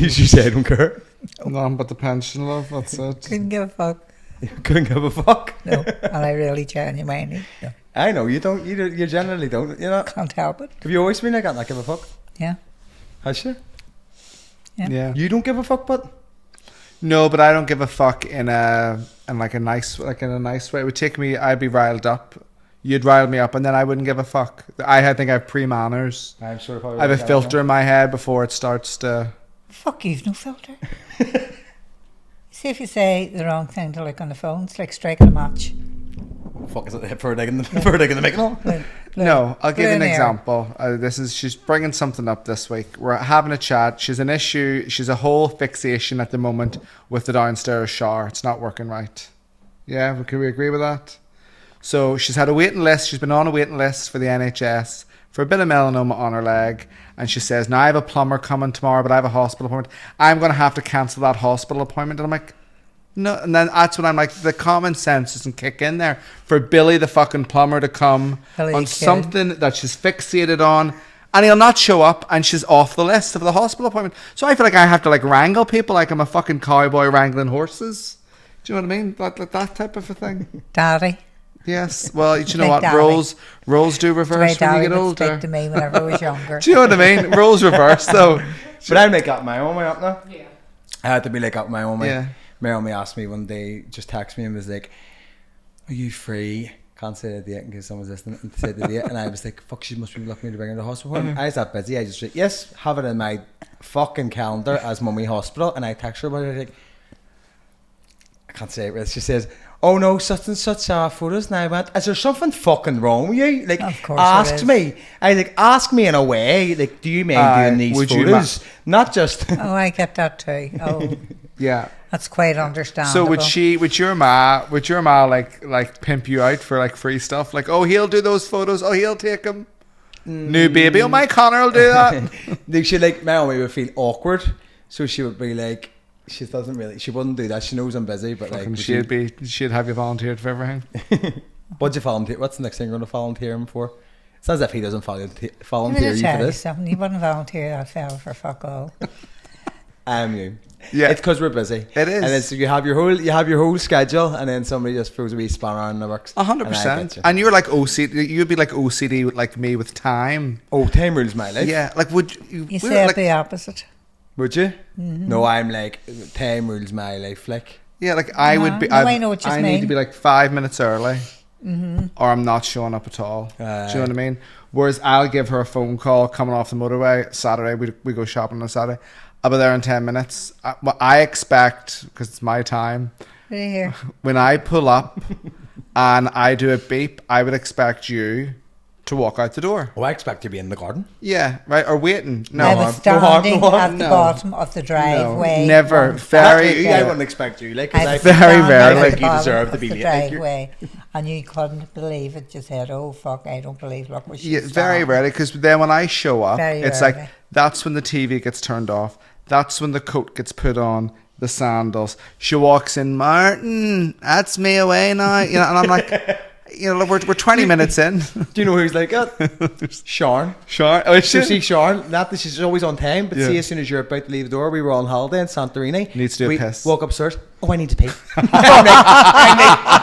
She said, I don't care. None but the pension, love. That's it. Couldn't give a fuck. Couldn't give a fuck. No, and I really genuinely no. I know, you don't. You generally don't, you know. Can't help it. Have you always been like that, not give a fuck? Yeah. Has she? Yeah. You don't give a fuck, but? No, but I don't give a fuck in a nice way. It would take me. I'd be riled up. You'd rile me up, and then I wouldn't give a fuck. I think I have pre-manners. I'm sure I have a filter in my head before it starts to. Fuck, you've no filter. See if you say the wrong thing to on the phone, it's like striking a match. Fuck, is it for digging the mic and all? No, I'll give you an example. She's bringing something up this week. We're having a chat. She's an issue. She's a whole fixation at the moment with the downstairs shower. It's not working right. Yeah, can we agree with that? So she's had a waiting list. She's been on a waiting list for the NHS for a bit of melanoma on her leg. And she says, now I have a plumber coming tomorrow, but I have a hospital appointment. I'm going to have to cancel that hospital appointment. And I'm like, no. And then that's when I'm like, the common sense doesn't kick in there for Billy the fucking plumber to come on something that she's fixated on. And he'll not show up, and she's off the list of the hospital appointment. So I feel like I have to wrangle people like I'm a fucking cowboy wrangling horses. Do you know what I mean? That type of a thing. Daddy. Yes, well, you know what? Roles do reverse when you get older. Speak to me whenever I was younger. Do you know what I mean? Roles reverse, though. But I'm like up my own way up now. Yeah. I had to be like up my own way. Yeah. My mummy asked me one day, just texted me and was like, "Are you free?" Can't say the date in case someone's listening. And said the date, and I was like, "Fuck, she must be looking me to bring her to the hospital." I was that busy. I just said, "Yes, have it in my fucking calendar as mummy hospital." And I text her about it. Like, I can't say it. But she says, "Oh no, such and such photos." And I went, "Is there something fucking wrong with you?" Like, of course ask me. I like, ask me in a way. Like, do you mind doing these photos? Not just. Oh, I get that too. Oh, yeah. That's quite understandable. So would your ma like pimp you out for like free stuff? Like, oh, he'll do those photos. Oh, he'll take them. New baby. Oh, my Connor will do that. She like my mummy would feel awkward, so she would be like. She wouldn't do that. She knows I'm busy, but like she'd have you volunteered for everything. What'd you volunteer? What's the next thing you're going to volunteer him for? It's as if he doesn't volunteer you for this. You wouldn't volunteer that fella for fuck all. You. Yeah, it's because we're busy. It is, and then so you have your whole schedule, and then somebody just throws a wee spanner in the works. 100%. And you're like OCD. You'd be like OCD like me with time. Oh, time rules my life. Yeah, like would you? You say like, the opposite. Would you? Mm-hmm. No, I'm like time rules my life. Like yeah, like I would be. No, I know what you mean. I need to be like 5 minutes early, or I'm not showing up at all. Do you know what I mean? Whereas I'll give her a phone call coming off the motorway Saturday. We go shopping on Saturday. I'll be there in 10 minutes. What I expect, because it's my time, when I pull up and I do a beep, I would expect you to walk out the door. Oh, I expect to be in the garden. Yeah, right, or waiting. No, I was standing at the bottom of the driveway. No, never. I wouldn't expect you. Like, very rarely. Like you deserve to be late. Driveway, and you couldn't believe it. You said, "Oh fuck, I don't believe." Look, yeah, very rarely. Because then when I show up, it's like that's when the TV gets turned off. That's when the coat gets put on, the sandals. She walks in, Martin, that's me away now. You know, and I'm like, you know, we're 20 minutes in. Do you know who's like that? Sean. Sean? Oh, so see Sean, not that she's always on time, but see as soon as you're about to leave the door, we were on holiday in Santorini. Needs to do a piss. Walk upstairs. Oh, I need to pee.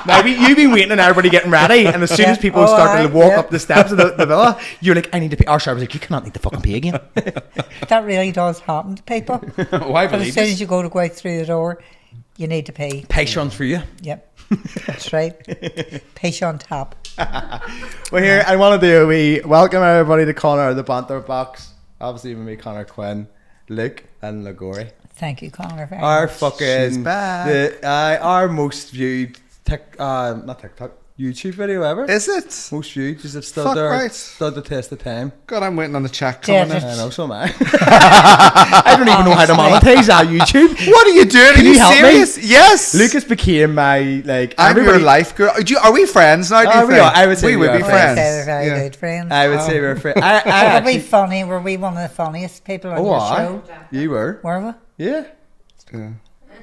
Now you've been waiting and everybody getting ready, and as soon as people start to walk up the steps of the villa, you're like, I need to pee. Our was like, you cannot need to fucking pee again. That really does happen to people. Oh, I believe but as soon as you go to go out through the door, you need to pee. Patience for you. Yep. That's right. Patient tap. Well, here, I want to do a wee welcome everybody to Connor, the Banter Box. Obviously, with me, Connor Quinn, Luke, and Liguori. Thank you, Connor. Very our much. fucking She's back. Our most viewed not TikTok, YouTube video ever. Is it? Most viewed. Just have stood the test of time. God, I'm waiting on the check coming in. I know, so am I. I don't even know how to monetize our YouTube. What are you doing? Can are you help serious? Me? Yes. Lucas became my I'm your life girl. Are we friends now? Do you think? I would say we would be friends. We're very good friends. I would say we're friends. Were we funny? Were we one of the funniest people on your show? You were. Were we? Yeah. Yeah.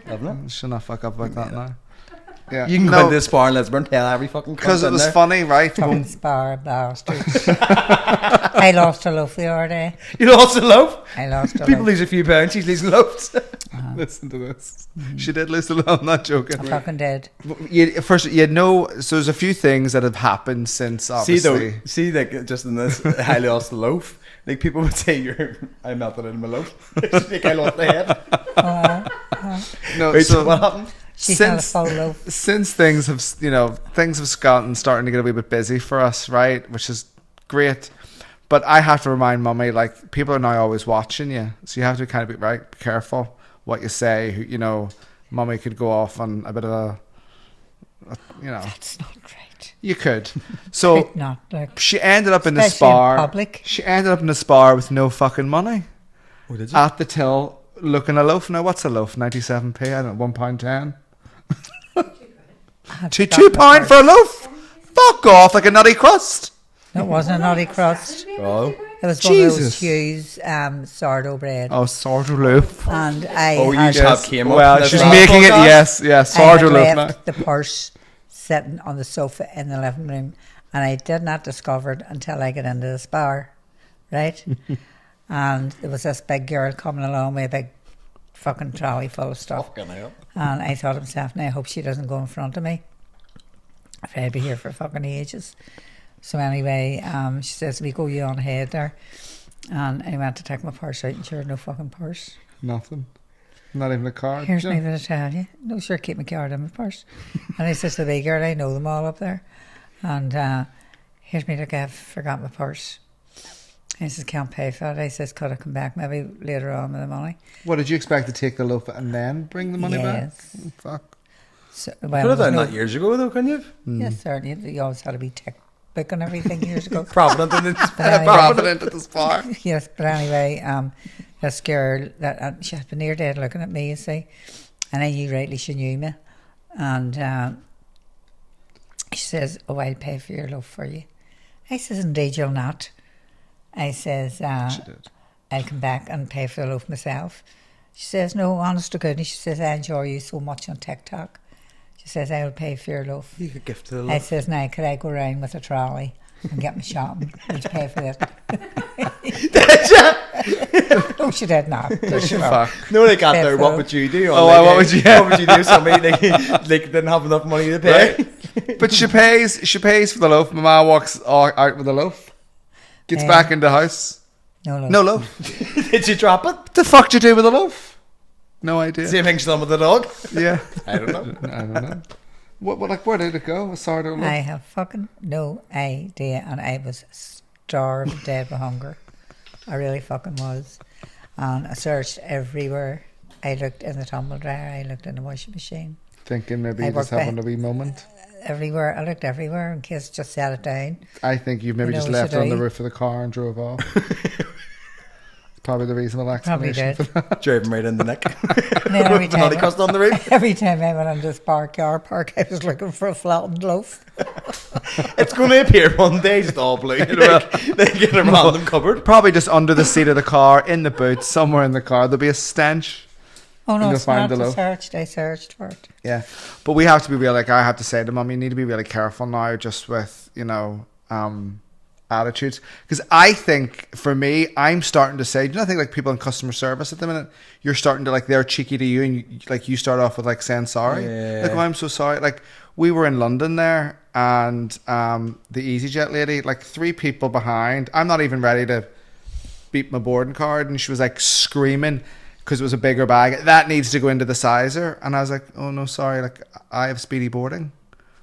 Lovely. Should not fuck up like that now. Yeah. You can go into this bar in Lisburn, tell every fucking because cunt it in was there. funny, right? Fucking spar bastards. I lost a loaf the other day. You lost a loaf. I lost a People loaf. lose a few pounds. She's losing loaves. Listen to this. She did lose a lot. I'm not joking. I fucking did. First, you know, so there's a few things that have happened since, obviously. See, like just in this, I lost a loaf. Like people would say, I melted in my loaf. Like I lost my head. No, Wait, so what happened? She's not a full loaf. since things have gotten starting to get a wee bit busy for us, right? Which is great. But I have to remind Mummy, like, people are now always watching you, so you have to kind of be careful what you say. You know, Mummy could go off on a bit of a That's not right. You could. So Could not, like, she ended up in the especially in spar. public. She ended up in the spar with no fucking money Oh, did you? at the till, looking a loaf. Now, what's a loaf? 97p. I don't know, £1.10. I had To forgotten £2 the for a loaf. Fuck off, like a nutty crust. It wasn't a nutty crust. Oh, It was one of those Jesus. Hughes sourdough bread. Oh, sourdough loaf. And I you had, just have came up. Well, That's she's right. making it. Podcast? Yes, I had sourdough loaf now. left the purse sitting on the sofa in the living room, and I did not discover it until I got into the spar, right? And there was this big girl coming along with a big fucking trolley full of stuff. Fucking hell. And I thought to myself, now I hope she doesn't go in front of me. If I'd be here for fucking ages. So anyway, she says, we go you on ahead there. And I went to take my purse out and sure, no fucking purse. Nothing. Not even a card. Here's Yeah. me that I tell you. No, sure, keep my card in my purse. And I says to the big girl, I know them all up there. And here's me, look, I've forgot my purse. I says, can't pay for it. I says, could I come back maybe later on with the money? What, did you expect to take the loaf and then bring the money back? Yes. Oh, fuck. So, Could well, have done no, that years ago, though, couldn't you? yes, certainly. You always had to be tick book and everything years ago. Provident in But the anyway, Provident at the spar. yes, but anyway, this girl, she had been near dead looking at me, you see, and I knew rightly she knew me. And she says, oh, I'll pay for your loaf for you. I says, indeed you'll not. I says, She did. I'll come back and pay for the loaf myself. She says, no, honest to goodness, she says, I enjoy you so much on TikTok. She says, I will pay for your loaf. You could gift to the I loaf. says, now, could I go round with a trolley and get my shopping? Would you pay for this? No, she did not. Fuck. No, they got there. Fair What enough. would you do? Oh, what would you- What would you do? Somebody like didn't have enough money to pay. But she pays for the loaf. My ma walks out with the loaf. Gets back in the house. No loaf. No loaf. Did you drop it? What the fuck did you do with the loaf? No idea. Same thing she's done with the dog. Yeah. I don't know. I don't know. What, like, where did it go? A sourdough loaf? I have fucking no idea, and I was starved dead with hunger. I really fucking was. And I searched everywhere. I looked in the tumble dryer, I looked in the washing machine. Thinking maybe I you just work having a wee moment. Everywhere. I looked everywhere in case just set it down. I think you maybe You know just what left you it on the do? roof of the car and drove off. Probably the reasonable Probably explanation. did. Drove him right in the neck. And then every The naughty time, crust on the roof. every time I went into this car park, I was looking for a flattened loaf. It's going to appear one day, just all blue. They get a random cupboard. Probably just under the seat of the car, in the boot, somewhere in the car. There'll be a stench. Oh no, You'll it's find not. the I loaf. searched for it. Yeah. But we have to be really, like, I have to say to Mum, you need to be really careful now just with, attitudes. Because I think, for me, I'm starting to say, do you not think, like, people in customer service at the minute, you're starting to, like, they're cheeky to you and, you start off with, like, saying sorry. Yeah. Like, oh, I'm so sorry. Like, we were in London there and the EasyJet lady, like, 3 people behind, I'm not even ready to beep my boarding card, and she was, like, screaming because it was a bigger bag. That needs to go into the sizer. And I was like, oh, no, sorry. Like, I have speedy boarding.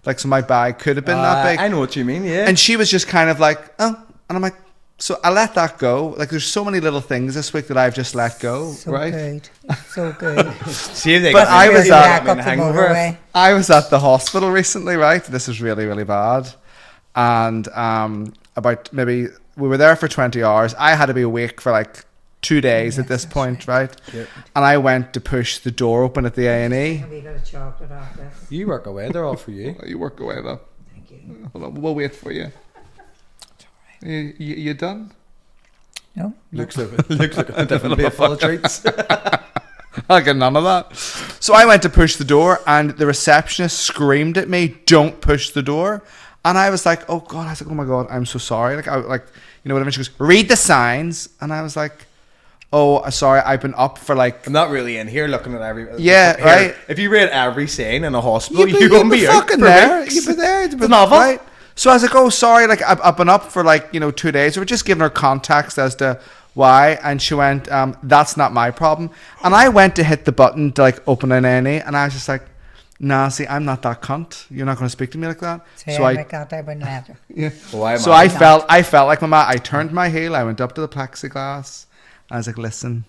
Like, so my bag could have been that big. I know what you mean, yeah. And she was just kind of like, oh. And I'm like, so I let that go. Like, there's so many little things this week that I've just let go, So right? good. So good. See if they But got I me- was they at- got me in Back a up the hangover. motorway. I was at the hospital recently, right? This is really, really bad. And about maybe, we were there for 20 hours. I had to be awake for like 2 days at this point, right? Yep. And I went to push the door open at the A&E. We got a chocolate off this. You work away, they're all for you. You work away though. Thank you. Hold on, we'll wait for you. You done? No? Looks like a different plate full of treats. I'll get none of that. So I went to push the door, and the receptionist screamed at me, "Don't push the door!" And I was like, "Oh God!" I was like, "Oh my God, I'm so sorry." Whatever. She goes, "Read the signs," and I was like, "Oh, sorry, I've been up for like." I'm not really in here looking at every. Yeah, here, right. If you read every scene in a hospital, You'd you won't be out fucking for there. weeks. You'd be there. It's a novel. Right? So I was like, "Oh, sorry, like I've been up for like 2 days." We were just giving her context as to why, and she went, "That's not my problem." And I went to hit the button to like open an NA, and I was just like, "Nah, see, I'm not that cunt. You're not going to speak to me like that." So I got I wouldn't let her. Yeah. Why am So I felt like Mama. I turned my heel. I went up to the plexiglass. I was like, "Listen,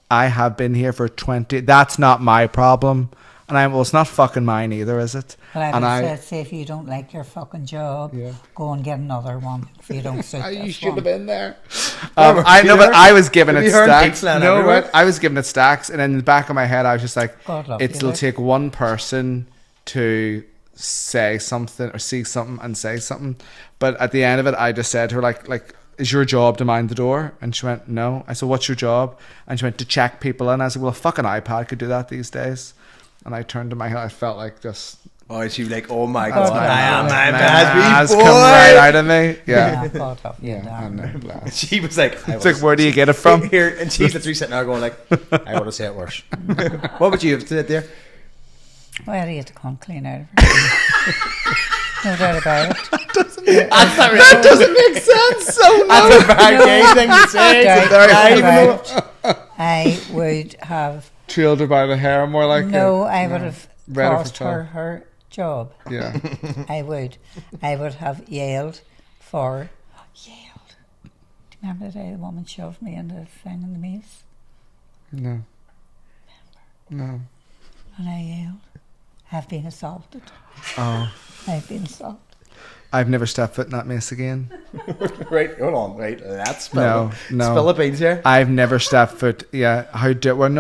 I have been here for 20. That's not my problem." And it's not fucking mine either, is it? But I would said, say, if you don't like your fucking job, go and get another one. If you don't suit You this should one. have been there. I know, but I was giving it stacks. No, right? I was giving it stacks, and in the back of my head, I was just like, God love it'll you, take one person to say something or see something and say something. But at the end of it, I just said to her, like, is your job to mind the door? And she went, no. I said, what's your job? And she went, to check people in. I said, well, a fucking iPad could do that these days. And I turned to my head. I felt like just... Oh, and she was like, oh my God, God, I am my has boy. come right out of me. Yeah, Yeah. God love you, I darling. know. And she was like, It's like, where do you get it from? Here, and she's literally sitting there going like, I want to say it worse. What would you have said there? Well, you had to come clean out of her. No doubt about it. That doesn't make sense. So That's a bad gay thing to say. Doubt It's a very about it. I would have... trailed her by the hair, more like No, I would have Read her for cost her job. Yeah. I would have yelled for... Yelled. Do you remember the day the woman shoved me in the thing in the Mace? No. No. And I yelled, I've been assaulted. Oh. I've been assaulted. I've never stepped foot in that Mace again. Right, hold on, right. Let's spill No. Spill the beans here. I've never stepped foot. Yeah.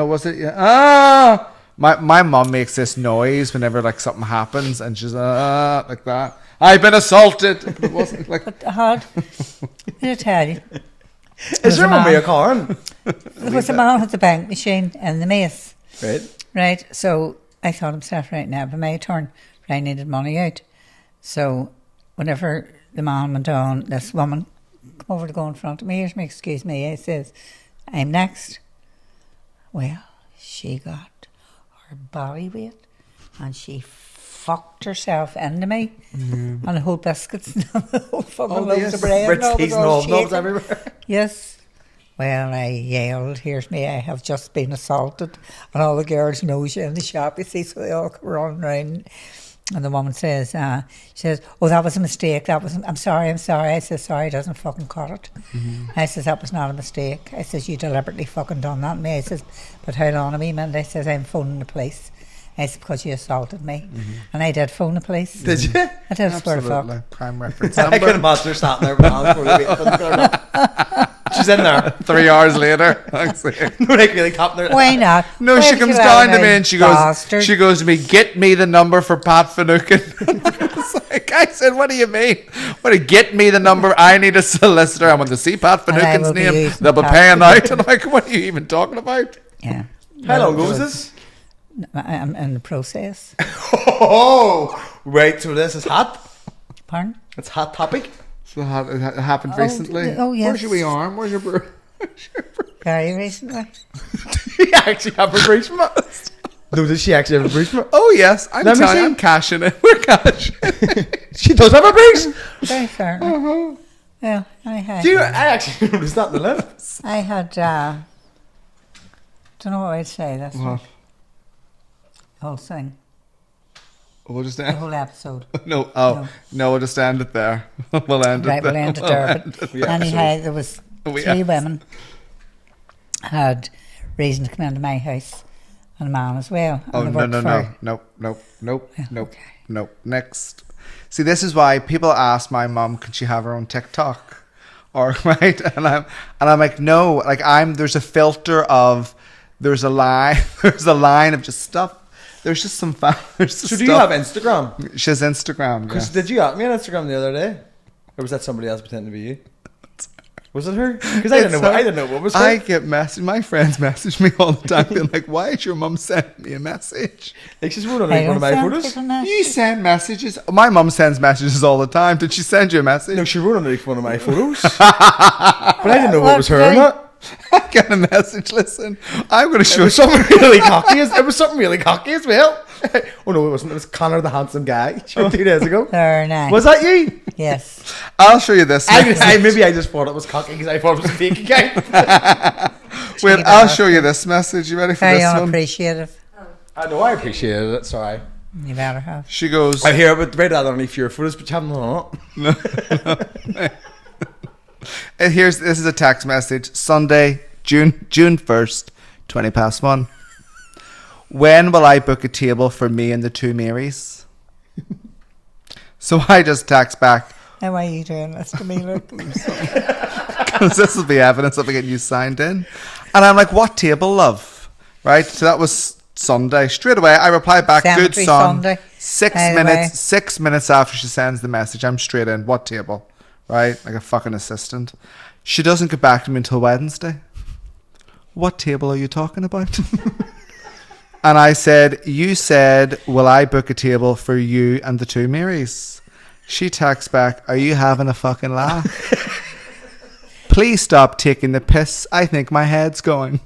Was it? Yeah. Ah! My mum makes this noise whenever like something happens, and she's like that. I've been assaulted. But it wasn't like. But I had, I tell you, Is there a car? there was a man with the bank machine in the Mace. Right. Right, so I thought himself, right now, by my turn, I needed money out. So whenever the man went on, this woman come over to go in front of me. Here's me, excuse me. I says, I'm next. Well, she got her body weight and she fucked herself into me. And the whole biscuits and the whole fucking loaves of bread. Ritz and all teas was and all all knobs shaking. everywhere. Yes. Well, I yelled, here's me, I have just been assaulted. And all the girls know you in the shop, you see, so they all come running around. And the woman says, she says, oh, that was a mistake. I'm sorry. I says, sorry, doesn't fucking cut it. I says, that was not a mistake. I says, you deliberately fucking done that to me. I says, but how long a wee minute? I says, I'm phoning the police. I said, because you assaulted me. And I did phone the police. Did you? I did, swear to fuck. Absolutely. Crime reference I can number. imagine her standing there with hands for the She's in there. 3 hours later. No, like really tapping her. Why not? No, Why she would comes you down let to me a and she bastard? goes to me, get me the number for Pat Finucane. I said, what do you mean? What do you get me the number? I need a solicitor. I want to see Pat And I Finucane's will be name. using They'll be Pat paying out. And I'm like, what are you even talking about? Yeah. How long ago was this? I'm in the process. Oh, right. So this is hot. Pardon? It's hot topic. So it happened recently. Oh, yes. Where's your wee arm? Where's your bro? Very recently. Did she actually have a breach from it? No, did she actually have a breach from it? Oh, yes. I'm Let me telling you, see. I'm cashing it. We're cashing it. She does have a breach. Very fair. Well, I had. Do you? I actually noticed that in the lift. I had. Don't know what I'd say. That's What? the whole thing. We'll just The end. whole episode. No, we'll just end it there. We'll end Right, it there. we'll end it there. But anyhow, there was We three end. women had reason to come into my house, and a man as well. And Oh, they no, worked no, for- nope. Next. See, this is why people ask my mum, can she have her own TikTok? Or, right? And I'm like, no, like there's a filter of, there's a line of just stuff. There's just some So do you have Instagram? She has Instagram, Because yeah. did you have me on Instagram the other day? Or was that somebody else pretending to be you? Was it her? Because I didn't know what was her. I get my friends message me all the time being like, why is your mum sending me a message? Like she's wrote on like one of my photos. You send messages. My mum sends messages all the time. Did she send you a message? No, she wrote on like one of my photos. But I didn't know what was her or not. I got a message. Listen, I'm going to show It was something really cocky. It was something really cocky as well. Oh no, it wasn't. It was Connor, the handsome guy, 2 days ago. Very nice. Was that you? Yes. I'll show you this. Maybe I just thought it was cocky because I thought it was a fake account. Wait, I'll show you this message. You ready for Very this one? unappreciative. I know, I appreciated it. Sorry. You better have. She goes. I hear it, but right out on your photos, but you haven't done it. This is a text message. Sunday, June 1st, 1:20. When will I book a table for me and the 2 Marys? So I just text back. How are you doing this to me, look? Because this will be evidence of getting you signed in. And I'm like, what table, love? Right? So that was Sunday. Straight away, I replied back, good Cemetery son. Sunday. 6 minutes after she sends the message, I'm straight in. What table? Right? Like a fucking assistant. She doesn't get back to me until Wednesday. What table are you talking about? And I said, you said, will I book a table for you and the 2 Marys? She texts back, are you having a fucking laugh? Please stop taking the piss. I think my head's going.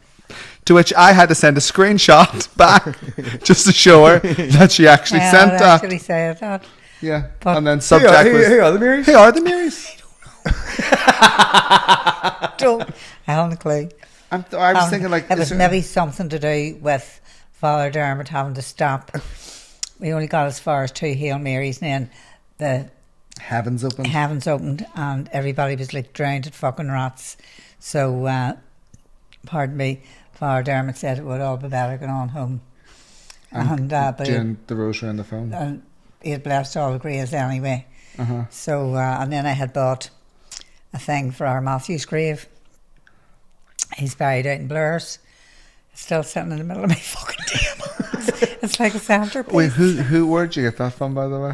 To which I had to send a screenshot back just to show her that she actually sent I that. actually said that. Yeah. But and then subject was, who are the Marys? who are the Marys? Don't. I haven't a clue. I was thinking like... It was maybe something to do with Father Dermot having to stop. We only got as far as 2 Hail Marys, and then the Heavens opened. heavens opened and everybody was like drowned at fucking rats. So, pardon me, Father Dermot said it would all be better going on home. And doing the rosary on the phone. and he had blessed all the graves anyway. Uh-huh. So, and then I had bought a thing for our Matthew's grave. He's buried out in Blair's. It's still sitting in the middle of my fucking table. It's like a centerpiece. Wait, where'd you get that from, by the way?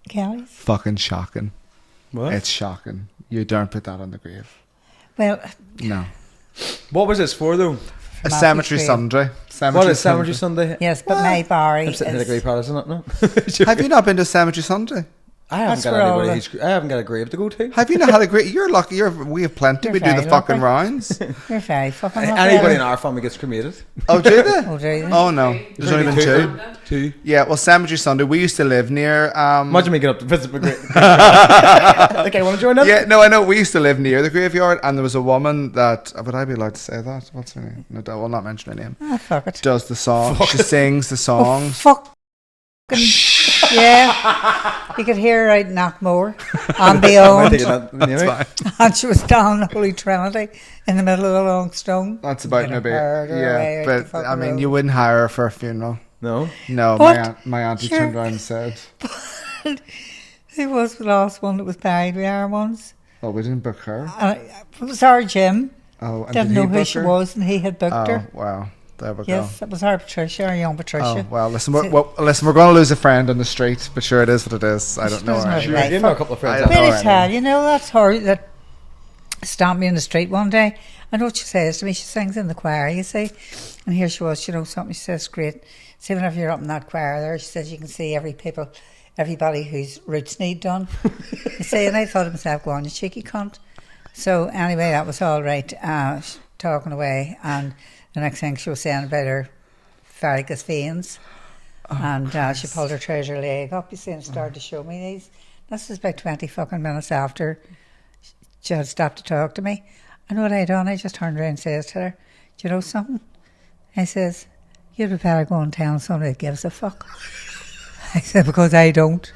Kelly's. Fucking shocking. What? It's shocking. You don't put that on the grave. Well, No. What was this for though? A Matthew's cemetery grave. Sunday. What is Cemetery Sunday? Yes, but my Barry I'm sitting in a is, grave palace, isn't it? No. Have you not been to Cemetery Sunday? I haven't That's got where all anybody. the- I haven't got a grave to go to. Have you not had a great... You're lucky. We have plenty. You're We do the very fucking lucky. rounds. you're very fucking Anybody lucky. in our family gets cremated. Oh, do they? Oh, do you? Oh, no. There's only been 2. Two. Yeah, well, Cemetery Sunday. We used to live near... Imagine me getting up to visit my grave. Like I want to join them. Yeah, no, I know. We used to live near the graveyard, and there was a woman that... Would I be allowed to say that? What's her name? No, I will not mention her name. Ah, fuck it. Does the song. Fuck She it. sings the songs. Fucking yeah. You could hear her out in Knockmore on the Am I own. taking that anyway? That's fine. And she was down the Holy Trinity in the middle of the long stone. That's about Could have maybe... heard her way Yeah, out but, the fucking I mean, road. you wouldn't hire her for a funeral. No. No, What? my auntie Sure. turned around and said... Who was the last one that was buried with our ones? Oh, we didn't book her. It was our Jim. Oh, and Didn't did know he who book she her? was, and he had booked Oh, her. wow. There we Yes, it was our Patricia, our young go. Patricia. Oh, well, listen, we're going to lose a friend on the street, but sure, it is what it is. I don't know. doesn't her. have Sure, Right. you know a couple of friends. I don't out there. know. Really tell, you know, that's her that stopped me in the street one day. I know what she says to me. She sings in the choir, you see. And here she was, you know, something she says, great. See, whenever you're up in that choir there, she says you can see everybody whose roots need done. You see, and I thought to myself, go on, you cheeky cunt. So anyway, that was all right, talking away. And the next thing she was saying about her varicose veins. And she pulled her trouser leg up, you see, and started to show me these. This is about 20 fucking minutes after she had stopped to talk to me. And what I done, I just turned around and says to her, do you know something? I says, you'd be better go and tell somebody that gives a fuck. I said, because I don't.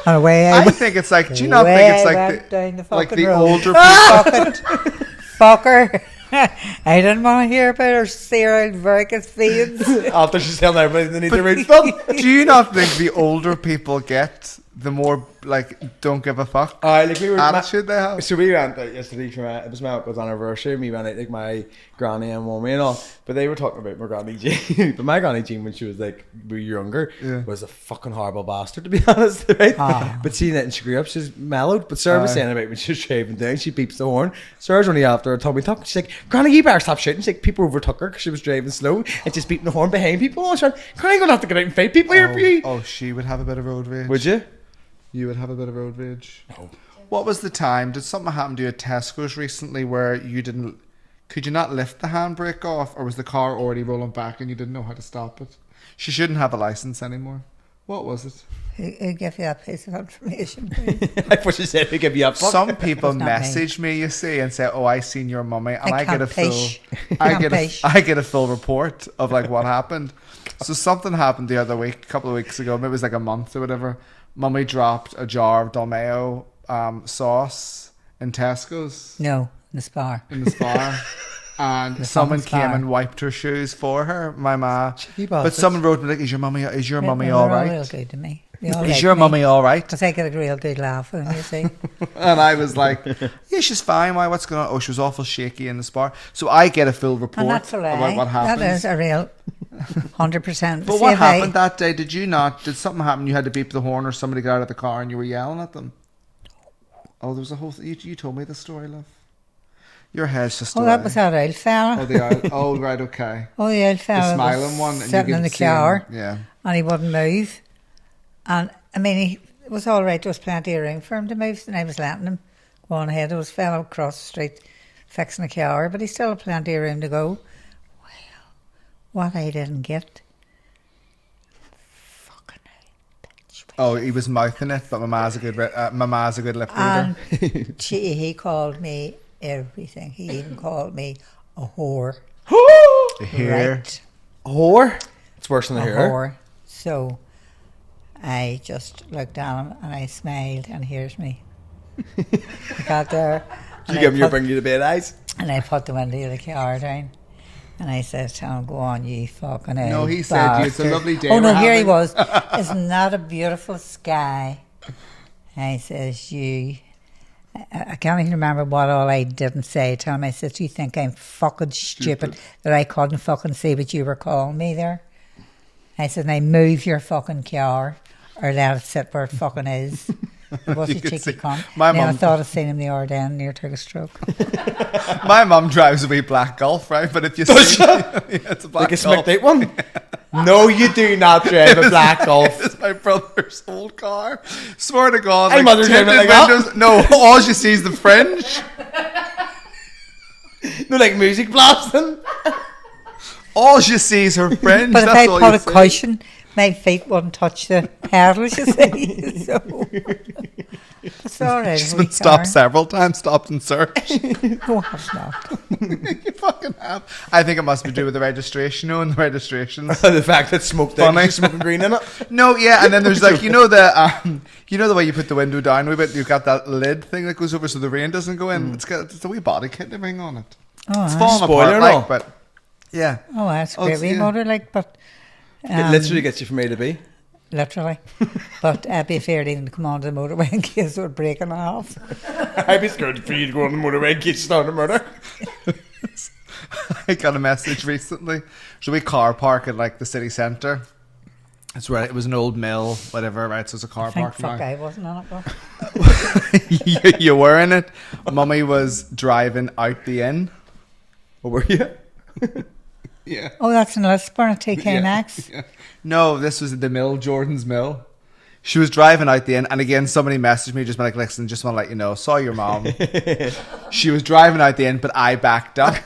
And away I I went. think it's like, do you not think it's like Down the like fucking the road. older people? Fuck it. Fucker. I didn't want to hear about her sterile varicose veins. After she's telling everybody they need to reach them. Do you not think the older people get the more like don't give a fuck Like we were attitude they have. So we went out yesterday for it was my uncle's anniversary, and we went out like my granny and mummy and all. But they were talking about my granny Jean. But my granny Jean, when she was like we were younger, was a fucking horrible bastard, to be honest, right? But seeing that and she grew up, she's mellowed. But Sarah was saying about when she was shaving down, she beeps the horn. Sarah's only after her tummy tuck. She's like, Granny, you better stop shooting. She's like, people overtook her because she was driving slow and just beeping the horn behind people. I was like, Granny, gonna have to get out and fight people here for you. Oh, she would have a bit of road rage. Would you? You would have a bit of road rage. No. What was the time? Did something happen to you at Tesco's recently where you didn't? Could you not lift the handbrake off, or was the car already rolling back and you didn't know how to stop it? She shouldn't have a license anymore. What was it? Who gave you that piece of information? I thought she said we give you up. Some people not message me, you see, and say, "Oh, I seen your mummy," and I get a full, I get a full report of like what happened. So something happened the other week, a couple of weeks ago, maybe it was like a month or whatever. Mummy dropped a jar of Dolmeo sauce in Tesco's. No, in the Spar. In the Spar. And someone came and wiped her shoes for her, my ma. But someone wrote me like, "Is your mummy all right? Real good to me. Is your mummy all right?" Because I get a real good laugh when you see. And I was like, "Yeah, she's fine. Why? What's going on?" "Oh, she was awful shaky in the Spar." So I get a full report about what happened. That is a real 100%. But what happened that day? Did something happen? You had to beep the horn, or somebody got out of the car and you were yelling at them? Oh, there was a whole. You told me the story, love. Your head's just. That was that old fella. Oh, right, okay. Oh, the old fella. The smiling one, and sitting in the car. Yeah. And he wouldn't move. And I mean, it was all right. There was plenty of room for him to move, and I was letting him go on ahead. There was a fellow across the street fixing a car, but he still had plenty of room to go. Well, what I didn't get. Fucking bitch. Oh, he was mouthing it, but my ma's a good lip reader. And he called me everything. He even called me a whore. Right. A whore? It's worse than a whore. So I just looked at him and I smiled, and here's me. I got there. Did you give him your bring you to bed eyes? And I put the window of the car down. And I said to him, "Go on, you fucking No, he said, it's a lovely day. Oh, no, here he was. Isn't that a beautiful sky? I says, I can't even remember what all I didn't say to him. I said, "You think I'm fucking stupid that I couldn't fucking see what you were calling me there?" I said, "Now move your fucking car or let it sit where it fucking is." It was a cheeky cunt. I thought I'd seen him the other day and near took a stroke. My mum drives a wee black Golf, right? But if you see... it's a black Golf. Like a Smith one? No, you do not drive a black Golf. It's my brother's old car. Swear to God. Like, mother driving it like that? No, all you see is the fringe. No, like music blasting. All you see is her fringe. But if I put a cushion, my feet wouldn't touch the pedals, you see. So it's all right. She's been stopped several times, stopped and searched. No, I have not. You fucking have. I think it must be due with the registration, and the registrations. The fact that smoked out, smoking green in it. No, yeah, and then there's like you know the way you put the window down a wee bit. You've got that lid thing that goes over so the rain doesn't go in. It's a wee body kit and everything on it. Oh, it's falling apart, like, but yeah. Oh, that's great. We motor like, but. It literally gets you from A to B. Literally. But I'd be afraid even to come onto the motorway in case we're breaking off. I'd be scared for you to go on the motorway in case you start a murder. I got a message recently. There's a wee car park at like the city centre. That's right. It was an old mill, whatever, right? So it's a car park. Fuck, I wasn't on it though. You were in it. Mummy was driving out the inn. What were you? Yeah. Oh, that's in Lisburn at TK Maxx. Yeah. No, this was at the mill, Jordan's Mill. She was driving out the inn, and again, somebody messaged me, just been like, "Listen, just want to let you know, saw your mom." She was driving out the inn, but I backed up.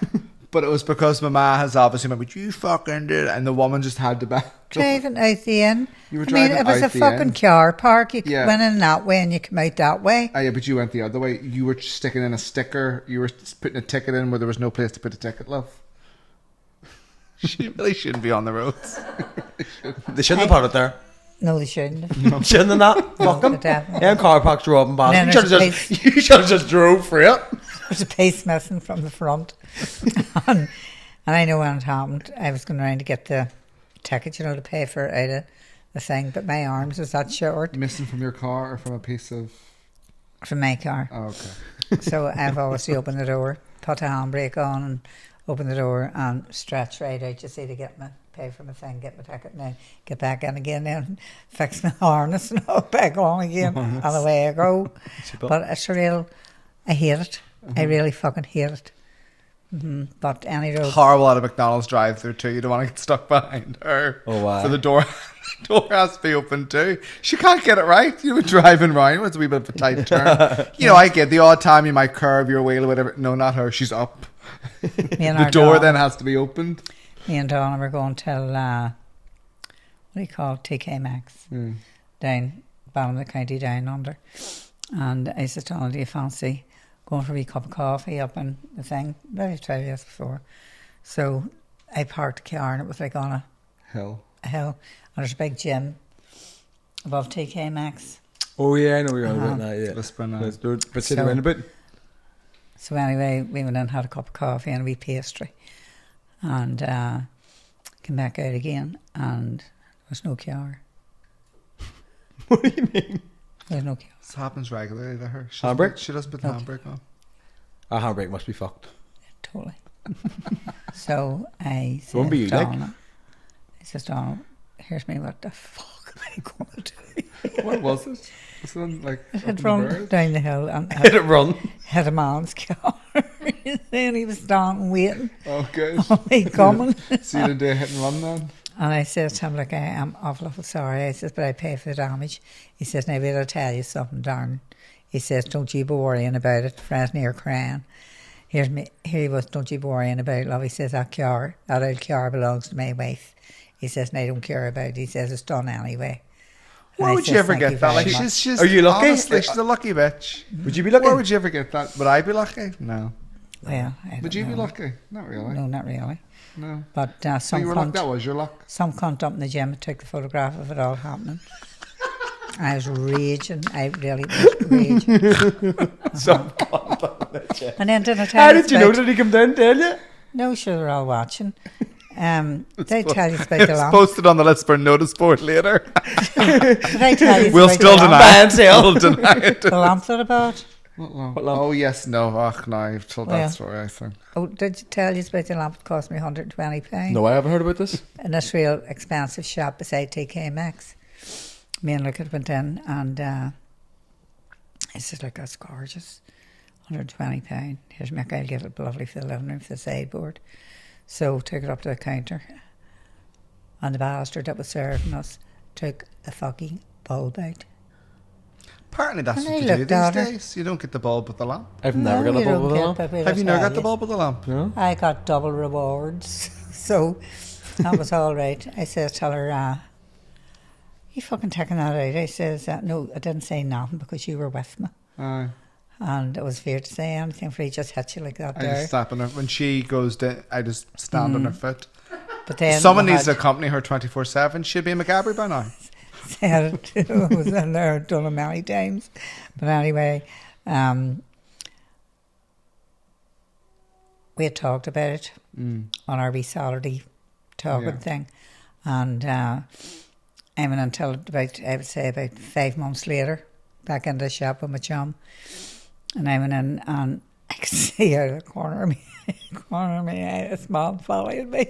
But it was because my ma has obviously went, "But you fucking did," and the woman just had to back. Driving out the inn. You were driving it was out a fucking car park. You went in that way and you come out that way. Yeah, but you went the other way. You were sticking in a sticker. You were putting a ticket in where there was no place to put a ticket, love. She really shouldn't be on the roads. They shouldn't have put it there. No, they shouldn't. Shouldn't have not. Fuck them. Yeah, car parks are open bars. You should have just drove for it. There's a piece missing from the front. and I know when it happened, I was going around to get the ticket, to pay for it out of the thing, but my arms is that short Missing from your car or from a piece of... from my car. Oh, okay. So I've obviously opened the door, put a handbrake on and open the door and stretch right out, you see, to get my, pay for my thing, get my ticket, and then get back in again, then fix my harness and all back on again, and away I go. But it's real, I hate it. I really fucking hate it. But any road. Horrible at a McDonald's drive-through too. You don't want to get stuck behind her. Oh, wow. So the door has to be open too. She can't get it right. You were driving round with a wee bit of a tight turn. You know, I get the odd time you might curve your wheel or whatever. No, not her. She's up. The door then has to be opened. Me and Donna were going till what do you call it? TK Maxx down bottom of the county down under, and I said, Donna, do you fancy going for a wee cup of coffee up in the thing? Maybe I've tried this before. So I parked the car and it was like on a hill, and there's a big gym above TK Maxx. Oh yeah, I know you're on about that. Yeah, but sit around a bit. So anyway, we went in and had a cup of coffee and a wee pastry, and came back out again, and there was no car. What do you mean? There's no car. This happens regularly to her. Handbrake? She doesn't put the handbrake on. Our handbrake must be fucked. Totally. So I said, Won't be you, Donna, I said, Donna, here's me, what the fuck am I going to do? What was it? Was it on, like, It had run down the hill and Did it run? had a man's car. Then he was standing waiting. Oh, good. On me coming. So you didn't do a hit and run then? And I said to him, like, I am awful sorry. I says, but I pay for the damage. He says, now wait, I'll tell you something, darn. He says, don't you be worrying about it. Friends near crying. Here he was, don't you be worrying about it, love. He says, that old car belongs to my wife. He says, no, I don't care about it. He says, it's done anyway. Why would you ever get that? Like, she's Are you lucky? Honestly, she's a lucky bitch. Would you be lucky? Why would you ever get that? Would I be lucky? No. Well, I don't Would you know. be lucky? Not really. No, not really. No. But So some you were lucky. That was your luck. some cunt up in the gym took the photograph of it all happening. I was raging. I really was raging. Some cunt on the gym. And then did I tell How you did you know? Did he come down and tell you? No, sure, they're all watching. They tell you about the It's lamp. posted on the Lisburn notice board later. Did I tell you We'll about still the lamp? deny it. Sale. We'll deny it. The lamp that I bought? What lamp? What lamp? Oh, yes, no. Ach, no, I've told Well. that story, I think. Oh, did you tell you about the lamp? It cost me £120. No, I haven't heard about this. In this real expensive shop beside TK Maxx. Me and Luke went in and I said, look, that's gorgeous. £120. Here's Mick, I'll get it lovely for the living room for the sideboard. So took it up to the counter. And the bastard that was serving us took a fucking bulb out. Apparently that's And what I you do looked at these her. days. You don't get the bulb with the lamp. I've never got a you bulb don't with a get lamp. that, Have you never tell got the bulb with the lamp? No. I got double rewards. So that was all right. I said, tell her, you fucking taking that out. I says, no, I didn't say nothing because you were with me. Aye. And it was fair to say anything for he just hit you like that I there. just step on her. When she goes down, I just stand on her foot. But then Someone we needs to had accompany her 24/7. She'd be in McGabry by now. said it. I was in there, done it many times. But anyway, we had talked about it on our wee Saturday talking thing. And I went until about, I would say about 5 months later, back into the shop with my chum. And I went in and I could see out of the corner of me eye, this man following me.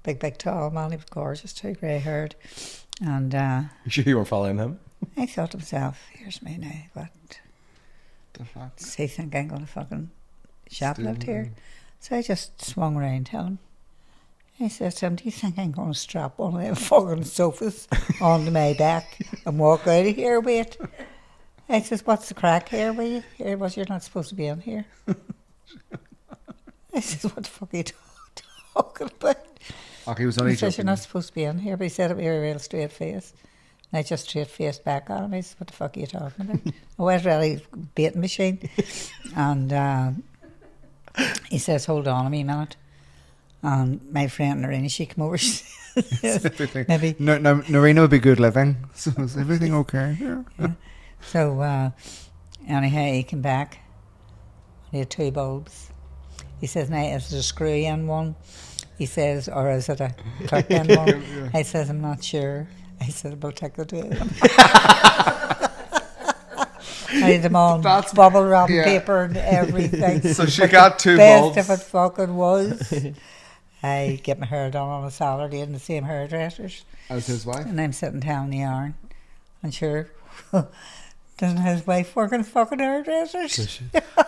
Big, tall man. He was gorgeous too, grey haired. And You sure you weren't following him? I thought to myself, here's me now, what? The fuck? Does he think I'm going to fucking shoplift here? So I just swung around to him. I said to him, do you think I'm going to strap one of them fucking sofas onto my back and walk out of here with it? I says, what's the crack here with you? Here, was you're not supposed to be in here. I says, what the fuck are you talking about? Okay, he was only He says, joking. you're not supposed to be in here, but he said it with a real straight face. And I just straight faced back at him. I said, what the fuck are you talking about? I was really baiting machine. And he says, hold on a wee minute. And my friend Narina, she came over. She says, Everything. maybe. No, Narina would be good living. So is everything okay? Yeah. So anyhow, he came back. He had 2 bulbs. He says, now, is it a screw in one? He says, or is it a clip in one? I says, I'm not sure. I said, "We'll take the two of them." I had them on bubble wrap paper and everything. So she got two best bulbs. if it fucking was. I get my hair done on a Saturday in the same hairdressers. As his wife. And I'm sitting down the yarn. And sure, doesn't his wife work in fucking hairdressers?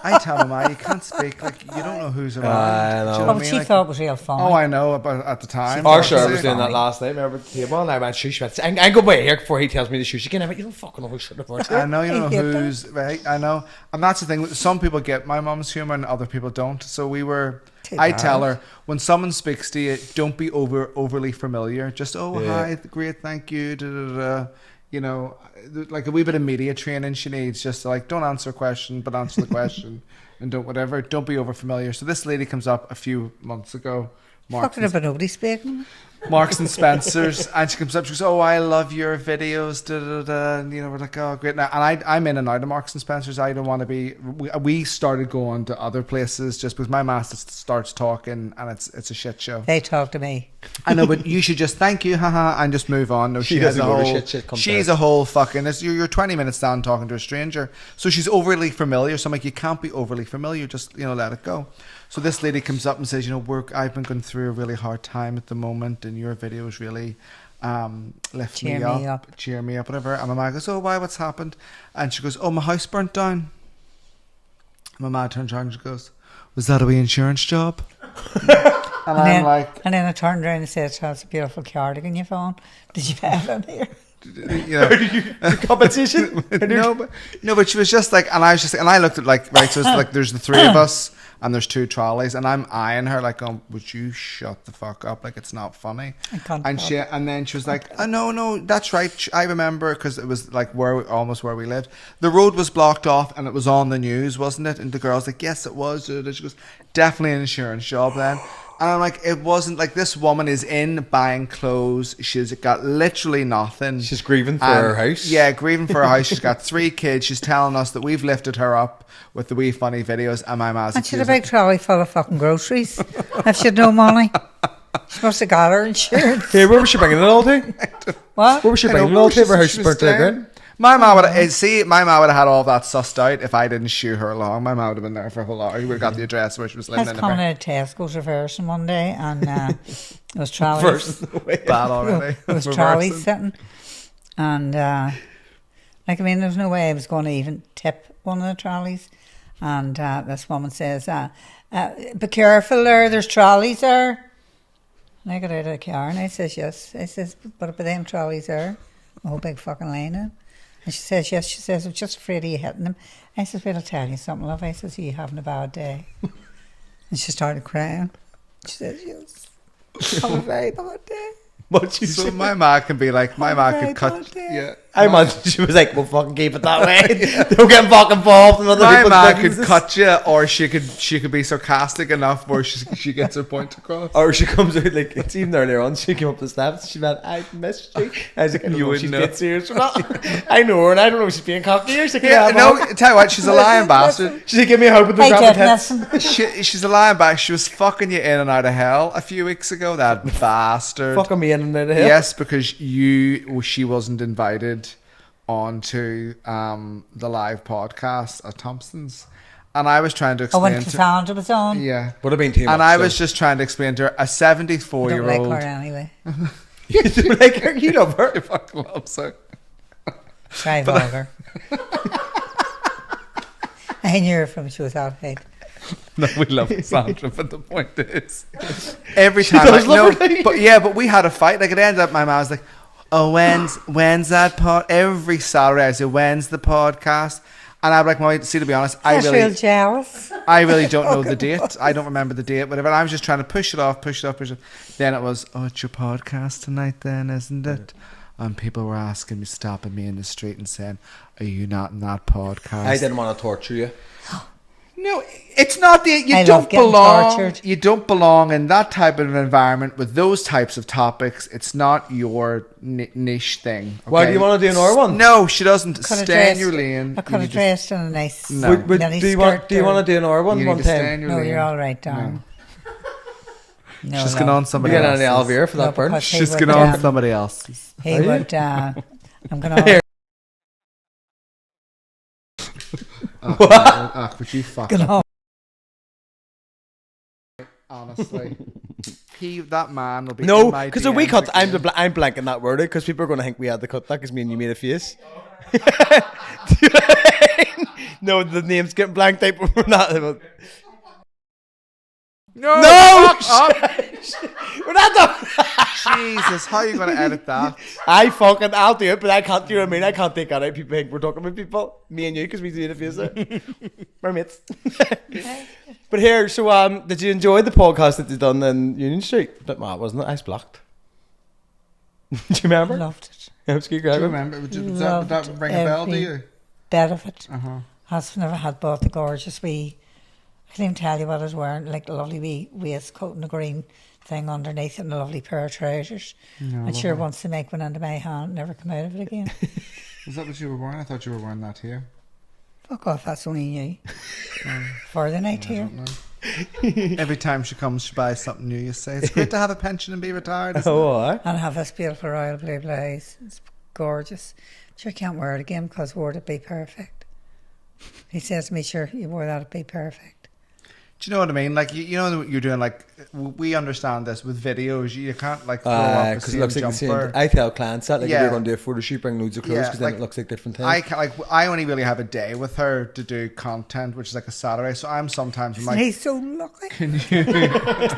I tell him, you can't speak. Like, you don't know who's around. I know. Do you Oh, what but mean? she Like, thought it was real funny. oh, I know, but at the time. Our sure was doing funny. that last night. Remember the table? And I went, she went, I go away here before he tells me to shoot again. I went, you don't fucking know who should have worked. I know you I know get who's right. I know, and that's the thing. Some people get my mum's humor, and other people don't. So we were. I tell her when someone speaks to you, don't be overly familiar. Just hi, great, thank you. Da, da, da. You know, like a wee bit of media training she needs. Just to, like, don't answer a question, but answer the question, and don't be over familiar. So this lady comes up a few months ago. Fucking about nobody speaking. Marks and Spencer's, and she comes up, she goes, "Oh, I love your videos," da, da, da. And, you know, we're like, "Oh, great." Now, and I'm in and out of Marks and Spencer's. I don't want to be. We started going to other places just because my master starts talking, and it's a shit show. They talk to me. I know, but you should just thank you, haha, and just move on. No, she has doesn't a go to whole. shit comes She's out. a whole fucking. You're 20 minutes down talking to a stranger, so she's overly familiar. So I'm like, you can't be overly familiar. Just, you know, let it go. So this lady comes up and says, you know, I've been going through a really hard time at the moment, and your videos really lift me up, cheer me up, whatever. And my mom goes, "Oh, why? What's happened?" And she goes, "Oh, my house burnt down." And my mom turns around and she goes, "Was that a wee insurance job?" And I'm like, and then I turned around and said, "That's a beautiful cardigan you found. Did you have it here?" you know, The competition? no, but she was just like, and I was just, and I looked at like, right, so it's like there's the three of us, and there's two trolleys, and I'm eyeing her like, "Would you shut the fuck up? Like, it's not funny." And then she was like, "Oh, no, that's right. I remember, because it was like almost where we lived. The road was blocked off, and it was on the news, wasn't it?" And the girl's like, "Yes, it was." She goes, "Definitely an insurance job then." And I'm like, it wasn't. Like, this woman is in buying clothes. She's got literally nothing. She's grieving for her house. Yeah, grieving for her house. She's got 3 kids. She's telling us that we've lifted her up with the wee funny videos. And my mom's and she had a big trolley full of fucking groceries. If she had no money, she must have got her insurance. Hey, where was she bringing it all to? What? Where was she bringing it all to? Her house burnt to the ground. My mom would have had all that sussed out if I didn't shoo her along. My mom would have been there for a whole hour. You would have got the address where she was I living. was coming out of Tesco's reversing one day, and it was trolleys. First. Bad already. It was trolleys sitting, and like, I mean, there's no way I was going to even tip one of the trolleys. And this woman says, "Be careful there's trolleys there." And I got out of the car and I says, "Yes." I says, "But them trolleys there, a whole big fucking line in." And she says, "Yes." She says, "I'm just afraid of you hitting them." I says, "Well, I'll tell you something, love." I says, "Are you having a bad day?" And she started crying. She says, "Yes, I'm a very bad day." What you So say? my ma can be like, my ma very could cut. bad day. Yeah. I imagine she was like, "We'll fucking keep it that way. Don't get fucking involved in other My people's ma could businesses." cut you, or she could be sarcastic enough where she gets her point across. Or she comes out, like, it's even earlier on, she came up the steps, she went, "I missed you." I was like, "I don't You know if wouldn't she's know. being serious or not." I know her, and I don't know if she's being cocky or she's like, Yeah, no, tell you what, she's a lying bastard. She's like, "Give me a hug with the I grab did tits." listen. She's a lying bastard. She was fucking you in and out of hell a few weeks ago. That bastard. Fucking me in and out of here. Yes, because she wasn't invited onto the live podcast at Thompson's, and I was trying to Oh, when explain to Cassandra was on. yeah, Would have been too much. and I so. was just trying to explain to her a I don't 74-year-old. like her anyway. You do like her, you love her. You fucking love her. Try vulgar. I knew her from she was out height. No, we love Cassandra, but the point is, every time does love her, like- but we had a fight. Like, it ended up, my mom was like, "Oh, when's that pod?" Every Saturday I say, "When's the podcast?" And I'm like, "Mom, see, to be honest, I That's real jealous. really don't know the date. I don't remember the date, whatever." And I was just trying to push it off. Then it was, "Oh, it's your podcast tonight then, isn't it?" And people were asking me, stopping me in the street and saying, "Are you not in that podcast?" I didn't want to torture you. No, it's not you I don't love getting belong. tortured. You don't belong in that type of environment with those types of topics. It's not your niche thing. Okay? Why do you want to do another one? No, she doesn't. Could have Stay in dressed- your lane. I could have dressed in a nice No. Would, mini do you skirt. want to do another one You one need to stay time? in your No, lane. you're all right, darling. No, She's no. going on You somebody get on the else's. elevator for that burn. because he She's would, going on somebody else's. He Are you? would. I'm gonna. But you fuck Gonna up. Honestly. That man will be No, in my because if we DMs cut, again. I'm blanking that word because people are going to think we had to cut that because me and you made a face. Do you know what I mean? No, the name's getting blanked out, but we're not. No, No! fuck up. We're not done. Jesus, how are you going to edit that? I'll do it, but I can't. Do you know what I mean? I can't take that out. People think we're talking about people, me and you, because we made a face there. We're mates. But here, so did you enjoy the podcast that you done in Union Street? Bit mad, wasn't it? I was blocked. Do you remember? Loved it. Yeah, it's good, Do you Greg. remember? Would that ring a bell to you? Bit of it. Uh-huh. I've never had both the gorgeous wee. I can't even tell you what I was wearing. Like a lovely wee waistcoat and a green thing underneath it, and a lovely pair of trousers. And sure wants to make one under my hand, never come out of it again. Is that what you were wearing? I thought you were wearing that here. Fuck off, that's only you. For the night here. Every time she comes, she buys something new. You say it's great to have a pension and be retired. Isn't Oh, aye. And have this beautiful royal blue blouse. It's gorgeous. Sure, I can't wear it again because wore it be perfect. He says to me, sure, you wore that, it'd be perfect. Do you know what I mean? Like you know what you're doing. Like we understand this with videos. You can't like throw off the Because same it looks like the jumper. same. I tell clients that, like, if Yeah. you're going to do a photo shoot, bring loads of clothes, Yeah, because then like, it looks like different things. I only really have a day with her to do content, which is like a Saturday. So I'm like, He's so lucky. can you?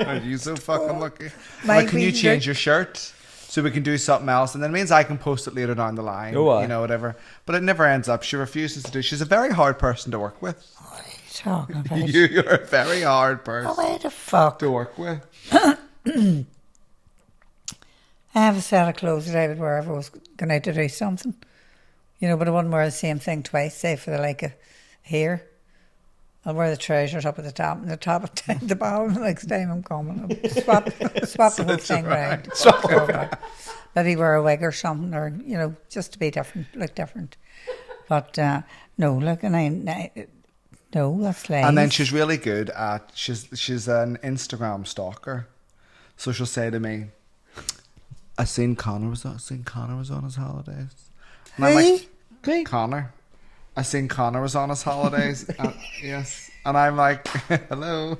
Are you so fucking lucky? I'm like, can you change your shirt so we can do something else? And then it means I can post it later down the line. Oh, aye. You know, whatever. But it never ends up. She refuses to do. She's a very hard person to work with. Talking about You're a very hard person where the fuck? to work with. I have a set of clothes that I would wear if I was going out to do something. You know, but I wouldn't wear the same thing twice, say for the like a hair. I'll wear the trousers up at the top and the top at the bottom the next time I'm coming. I'll swap the whole thing around. Maybe wear a wig or something, or, you know, just to be different, look different. But no, look, no, that's lame. And then she's really good at she's an Instagram stalker, so she'll say to me, "I seen Connor was on his holidays." And I'm like, Connor. I seen Connor was on his holidays. Yes, and I'm like, hello.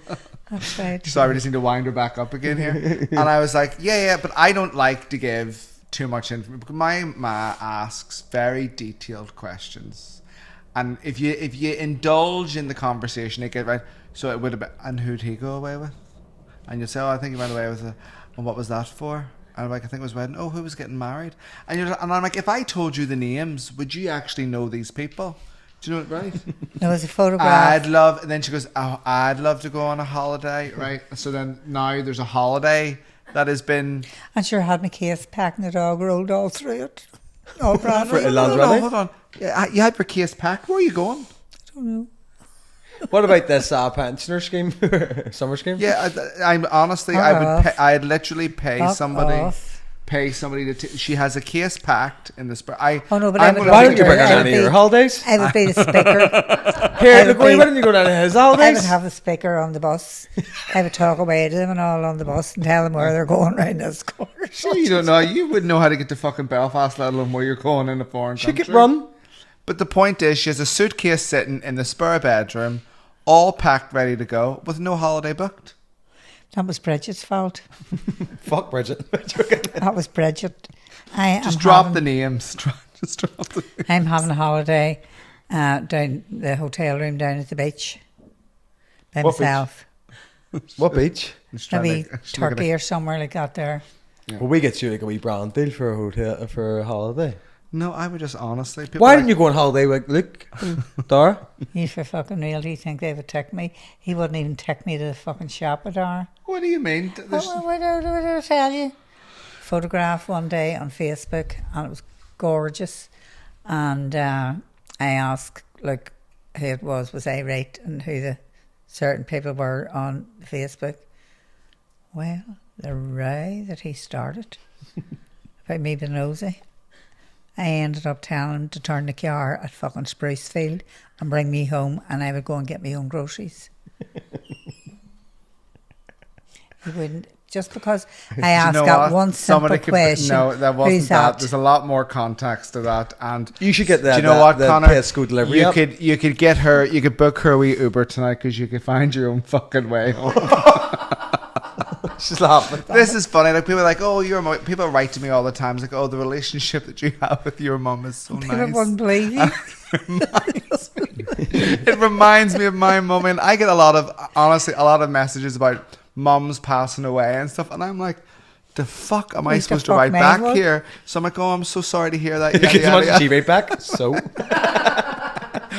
That's right. So I just need to wind her back up again here. And I was like, yeah, but I don't like to give too much information because my ma asks very detailed questions. And if you indulge in the conversation, it get right. So it would have been, and who'd he go away with? And you'd say, oh, I think he went away with and what was that for? And I'm like, I think it was wedding. Oh, who was getting married? And I'm like, if I told you the names, would you actually know these people? Do you know it right? There was a photograph. And then she goes, oh, I'd love to go on a holiday, right? So then now there's a holiday that has been. And sure had my case packed and the dog rolled all through it. All brand new. No, hold on. Yeah, you had your case packed. Where are you going? I don't know. What about this pensioner scheme, summer scheme? Yeah, I'm honestly, I'd literally pay somebody to. She has a case packed in the spring. Oh no, but Why don't you bring her down to your holidays? I would be the speaker. Here, Liguori, why don't you go down to his I would holidays? have the speaker on the bus. I would talk away to them and all on the bus and tell them where they're going round this corner. Sure, you don't know. You wouldn't know how to get to fucking Belfast, let alone where you're going in a foreign She country. could run. But the point is, she has a suitcase sitting in the spare bedroom, all packed, ready to go, with no holiday booked. That was Bridget's fault. Fuck Bridget. That was Bridget. Just drop the names. Just drop the names. I'm having a holiday down the hotel room down at the beach by What myself. What beach? Maybe Turkey or somewhere like that there. Yeah. Well, we get you like a wee brand deal for a hotel for a holiday. No, I would just honestly. Why didn't you go on holiday with Luke, Dara? He's for fucking real. Do you think they would take me? He wouldn't even take me to the fucking shop with Dara. What do you mean? What did I tell you? Photograph one day on Facebook and it was gorgeous. And I asked like who it was I right, and who the certain people were on Facebook. Well, the row that he started about me being nosy, I ended up telling him to turn the car at fucking Sprucefield and bring me home, and I would go and get my own groceries. He wouldn't. just because I Do you ask know that what? one simple Somebody could- question. No, that who's wasn't that. that? There's a lot more context to that. And You should get that. do you know what, the Connor? PSCO delivery. You up. could get her. You could book her a wee Uber tonight because you could find your own fucking way home. She's laughing. This is funny. Like people are like, oh, your mom. People write to me all the time. It's like, oh, the relationship that you have with your mum is so People nice. wouldn't believe you. It reminds me of my mum, and I get a lot of messages about mums passing away and stuff, and I'm like, the fuck am I Who's the supposed to fuck write mine back would? here? So I'm like, oh, I'm so sorry to hear that. Yada, Because yada, she yada. right back. So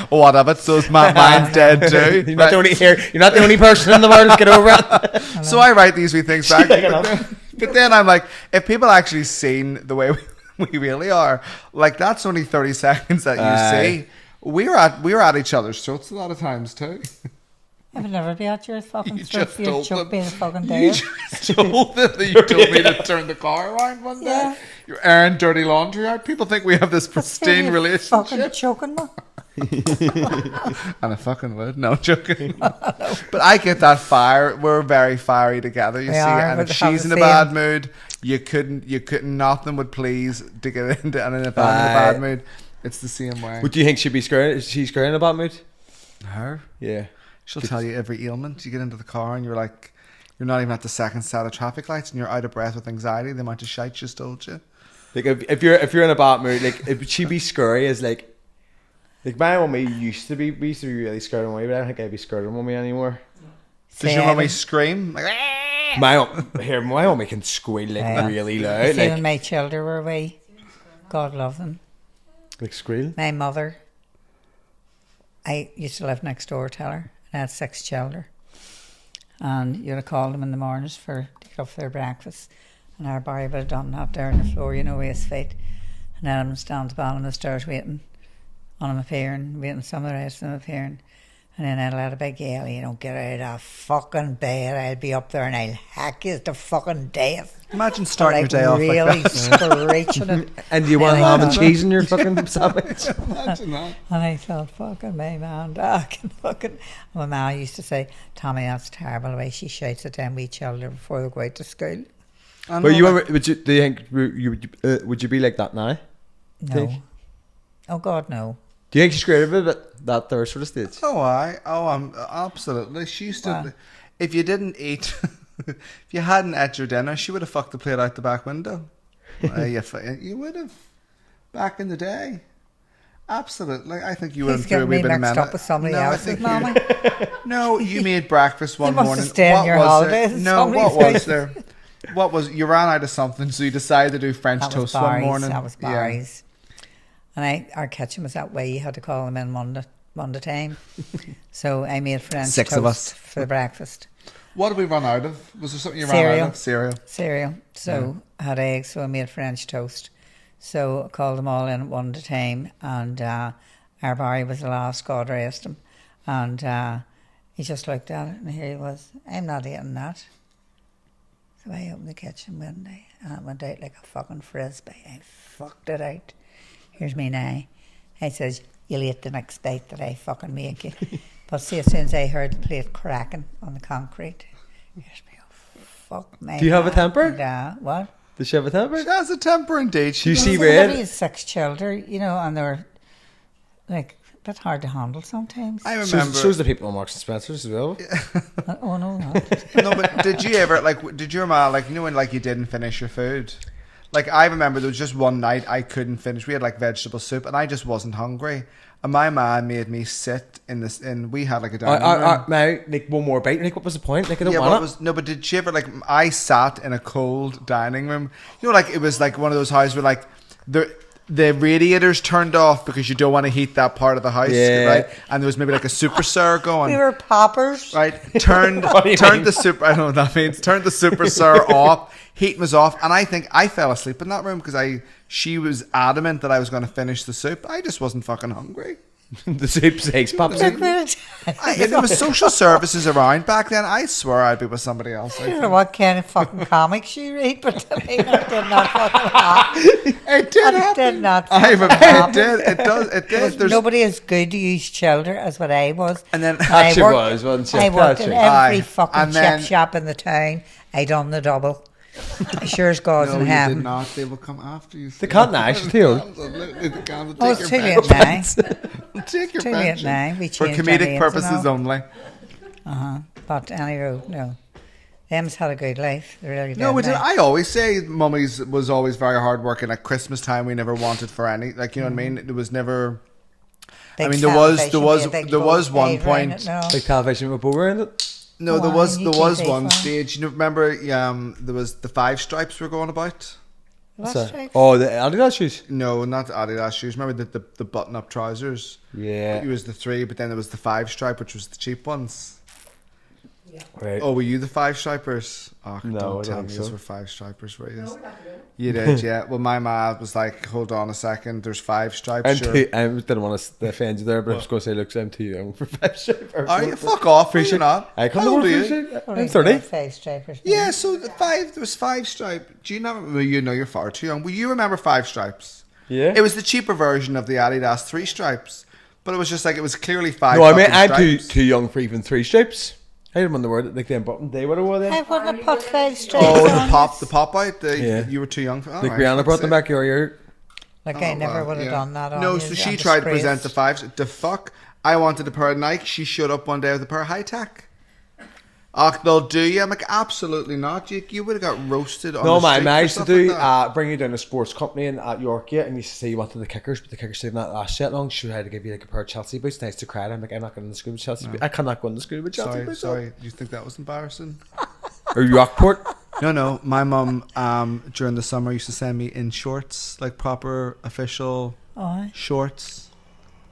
What of it? So is mine's dead too. you're not the only here. You're not the only person in the world to get over it. So I write these wee things back. Like But then I'm like, if people actually seen the way we really are, like that's only 30 seconds that you see. We're at each other's throats a lot of times too. I would never be at your fucking You throat. just You'd told choke them. me the fucking You day. just told them that you told me to turn the car around one day. Yeah. You're airing dirty laundry out. People think we have this pristine Fucking relationship. choking me. And I fucking would. No, I'm joking. But I get that fire. We're very fiery together, you We see. are, And we'd if have she's the in a same. bad mood, you couldn't, nothing would please to get into, and in a bad mood, it's the same way. What do you think she'd be scared? Is she scared about mood? Her? Yeah. She'll tell you every ailment. You get into the car and you're like, you're not even at the second set of traffic lights and you're out of breath with anxiety. The amount of shite she's told you. Like if you're in a bad mood, like if she be scary as like my mummy used to be. We used to be really scared of mummy, but I don't think I'd be scared of mummy anymore. Does your mummy scream? Like, My mummy can squeal like Yeah. really See, loud, when like my children were wee, God love them. squeal. My mother, I used to live next door to her. I had 6 children. And you'd have called them in the mornings to get up for their breakfast. And our Barry would have done that there on the floor, with his feet. And then I'm standing at the bottom of the stairs waiting on him appearing, waiting some of the rest of them appearing. And then I'd let a big yell, get out of that fucking bed. I'll be up there and I'll hack you to fucking death. imagine starting your day off really like that. screeching it. And do you want And ham and I- cheese in your fucking sandwich? Imagine that. And I thought, fucking me, man, Doc. And fucking, my ma used to say, Tommy, that's terrible the way she shouts at them wee children before they go out to school. I But know you that- ever, do you think would you be like that now? No. Think? Oh, God, no. Do you think she's scared of it at that third sort of stage? I'm absolutely. She used to. Wow. If you didn't eat, if you hadn't ate your dinner, she would have fucked the plate out the back window. You would have, back in the day. Absolutely, I think you would He's have threw a getting wee me bit of mixed menace. up with somebody No, I else's think mama. No, you made breakfast one must have morning. stayed on your was holidays there? at No, what somebody's was house. there? What was you ran out of something, so you decided to do French That was toast one Barry's. morning. That was Yeah. Barry's. And our kitchen was that way. You had to call them in Monday time. So I made French 6 toast of us. for the breakfast. What did we run out of? Was there something you ran Cereal. out of? Cereal. Cereal. So I had eggs, so I made French toast. So I called them all in at one at a time. And our Barry was the last, God rest him. And he just looked at it and here he was. I'm not eating that. So I opened the kitchen window and it went out like a fucking frisbee. I fucked it out. Here's me now. I says, you'll eat the next bite that I fucking make you. But see, as soon as I heard the plate cracking on the concrete, here's me, oh, fuck me. Do you have a man. temper? And, what? Does she have a temper? She has a temper indeed. Do you does. see Well, red? He has 6 children, and they're like a bit hard to handle sometimes. I remember. Shows the people on Marks and Spencer's as well. Oh no, not. No, but did you ever did your ma when you didn't finish your food? Like I remember there was just one night I couldn't finish. We had like vegetable soup and I just wasn't hungry. And my ma made me sit in this, and we had like a dining room. Now, like one more bite. Like, what was the point? Like, I don't Yeah, want it. but did she ever I sat in a cold dining room. It was like one of those houses where like the radiators turned off because you don't want to heat that part of the house, Yeah. right? And there was maybe like a super sir going. We were poppers. Right, turned the super. I don't know what that means. Turned the super sir off. Heat was off, and I think I fell asleep in that room because she was adamant that I was going to finish the soup. I just wasn't fucking hungry. The soup six pops Look in. where it- If there was social services around back then, I swear I'd be with somebody else. I don't know what kind of fucking comics you read, but to me that did not fucking happen. It did That happen. did not I fucking it happen. did. It does. It did. There's Nobody as good to use children as what I was. and then I Actually worked- was, wasn't she? I worked in Actually. every Aye. fucking And chip then- shop in the town. I done the double. Sure as God's no, in you did heaven. not. They will come after you. They can't now, she's too old. Oh, it's too late now. Take your Too late pension. now. We For changed our comedic names and purposes all. only. But anyway, no. Them's had a good life. They really did. No, we did. now. I always say Mummy's was always very hard working. At Christmas time, we never wanted for any. Like, you know what I mean? There was never. Big mean, television with a big there was gold one plate around point- it now. Big television with Bower in it. No, Oh, there was UTV one fan. stage. You know, remember? There was the 5 stripes were going about. What's So- that? Oh, the Adidas shoes. No, not the Adidas shoes. Remember the button up trousers? Yeah. It was the 3, but then there was the 5 stripe, which was the cheap ones. Right. Oh, were you the 5 stripers? Oh, No, I don't don't tell think me so. those were 5 stripers, were you? You did, yeah. Well, my ma was like, "Hold on a second, there's 5 stripes." I'm Sure. too, I didn't want to offend you there, but I was going to say, look, I'm too young for five shape. Are you? Fuck off, are you not? I come How old to are work you? for I'm 30. Five stripers. Yeah, so there was 5 stripe. Do you not remember? You know, you're far too young. Will you remember 5 stripes? Yeah. It was the cheaper version of the Adidas 3 stripes, but it was just like it was clearly 5. No, I mean, fucking I'm too stripes. young for even 3 stripes. I didn't want the word like them button. They would have worn I them. wouldn't have put 5 stripes Oh, on. the pop out. Yeah. You were too young for. Like Rihanna brought them back your year. Like I Oh, never wow, would have yeah. done that on No, you, so on she the tried to sprays. present the 5. The fuck? I wanted a pair of Nike. She showed up one day with a pair of high tack. Oh, they'll do you. I'm like, absolutely not. You would have got roasted on No, the my street man for used to stuff do like that. bring you down to sports company at York, yeah, and used to say you wanted the kickers, but the kickers did not last that long. She had to give you like a pair of Chelsea boots. Nice to cry. I'm like, I'm not going to the school with Chelsea boots. I cannot go in the school with Chelsea Sorry, boots. sorry. Do you think that was embarrassing? Or Rockport. No. My mum, during the summer, used to send me in shorts, like proper official Oh, shorts.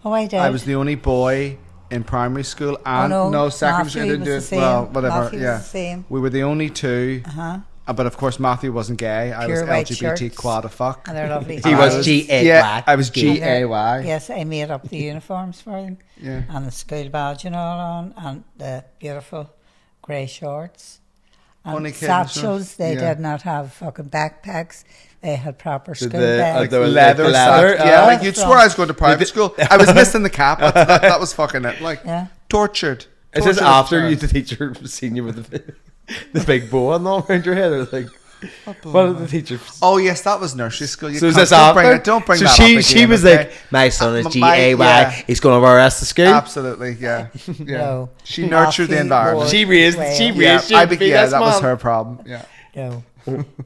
I did. I was the only boy in primary school, and no, secondary school. I Matthew didn't do was it. the Well, same. whatever. Matthew was yeah, the same. we were the only 2. Uh-huh. But of course, Matthew wasn't gay. I was Pure white LGBT shirts. quad a fuck. And they're lovely. He was G-A-Y. Yeah, I was And they're- G-A-Y. Yes, I made up the uniforms for them. Yeah. And the school badge and all on, and the beautiful grey shorts. And Funny kids, satchels, they yeah. did not have fucking backpacks. They had proper school the- bags. the- Leather, leather, sack, yeah. uh, Like you'd swear I was going to private school. I was missing the cap. That was fucking it. Like Yeah. tortured. Is this Tortured after as you, the teacher, seen you with the big bow on all around your head? Or like, what did the teacher? Oh yes, that was nursery school. You So is can't- this don't after? bring it. Don't bring so that she up she again, was okay? like, my son is My- G-A-Y. yeah. He's going over our ass to school. Absolutely, yeah. Yeah. No. She nurtured the Matthew environment. was- She raised Well, you Yeah, to be this that was man. her problem. Yeah. No,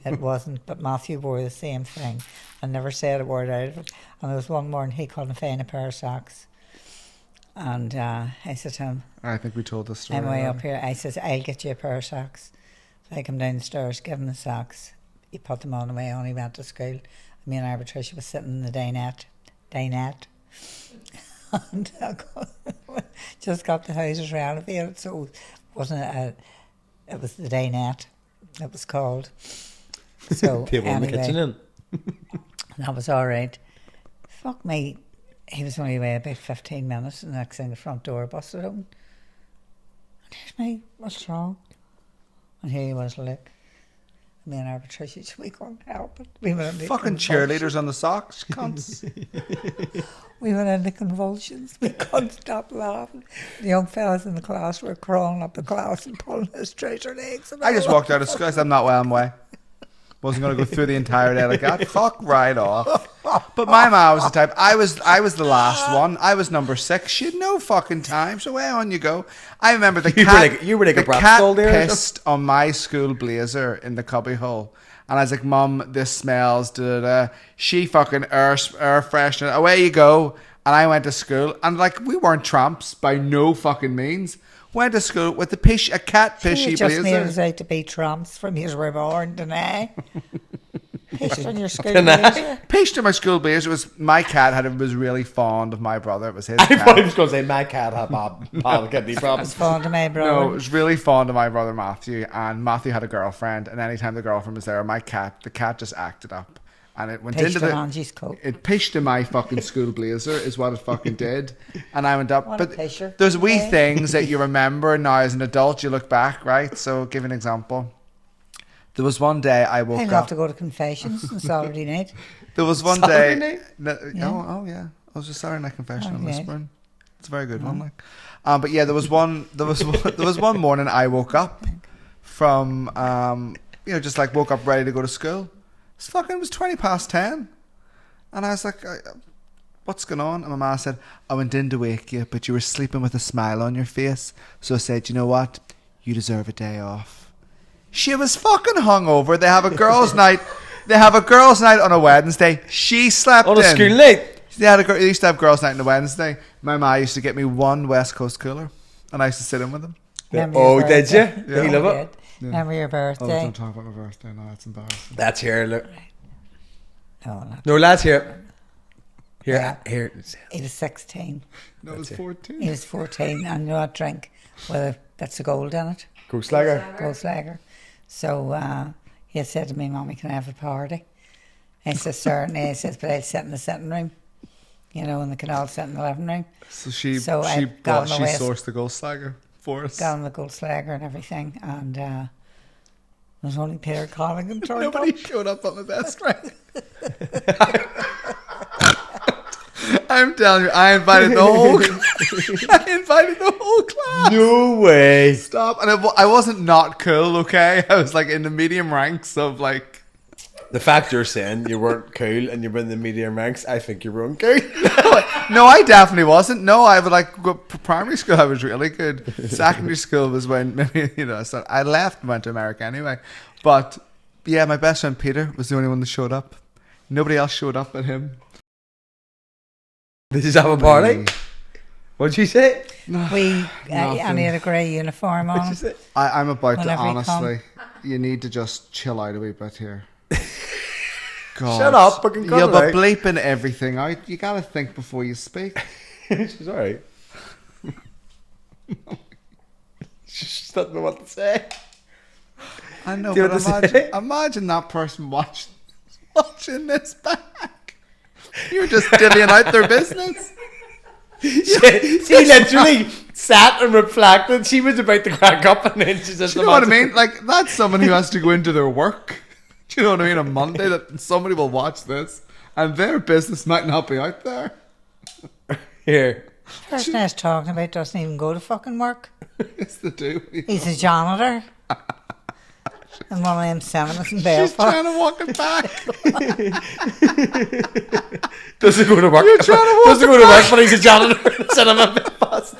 it wasn't. But Matthew wore the same thing. I never said a word out of it. And there was one morning he couldn't find a pair of socks. And I said to him, I think we told this story. I'm way already. up here. I says, I'll get you a pair of socks. So I come down the stairs, give him the socks. He put them on the way on. He went to school. Me and Arbitracia was sitting in the dinette. And just got the houses renovated. So it wasn't it was the dinette. It was called. So Table in the anyway, kitchen in. that was all right. Fuck me. He was only away about 15 minutes, and the next thing the front door busted open. And here's me, what's wrong? And here he was, like, me and Arbitracia, we couldn't help it. We went into Fucking convulsions. cheerleaders on the socks, cunts. We went into convulsions. We couldn't stop laughing. The young fellas in the class were crawling up the class and pulling his trouser legs. And I just all. walked out of school. I said, I'm not well, I'm way. Wasn't going to go through the entire day like that. Fuck right off. But my ma was the type. I was the last one. I was number 6. She had no fucking time. So way on you go. I remember the cat. You were like a the brat cat stall there or pissed on my school blazer in the cubby hole. And I was like, Mum, this smells. Da, da, da. She fucking air freshener. Away you go. And I went to school. And like, we weren't tramps by no fucking means. Went to school with a cat You pissy just made us blazer. out to be tramps from you were born, didn't Pissed on your school Didn't I? blazer. Pissed in my school blazer. It was my cat was really fond of my brother. It was his I thought he cat. was going to say my cat had bad kidney I was problems. fond of my brother. No, it was really fond of my brother Matthew, and Matthew had a girlfriend, and anytime the girlfriend was there, the cat just acted up. and it went Pissed into on the. Angie's coat. It pished in my fucking school blazer is what it fucking did, and I went up. What a But pisher. there's wee Okay. things that you remember now as an adult. You look back, right? So, give an example. There was one day I woke I up. love to go to confessions on Saturday night. There was one Saturday day. night? Yeah. Oh yeah. I was just Saturday night confession. I'm Okay. whispering. It's a very good one. Like, but yeah, there was one. There was one morning I woke up from just like woke up ready to go to school. It was 10:20, and I was like, "What's going on?" And my ma said, "I went in to wake you, but you were sleeping with a smile on your face. So I said, you know what? You deserve a day off." She was fucking hungover. They have a girls' night. They have a girls' night on a Wednesday. She slept On a in. school night. They used to have girls' night on a Wednesday. My ma used to get me one West Coast cooler, and I used to sit in with them. Remember Oh, your did you? birthday? Did you love it? Did. Remember your birthday? talk about my birthday. No, that's embarrassing. That's here. Look. No, not. No, lads, here. Here. Yeah. Here. He was 16. No, it was 14. He was 14 and you not drink. Well, that's a gold in it. Ghost Lager. Gold lager. So he had said to me, Mommy, can I have a party? I said, certainly. I said, but I'll sit in the sitting room. And they can all sit in the living room. So I got him away. sourced the Ghost Lager for us. Got him the gold lager and everything. And there was only Peter Colligan turned Nobody up. showed up on my best friend. I'm telling you, I invited the whole. I invited the whole class. No way. Stop! And I wasn't not cool. Okay, I was like in the medium ranks of like. The fact you're saying you weren't cool and you were in the medium ranks, I think you were uncool. No, I definitely wasn't. No, I would like go primary school. I was really good. Secondary school was when maybe I left and went to America anyway. But yeah, my best friend Peter was the only one that showed up. Nobody else showed up but him. Did you have a party? What'd you say? We and he had a grey uniform on. I'm about to Whenever he honestly. You need to just chill out a wee bit here. God. Shut up, fucking cut You'll it be out. bleeping everything out. You gotta think before you speak. She's alright. She just doesn't know what to say. I know, Do you but know what to say? imagine that person watching this back. You're just divvying out their business. She literally sat and reflected. She was about to crack up and then she just... Do you know what I mean? Like, that's someone who has to go into their work. Do you know what I mean? On Monday, that somebody will watch this and their business might not be out there. Here. The person I was talking about doesn't even go to fucking work. It's the do. He's a janitor. And one of them cinemas in She's Belfast. trying to walk it back. Doesn't go to work. You're trying to walk Doesn't go it to work, back. but he's a janitor in the cinema Belfast.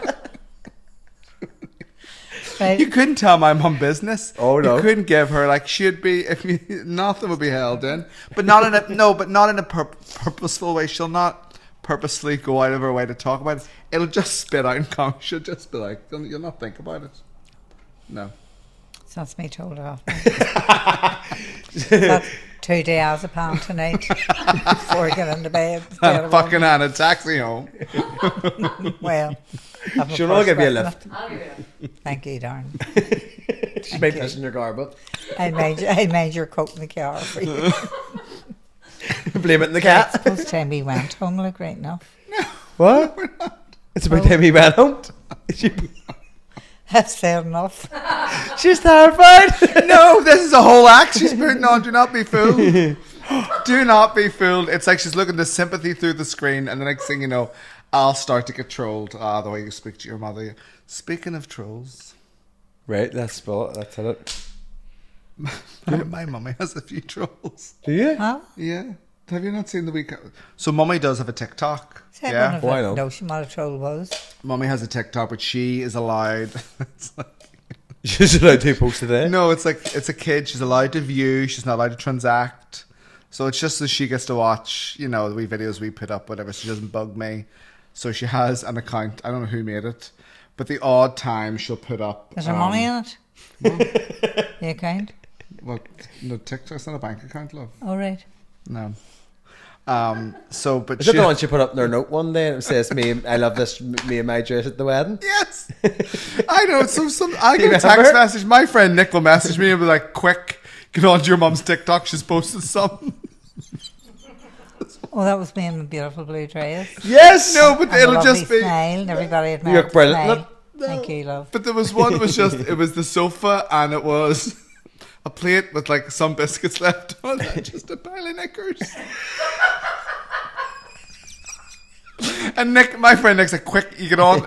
Right. You couldn't tell my mum business. Oh, no. You couldn't give her like she'd be nothing would be held in, but not in a purposeful way. She'll not purposely go out of her way to talk about it. It'll just spit out and come. She'll just be like, you'll not think about it. No. So that's me told off. That's 2 days a pound tonight before I get into bed. And fucking had a taxi home. Well, have a She'll not purse give you a with lift. me. Thank you, darn. She's made this in your car, but I made your coat in the car for you. blame it in the cat. Suppose time we went home, look right enough. What? It's about time he went home. That's fair enough. She's terrified. No, this is a whole act she's putting on. Do not be fooled. Do not be fooled. It's like she's looking to sympathy through the screen, and the next thing you know, I'll start to get trolled. The way you speak to your mother. Speaking of trolls, Right, let's spell it. That's it. my mummy has a few trolls. Do you? Huh? Yeah. Have you not seen the week? So mummy does have a TikTok. Said Yeah. one of Why the not? notion what a troll was. Mummy has a TikTok, but she is allowed. It's like, She's allowed to post today. no, it's like it's a kid. She's allowed to view. She's not allowed to transact. So it's just that she gets to watch, the wee videos we put up, whatever. She doesn't bug me. So she has an account. I don't know who made it, but the odd time she'll put up. Is there money in it? The account? Well, no, TikTok's not a bank account, love. All right. No. So, but Is it the one she put up in her note one day and it says, I love this, me and my dress at the wedding? Yes, I know. So I Do you get a text remember? message. My friend Nick will message me and be like, "Quick, get on to your mum's TikTok. She's posted something." Oh, that was me in my beautiful blue dress. Yes. No, but And a it'll lovely just be. smile, and everybody had You look brilliant. smile. Look. Thank you, love. But there was one that was just, it was the sofa and it was a plate with like some biscuits left on it, just a pile of knickers. And Nick, my friend Nick's like, quick, you get on,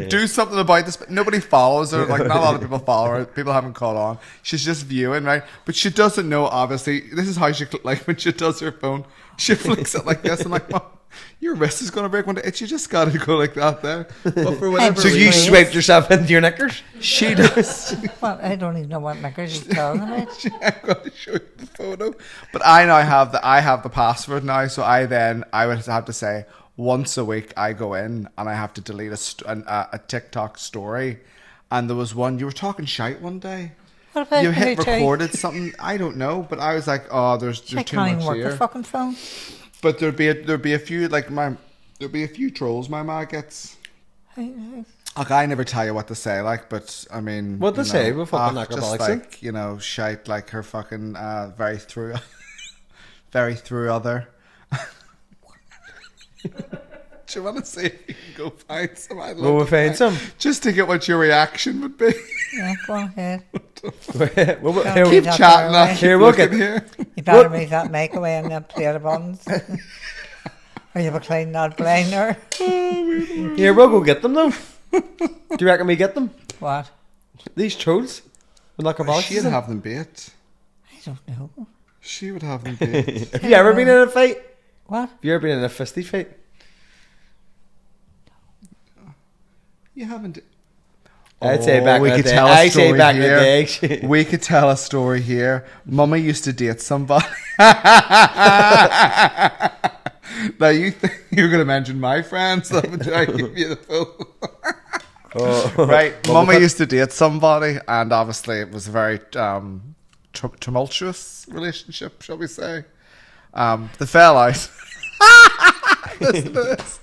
do something about this. But nobody follows her. Like, not a lot of people follow her. People haven't caught on. She's just viewing, right? But she doesn't know, obviously. This is how she, like, when she does her phone, she flicks it like this. I'm like, Mom, your wrist is going to break one day. You just got to go like that there. But for whatever So you reason, swiped yourself into your knickers? she does. Well, I don't even know what knickers you're talking about. I'm going to show you the photo. But I now have the password now. So I would have to say, once a week I go in and I have to delete a TikTok story. And there was one, you were talking shite one day. What about You hit who too? recorded something, I don't know, but I was like, oh, there's I too can't even much work here. the fucking phone. But there'd be a few like there'd be a few trolls my ma gets. Like I never tell you what to say, like, but I mean, What to you say? know, We'll fucking knock her just bollocks in. like, you know, shite like her fucking very through other. Do you want to see if you can go find some? I'd love Will we to find some? just to get what your reaction would be. Yeah, go ahead. Here, Keep Not chatting. far I away. keep Here, we'll looking get- here. You better move that make away on that plate of buns. Or you have a clean that blinder. Here, we'll go get them though. Do you reckon we get them? What? These trolls? We'll knock our bollocks She'd in. have them bait. I don't know. She would have them bait. Have you ever been in a fight? What? Have you ever been in a fisty fight? You haven't. I'd say back we in the could day. tell a I say story back in here. the day. We could tell a story here. Mummy used to date somebody. Now you think you're going to mention my friends? I'm going to give you the full. Right, Mummy used to date somebody, and obviously it was a very tumultuous relationship, shall we say? The fell out. Listen to this.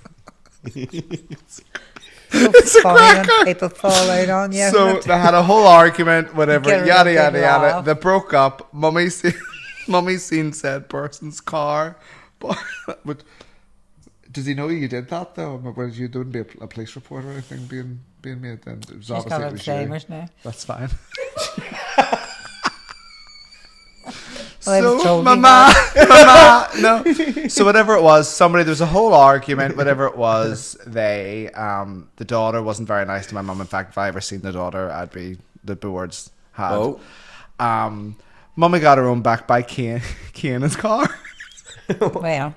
It's a Funny when cracker. people fall out on you. So isn't it? they had a whole argument, whatever, Get a yada big yada yada. laugh. They broke up. Mummy's seen said person's car, but does he know you did that though? Well, you don't be a police report or anything being made then. It was She's obviously got it was you. Alzheimer's now. That's fine. Well, I was So told you mama, no. So whatever it was, there was a whole argument. Whatever it was, the daughter wasn't very nice to my mum. In fact, if I ever seen the daughter, I'd be the boards had. Oh. Mummy got her own back by Kane in his car, Well,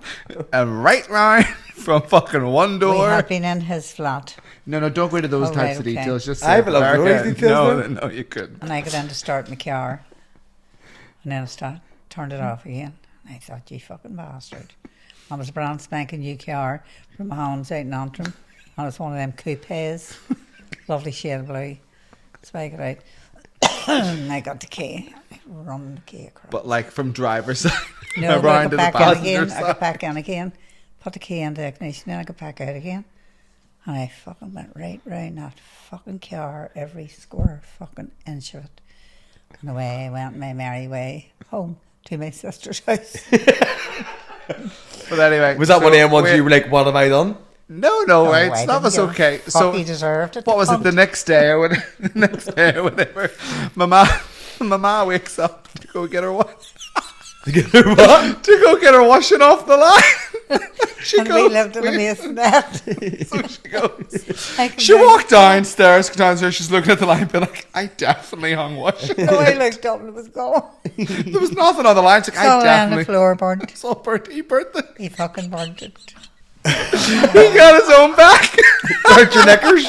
and right round from fucking one we door. have been in his flat, No, don't go into those Oh, types right, of okay. details. Just I have a lot of America. those details No, you couldn't. and I got in to start my car, and then I turned it off again. And I thought, you fucking bastard. I was a brand spanking new car from Hans out in Antrim, and it's one of them coupes, lovely shade of blue. So I got out, and I got the key, run the key across. But like from driver's side, No, I around got to the back in passenger again. I side. got back in again, put the key in the ignition, then I got back out again. And I fucking went right round that fucking car, every square fucking inch of it. And away I went my merry way home to my sister's house. But anyway, Was that one of them ones wait. you were like, what have I done? No, Oh, right. I That was didn't give a okay. fuck, So he deserved it. what was it? The next day or whatever, Mama wakes up to go get her what? To get her what? To go get her washing off the line. She And goes. we lived in a masonette. So she goes. I come She down- walked downstairs. She's looking at the line, being like, "I definitely hung washing." No, I looked up and it was gone. There was nothing on the line. She's like, So "I on the definitely." floor burnt. It's all burnt. He burnt it. He fucking burnt it. He got his own back. Burnt your knickers?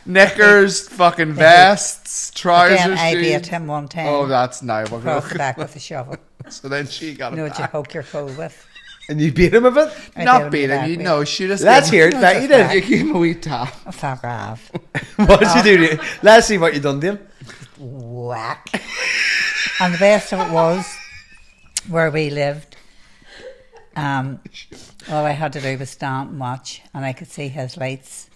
Knickers, fucking vests, trousers. Again, I beat jeans. him one time. Oh, that's now. We're across the gonna back with a shovel. So then she got You know it what you back. poke your foe with? And you beat him a bit? I Not did beat him. back You with- know, she just. Let's gave him- hear it. That you just did. You gave him a wee tap. Oh, fuck off. What did you do to you? Let's see what you done to him. Whack. And the best of it was where we lived. All I had to do was stand and watch, and I could see his lights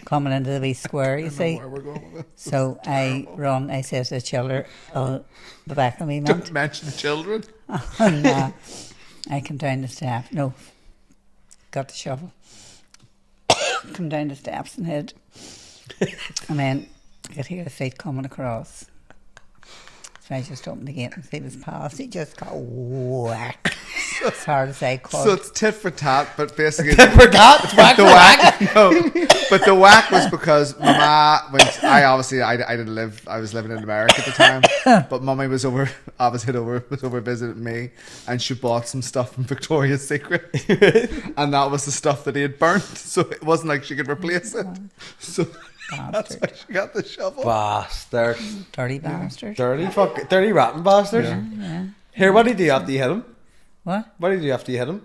coming into the wee square, you see. Where we're going with it. So I run, I says to the children, oh, the back of me, man. Don't mention children. And I come down the step. No, got the shovel, come down the steps and hid. And then I could hear the feet coming across. So I just opened the gate and see this past. He just got whacked. It's hard to say. So it's tit for tat, but basically Tit for tat? but the whack. No, but the whack was because Mama went. I didn't live. I was living in America at the time. But Mummy was over visiting me, and she bought some stuff from Victoria's Secret, and that was the stuff that he had burnt. So it wasn't like she could replace it. So. That's why she got the shovel. Bastard. Dirty bastard. Dirty rotten bastard. Yeah. Here, what did you do after you hit him? What? What did you do after you hit him?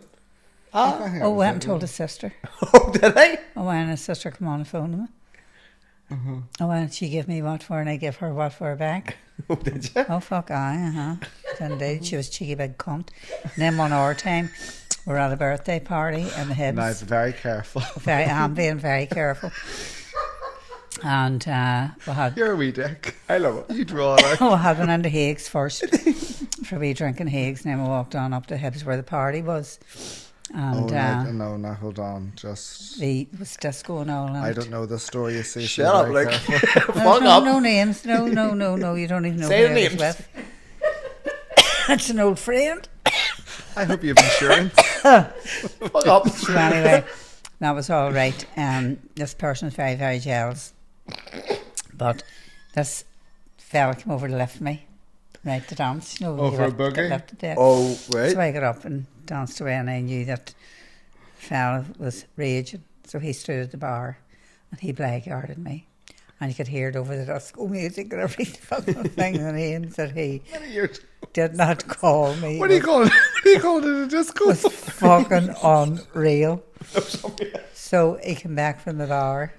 Oh, went and told his sister. Oh, did I? Oh, and his sister come on the phone to me. Oh, and she gave me what for, and I give her what for back. Oh, did you? Oh, fuck, Indeed, she was cheeky big cunt. And then one hour time, we're at a birthday party in the Hibs. Now, it's very careful. I'm being very careful. And we had... You're a wee dick. I love it. You draw it out. We had one into Higgs first for we drinking Higgs, and then we walked on up to Hibs where the party was. And no, hold on. Just... There was disco and all. And I don't know the story, you see. Shut up, like... Fuck no, up. no names. No, you don't even know Say who the I was names. with. It's an old friend. I hope you have insurance. Fuck up. So anyway, that was all right. This person is very, very jealous. But this fella came over to lift me, right, to dance. You know, Oh, for a boogie? lifted there. Oh, right. So I got up and danced away, and I knew that fella was raging. So he stood at the bar and he blackguarded me. And you could hear it over the disco music and every fucking thing. And he said he did not call me. What do you call it? What do you call it in a disco? It was fucking unreal. So he came back from the bar,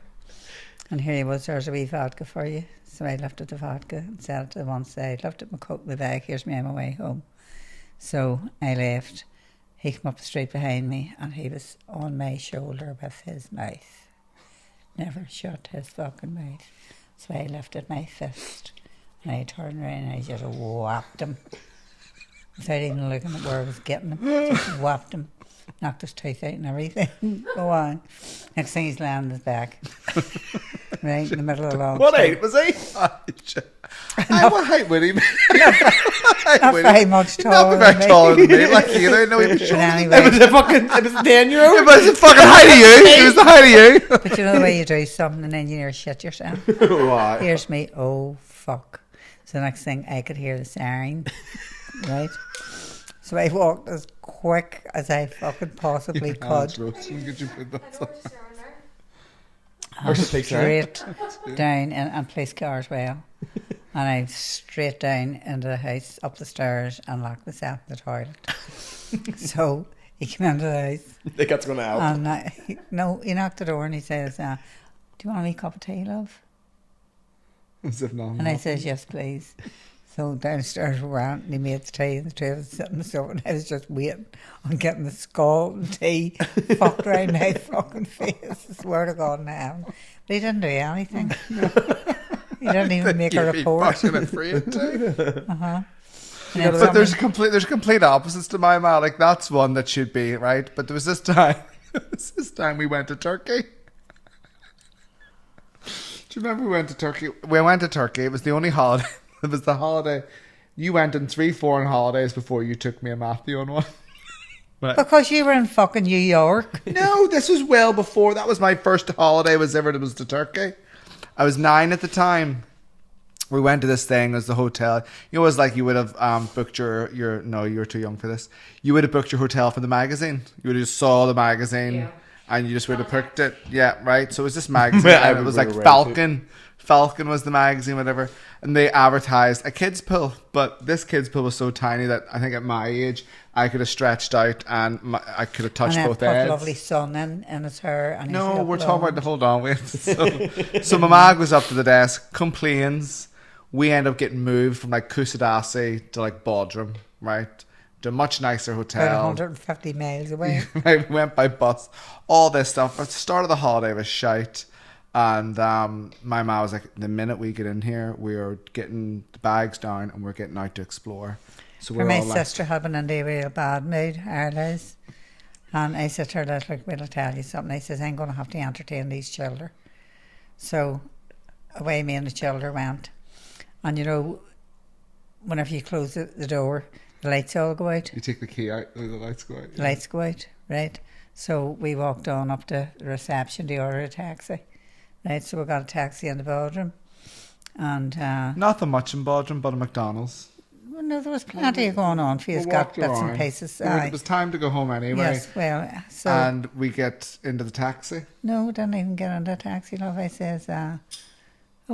and here he was, there's a wee vodka for you. So I lifted the vodka and set it to one side, lifted my coat in the bag, here's me on my way home. So I left. He came up the street behind me, and he was on my shoulder with his mouth. Never shut his fucking mouth. So I lifted my fist, and I turned around and I just whapped him. Without even looking at where I was getting him, just whapped him. Knocked his teeth out and everything. Go on. Next thing he's laying on his back. Right in the middle of the long What street. height was he? What height would he be? Not very much taller Not very than me. taller than me. Like, you know, he was But short. anyway, It was a 10-year-old. It was the fucking height of you. It was the height of you. but you know the way you do something and then you near shit yourself. Why? Here's me, oh fuck. So the next thing I could hear the siren, right? So I walked as quick as I fucking possibly could. Could you put that on? Where's the police Straight down and police car as well. And I straight down into the house, up the stairs, and locked myself in the toilet. So he came into the house. I think that's going to help. And he knocked the door and he says, "Do you want a wee cup of tea, love?" As if nothing And I happened. says, "Yes, please." So downstairs we went, and he made the tea, and the two of us sitting on the sofa, and I was just waiting on getting the scald tea fucked around my fucking face. I swear to God in heaven. But he didn't do anything. He didn't even make a You'd be report. fucking afraid too. And then But there's somebody- complete opposites to my man. Like, that's one that should be right. But there was this time. This time we went to Turkey. Do you remember we went to Turkey? We went to Turkey. It was the only holiday. It was the holiday. You went on 3 foreign holidays before you took me and Matthew on one. Right. Because you were in fucking New York. No, this was well before. That was my first holiday was to Turkey. I was 9 at the time. We went to this thing. It was the hotel. You know, it was like you would have booked your no, you were too young for this. You would have booked your hotel from the magazine. You would have just saw the magazine and you just would have picked it. Yeah, right. So it was this magazine. And it was like Falcon. Falcon was the magazine, whatever. And they advertised a kids pool. But this kids pool was so tiny that I think at my age, I could have stretched out and I could have touched And both I put ends. lovely sun in his hair. And No, he's we're talking about the blonde. hold on, wait. So my mag was up to the desk, complains. We end up getting moved from like Kusadasi to like Bodrum, right? To a much nicer About hotel. 150 miles away. Right, we went by bus. All this stuff. At the start of the holiday was shite. And my mom was like, the minute we get in here, we're getting the bags down and we're getting out to explore. So For we're my all like, sister had been in a real bad mood, Arliss. And I said to her, "Look, we'll tell you something." I says, "I'm going to have to entertain these children." So away me and the children went. And you know, whenever you close the door, the lights all go out. You take the key out, the lights go out. The lights go out, right? So we walked on up to the reception to order a taxi. Right, so we got a taxi in the bedroom. And Nothing much in Bodrum, but a McDonald's. well, no, there was plenty going on for you. We Got walked bits and around. pieces. It was time to go home anyway. Yes, well, so And we get into the taxi. no, we didn't even get on the taxi, love. I says, oh,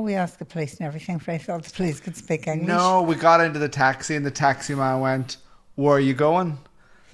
we asked the police and everything, for I thought the police could speak English. No, we got into the taxi and the taxi man went, "Where are you going?"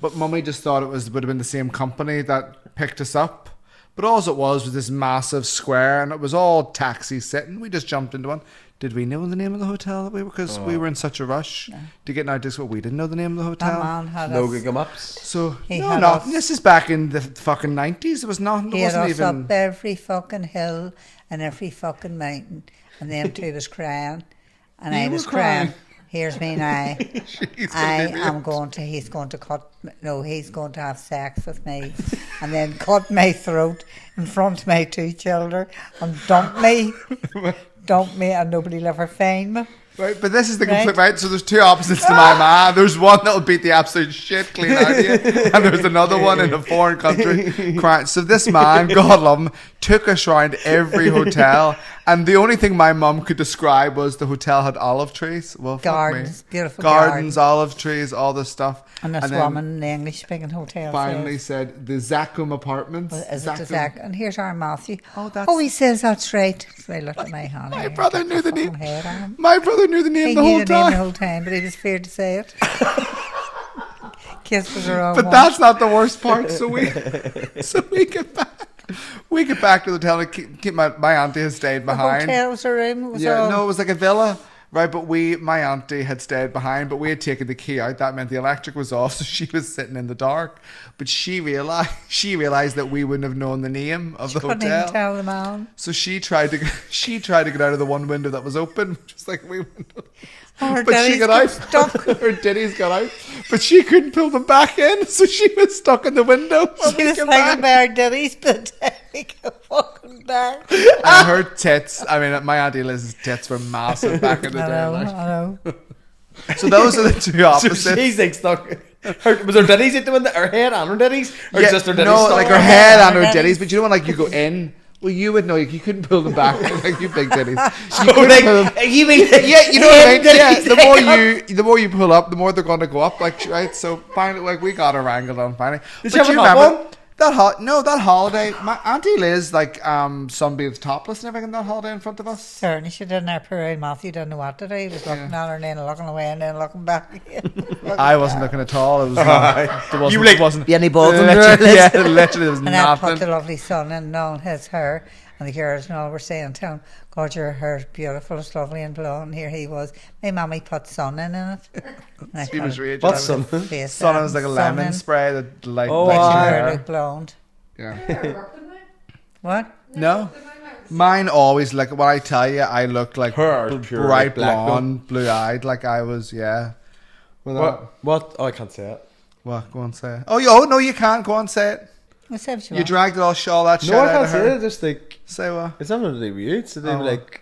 But Mummy just thought would have been the same company that picked us up. But all it was this massive square and it was all taxis sitting. We just jumped into one. Did we know the name of the hotel that we were? Because we were in such a rush to get in our disco. We didn't know the name of the That hotel. man had No us, Google Maps. So, He no, had nothing. us- This is back in the fucking 90s. It was nothing. It he had wasn't us even... up every fucking hill and every fucking mountain. And them two was crying. And You I were was crying. crying. Here's me now. She's I gonna be am going to, he's going to have sex with me and then cut my throat in front of my two children and dump me and nobody will ever find me. Right, but this is the complete Right. right. So there's two opposites to my man. There's one that'll beat the absolute shit clean out of you, and there's another one in a foreign country crying. So this man, God love him, took us around every hotel, and the only thing my mum could describe was the hotel had olive trees. Well, fuck Gardens, me. beautiful Gardens, olive trees, all this stuff. And this then woman in the English speaking hotel finally says, said the Zacum Apartments. well, is it the Zach? And here's our Matthew. Oh, that's- Oh, he says that's right. So I looked at my hand. My brother knew the name. Head on him. My brother knew the name He the knew whole the name the time. whole time, but he was scared to say it. Kiss was the wrong But one. that's not the worst part. So we get back. We get back to the hotel. And keep my auntie has stayed The behind. hotel was a room. It was Yeah, all, no, it was like a villa, right? But my auntie had stayed behind, but we had taken the key out. That meant the electric was off, so she was sitting in the dark. But she realized that we wouldn't have known the name of the couldn't hotel. even tell the man. So she tried to get out of the one window that was open, just like we went. Her But she daddy's got got out. stuck. Her ditties got out, but she couldn't pull them back in, so she was stuck in the window. when She we was came hanging back. by her daddies, but we got fucking back. And her tits. I mean, my auntie Liz's tits were massive back in the I day. know, like. I know. So those are the two So opposites. she's like stuck. Was her daddies at the window? Her head and her daddies? Or Yeah, just her daddies? no, stuck? like her head and her titties. But you know when like you go in. Well, you would know. You couldn't pull them back. Like you big titties. You Oh, couldn't pull them. like, you mean Yeah, you know what I mean. Yeah, daddies? the more you pull up, the more they're going to go up. Like right. So finally, like we got her wrangled on finally. Did But you you have a hot remember one? that holiday? My auntie Liz like sunbathed topless and everything that holiday in front of us. Certainly, she didn't have parade. Matthew didn't know what to do. He was looking at her and then looking away and then looking back again. I wasn't looking at all. It was not, there wasn't, You were like, it wasn't "Be any balls in literally, there?" yeah, literally there was And I put nothing. the lovely sun in and all his hair. And the girls and all were saying to him, God, your hair's beautiful, it's lovely and blonde. And here he was. My mummy put sun in it. And I She was put raging. What's sun? face Sun down, was like a sun lemon in, spray that like Oh, Like lightened your her hair hair. looked blonde. Yeah. What? No. Mine always like when I tell you I look like Her pure bright black, no? blonde, blue eyed, like I was. Yeah. Well, What? Oh, I can't say it. what? Go on, say it. Oh, no, you can't. Go on, say it. What's that you You want? dragged all that shit No, I out can't of say her. it. Just like, Say what? it's not really weird. So they Oh. were like,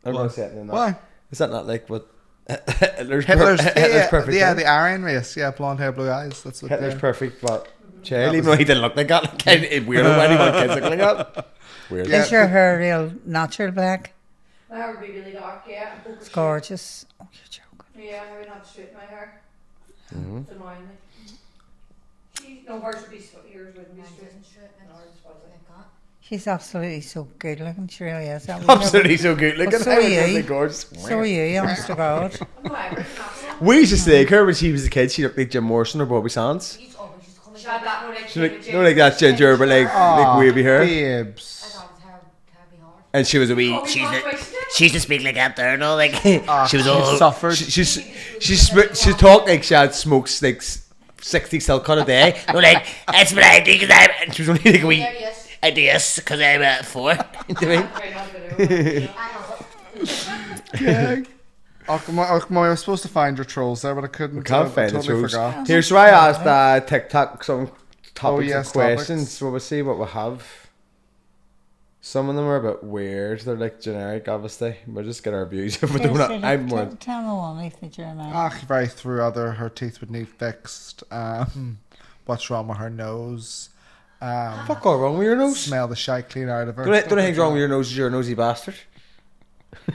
I'm going What? to say it in Why? Is that not like what Hitler's, Hitler's, Hitler's perfect? yeah, hair? the Aryan race. Yeah, blonde hair, blue eyes. That's what Hitler's they're. perfect, what? Child, That even though he didn't look like that. Like, kind of weird when anyone kids look like that. Weird. Yeah. Is your hair real natural black? My hair would be really dark, yeah. It's gorgeous. Oh, you're joking. Yeah, I would have to straighten my hair. Mhm. It's annoying. No, hers would be yours wouldn't be straight. She's absolutely so good looking. She really is. That was Absolutely so good looking. Well, so are Absolutely you. gorgeous. So are you, honest to God. No, I would not. We used to say her when she was a kid. She looked like Jim Morrison or Bobby Sands. She had that no, like, She looked, not like that ginger, but like wavy hair. Babes. And she was a wee. She used to speak like that there, no? Like, she was all. Suffered. She talked like she had smoked like 60 silk cut a day. No, like, that's what I do, because I'm. And she was only like a wee. Yes. I do this, because I'm 4. You know what I mean? Very not good. Yeah. Oh, come on, I was supposed to find your trolls there, but I couldn't. Can't I find the totally trolls. forgot. Here, so I asked TikTok some topics yes, of questions. topics. We'll see what we have. Some of them are a bit weird. They're like generic, obviously. We'll just get our views. If we don't know, I'm more. Tell me one if that you remember. Very through other. Her teeth would need fixed. What's wrong with her nose? Fuck all wrong with your nose. Smell the shite clean out of her. Don't think wrong with your nose is you're a nosy bastard.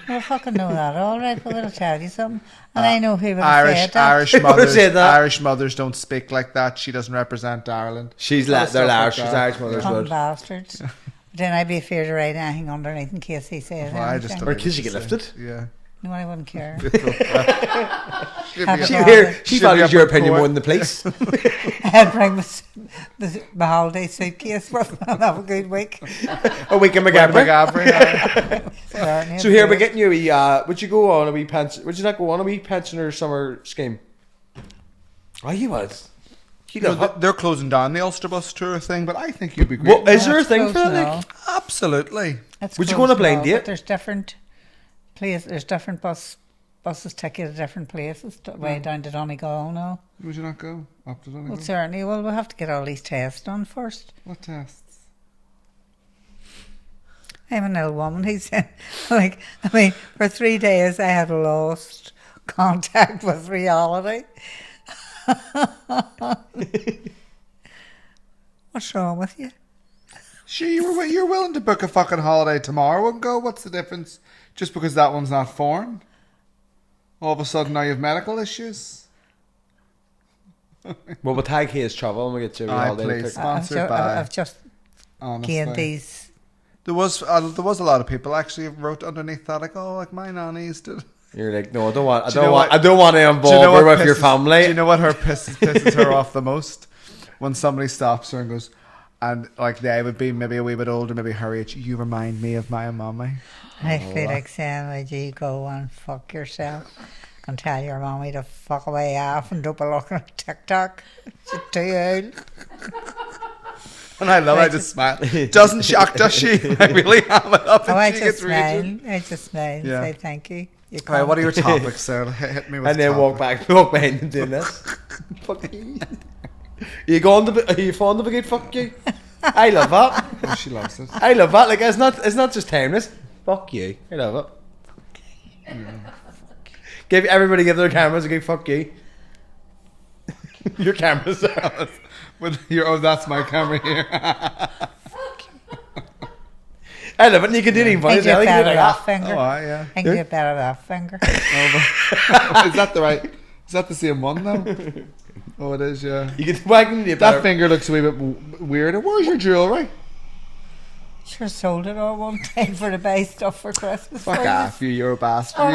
I fucking know that, all right, but we'll tell you something. And I know who would have said that. Irish mothers don't speak like that. She doesn't represent Ireland. They're Irish. She's Irish mother's Cunt blood. bastards. But then I'd be afraid to write anything underneath in case he says Well, I anything. just Or in case you get lifted. Yeah. No, I wouldn't care. She values your opinion more than the police. I'd bring my holiday suitcase with me and have a good week. A week in McGabry. Certainly, So here we're getting you would you go on a wee pension? Would you not go on a wee pensioner summer scheme? Oh, you would. They're closing down the Ulster Bus tour thing, but I think you'd be great. What, is there a thing for that? now. Like? Absolutely. It's Would you go on a closed blind now, date? but there's different places. There's different buses take you to different places. Way down to Donegal now. Would you not go up to Donegal? Well, certainly. Well, we'll have to get all these tests done first. What tests? I'm an old woman. He said, for 3 days I had lost contact with reality. What's wrong with you? Sure, you're willing to book a fucking holiday tomorrow and go. What's the difference? Just because that one's not foreign? All of a sudden now you have medical issues? Well, we'll tag his travel and we'll get you a wee holiday. Please. Sponsored by. I've just gained these. There was a lot of people actually wrote underneath that like, oh, like my nannies did. You're like, no, I don't want to involve her with your family. Do you know what pisses her off the most? When somebody stops her and goes, and like they would be maybe a wee bit older, maybe her age. You remind me of my mummy. I feel like saying, would you go and fuck yourself and tell your mommy to fuck away off and don't be looking at TikTok? She's too old. And I love, I just smile. Doesn't shock, does she? I really am it up. I just smile. I just smile and say thank you. Right, what are your topics, Sarah? Hit me with and then walk behind them doing this. Fuck you. Are you fond of a good fuck you? I love that. Oh, she loves it. I love that. Like it's not just timeless. Fuck you. I love it. Yeah. Give their cameras a good fuck you. Your cameras are. That's my camera here. I love it. And you can do it even funny as well. You can do it like that. Finger. Oh, yeah. I can do it better with that finger. Is that the right? Is that the same one though? Oh, it is. Yeah. You can wagging the that finger looks a wee bit weirder. Where's your jewellery? Sure sold it all one time for to buy stuff for Christmas. Fuck off, you bastard.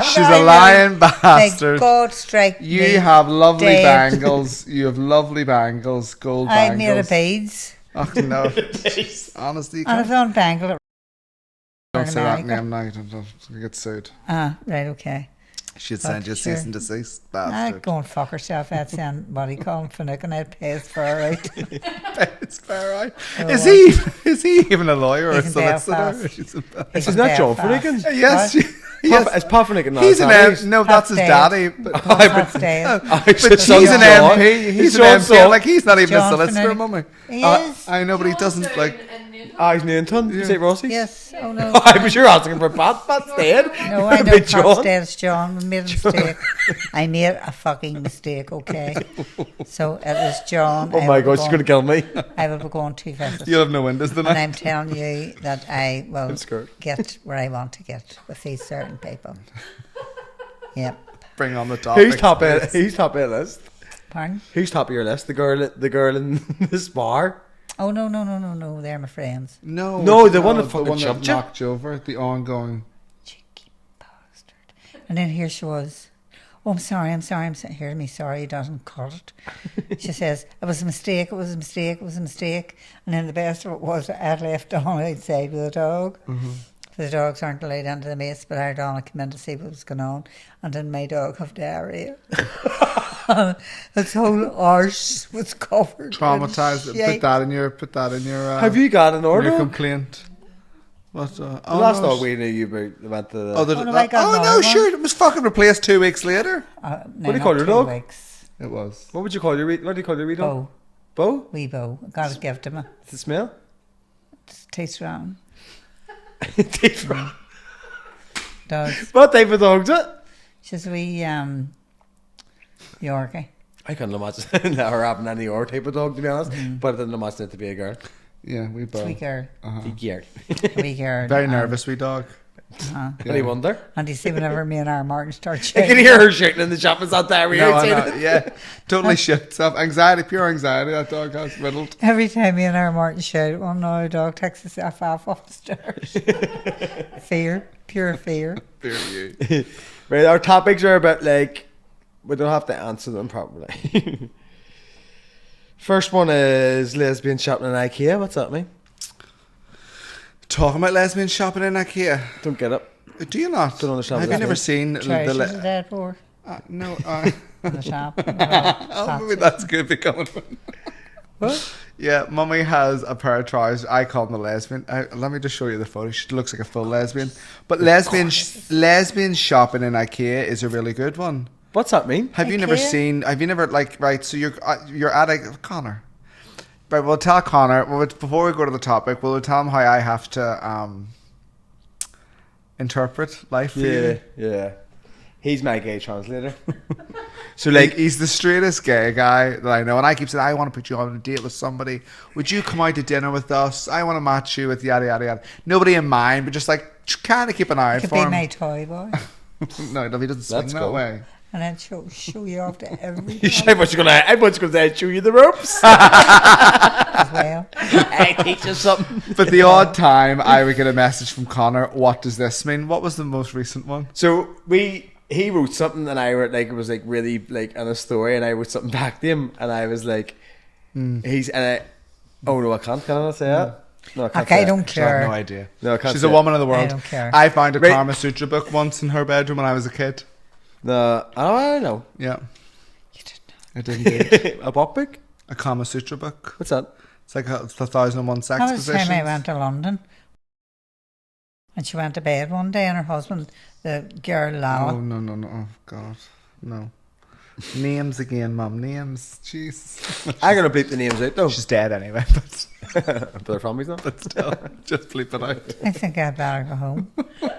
She's a lying bastard. May God strike me. You have lovely dead. bangles. You have lovely bangles, gold bangles. I made of beads. Oh no. Honestly, and I've done bangle. Don't say that name now. Don't get sued. Ah, right, okay. She'd send you a cease and desist, bastard. Go and fuck herself. I'd send what he called Finnick and I'd pay his fare out. It's fair, right? Is he even a lawyer or a solicitor? She's not John Finnegan. Yes, it's Pa Finnegan. He's an MP. No, that's his daddy. But He's he's an MP. He's an MP. Like he's not even a solicitor, mummy. He is. I know, but he doesn't like. He's Newton. You say Rossi's? Yes. Oh no. I was sure asking for Pat's dead. No, I know Pat's dead. It's John. We made a mistake. I made a fucking mistake. Okay. So it is John. Oh my God, she's going to kill me. I will be going to visit. You'll have no windows tonight. And I'm telling you that I will get where I want to get with these certain people. Yep. Bring on the top. Who's top of your list? Pardon? Who's top of your list? The girl in this bar. Oh no! They're my friends. No, the one that fucking shoved you. Knocked you over. The ongoing. Cheeky bastard. And then here she was. Oh, I'm sorry. Hear me. Sorry, he doesn't cut it. She says it was a mistake. And then the best of it was I had left on outside with a dog. Mm-hmm. The dogs aren't allowed into the Mace, but our dog came in to see what was going on, and then my dog had diarrhea. His whole arse was covered. Traumatized. Put that in your. Have you got an order? Your complaint. What? The last dog we knew you went to the. Sure, it was fucking replaced 2 weeks later. What do you call your dog? Weeks. It was. What do you call your wee dog? Bo? Wee Bo. I got a gift him. Does it smell? It tastes wrong. Tastes wrong. Does. What type of dog's it? She's a wee Yorkie. I couldn't imagine her having any other type of dog, to be honest. But I didn't imagine it to be a girl. Yeah, we both. Sweet girl. A girl. Wee girl. Very nervous, wee dog. Any wonder? And you see whenever me and our Martin start I shouting. can hear her shouting in the shop. It's not that weird. No, I know. Yeah, totally shit stuff. Anxiety, pure anxiety. That dog has riddled. Every time me and our Martin shout, oh no, dog takes himself off the stairs. Fear. Pure fear. Fear you. Right, our topics are about like we don't have to answer them properly. First one is lesbian shopping in IKEA. What's that mean? Talking about lesbian shopping in IKEA. Don't get it. Do you not? Don't understand Have what you that never means. seen Trousers the? are dead for No. in the shop. Oh, maybe that's good becoming. What? Yeah, Mummy has a pair of trousers. I call them a lesbian. Let me just show you the photo. She looks like a full lesbian. But lesbian shopping in IKEA is a really good one. What's that mean? Have you never IKEA? seen? Have you never like right? So you're at Connor. Right, we'll tell Connor. Before we go to the topic, we'll tell him how I have to interpret life for you. Yeah. He's my gay translator. So like he's the straightest gay guy that I know, and I keep saying I want to put you on a date with somebody. Would you come out to dinner with us? I want to match you with yada yada yada. Nobody in mind, but just like kind of keep an eye out Could for be him. my toy boy. No, he doesn't swing Let's that go. way. And then show you off to every I was gonna say show you the ropes. as well. I teach you something. But the odd time I would get a message from Connor. What does this mean? What was the most recent one? So he wrote something and I wrote like it was like really like in a story and I wrote something back to him and I was like oh no I can't. Can I not say that? No, I can't. Okay, say I don't I have care. no idea. No, I can't She's say a it. woman of the world. I don't care. I found a Right. Kama Sutra book once in her bedroom when I was a kid. No, I don't know. Yeah, You didn't know. I didn't do A pop book? a Kama Sutra book. What's that? It's like it's 1,001 sex That was the time I positions. went to London. And she went to bed one day and her husband, the girl Lala, Oh no! Oh God, no. Names again, Mum. Names. Jeez. I'm gonna bleep the names out though. She's dead anyway, But they're from me though. but still, just bleep it out. I think I'd better go home.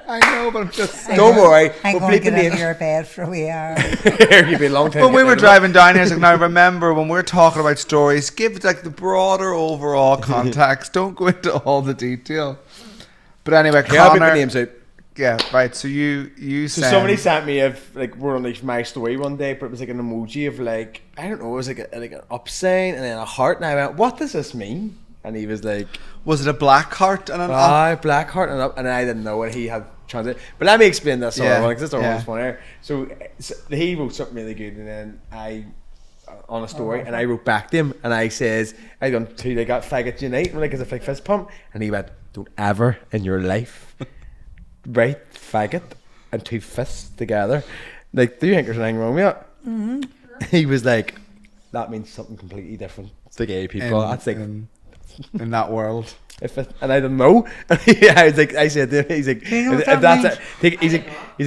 I know, but I'm just. Don't worry, I'm we'll going to bleep the get out of names. your bed for a wee hour. You've been a long time. When we getting were out of it. driving down here, I was like, now remember when we're talking about stories, give like the broader overall context. Don't go into all the detail. But anyway, Here, I'll bleep the Connor. names out. Yeah, right. So you So send. somebody sent me like we're on like my story one day, but it was like an emoji of like I don't know, it was like an up sign and then a heart, and I went, "What does this mean?" And he was like, Was it a black heart and an up? black heart and up," and I didn't know what he had translated. But let me explain this other Yeah, one because this other yeah. one's funnier. So he wrote something really good, and then I on a story, and I wrote back to him, and I says, "I done two they got faggot unite," like as if like fist pump, and he went, "Don't ever in your life." Right, faggot and two fists together. Like, do you think there's anything wrong with that? Mm-hmm. He was like, that means something completely different to gay people. That's like, in that world. if it, and I don't know. I was like, I said to him, he's like, Do you know if what that that's it, he's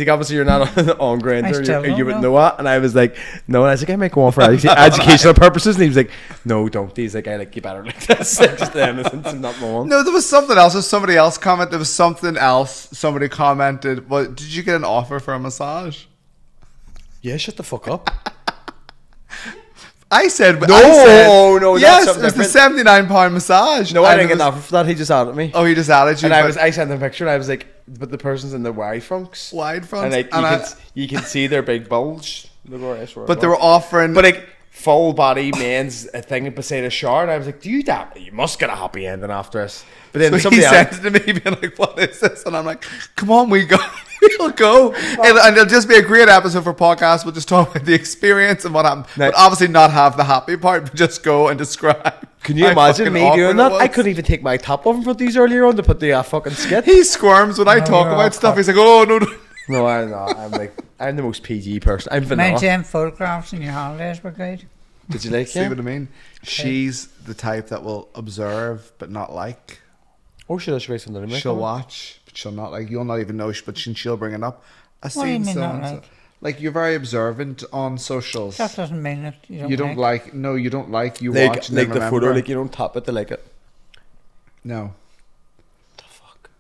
like, obviously you're not on I Grindr, still you don't wouldn't know. know what. And I was like, no. And I was like, I might go on for educational purposes. And he was like, no, don't. He's like, I like you better like this. Just the innocence and not more. No, there was something else. There's somebody else comment. There was something else. Somebody commented. Well, did you get an offer for a massage? Yeah, shut the fuck up. I said No, I said, no, that's yes, something it was the different. £79 massage. No, I And didn't it get an was- offer for that. He just added me. Oh, he just added you. And but I sent him a picture and I was like, but the person's in the wide fronts. wide front. And like and you can see their big bulge. but they were offering. But like full body men's thing beside a shower. And I was like, do you that? You must get a happy ending after this. But then so he somebody sent else. it to me, being like, "What is this?" And I'm like, "Come on, we go, we'll go." And it'll just be a great episode for podcast. We'll just talk about the experience and what happened, Now- but obviously not have the happy part. But just go and describe. Can you how imagine fucking me awkward doing it that? was. I couldn't even take my top off in front of these earlier on to put the fucking skit. He squirms when I talk you're about all stuff. He's like, "Oh no, no." No, I'm not. I'm like, I'm the most PG person. I'm My vanilla. gem photographs in your holidays were good. Did you like See him? what I mean? She's the type that will observe but not like. Oh, should I show you something? She'll watch, but she'll not like. You'll not even know, but she'll bring it up. I What do you seen mean so not and so. like? Like, you're very observant on socials. That doesn't mean that You don't like. No, you don't like. You Like, watch and like then the remember. photo, like you don't tap it to like it. No. The fuck?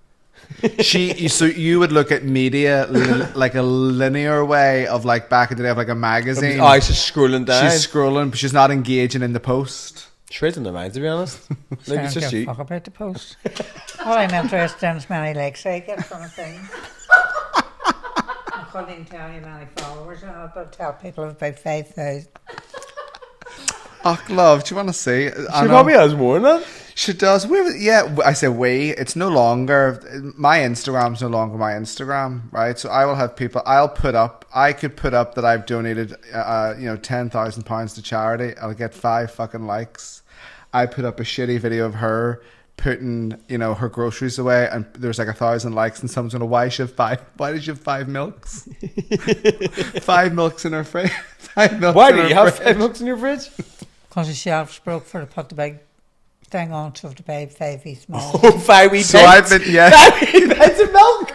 So you would look at media like a linear way of like back in the day of like a magazine. Oh, she's scrolling down. She's scrolling, but she's not engaging in the post. Straight in the mind, to be honest. I Like don't it's just give a you. fuck about the post. All I'm interested in is how many likes I get from a thing. I couldn't even tell you how many followers I have, but tell people about 5,000. Oh, love, do you want to see? She probably has more than that. She does. I say we. It's no longer my Instagram's no longer my Instagram, right? So I will have people. I could put up that I've donated, £10,000 to charity. I'll get 5 fucking likes. I put up a shitty video of her putting, her groceries away, and there's like 1,000 likes, and someone's going, why did she have 5 milks? 5 milks in her fridge. 5 milks. Why in do her you have fridge. 5 milks in your fridge? Because the shelves broke for to put the big thing on to the big 5 small. Oh, 5 wee So pints. I've been 5 wee pints of milk.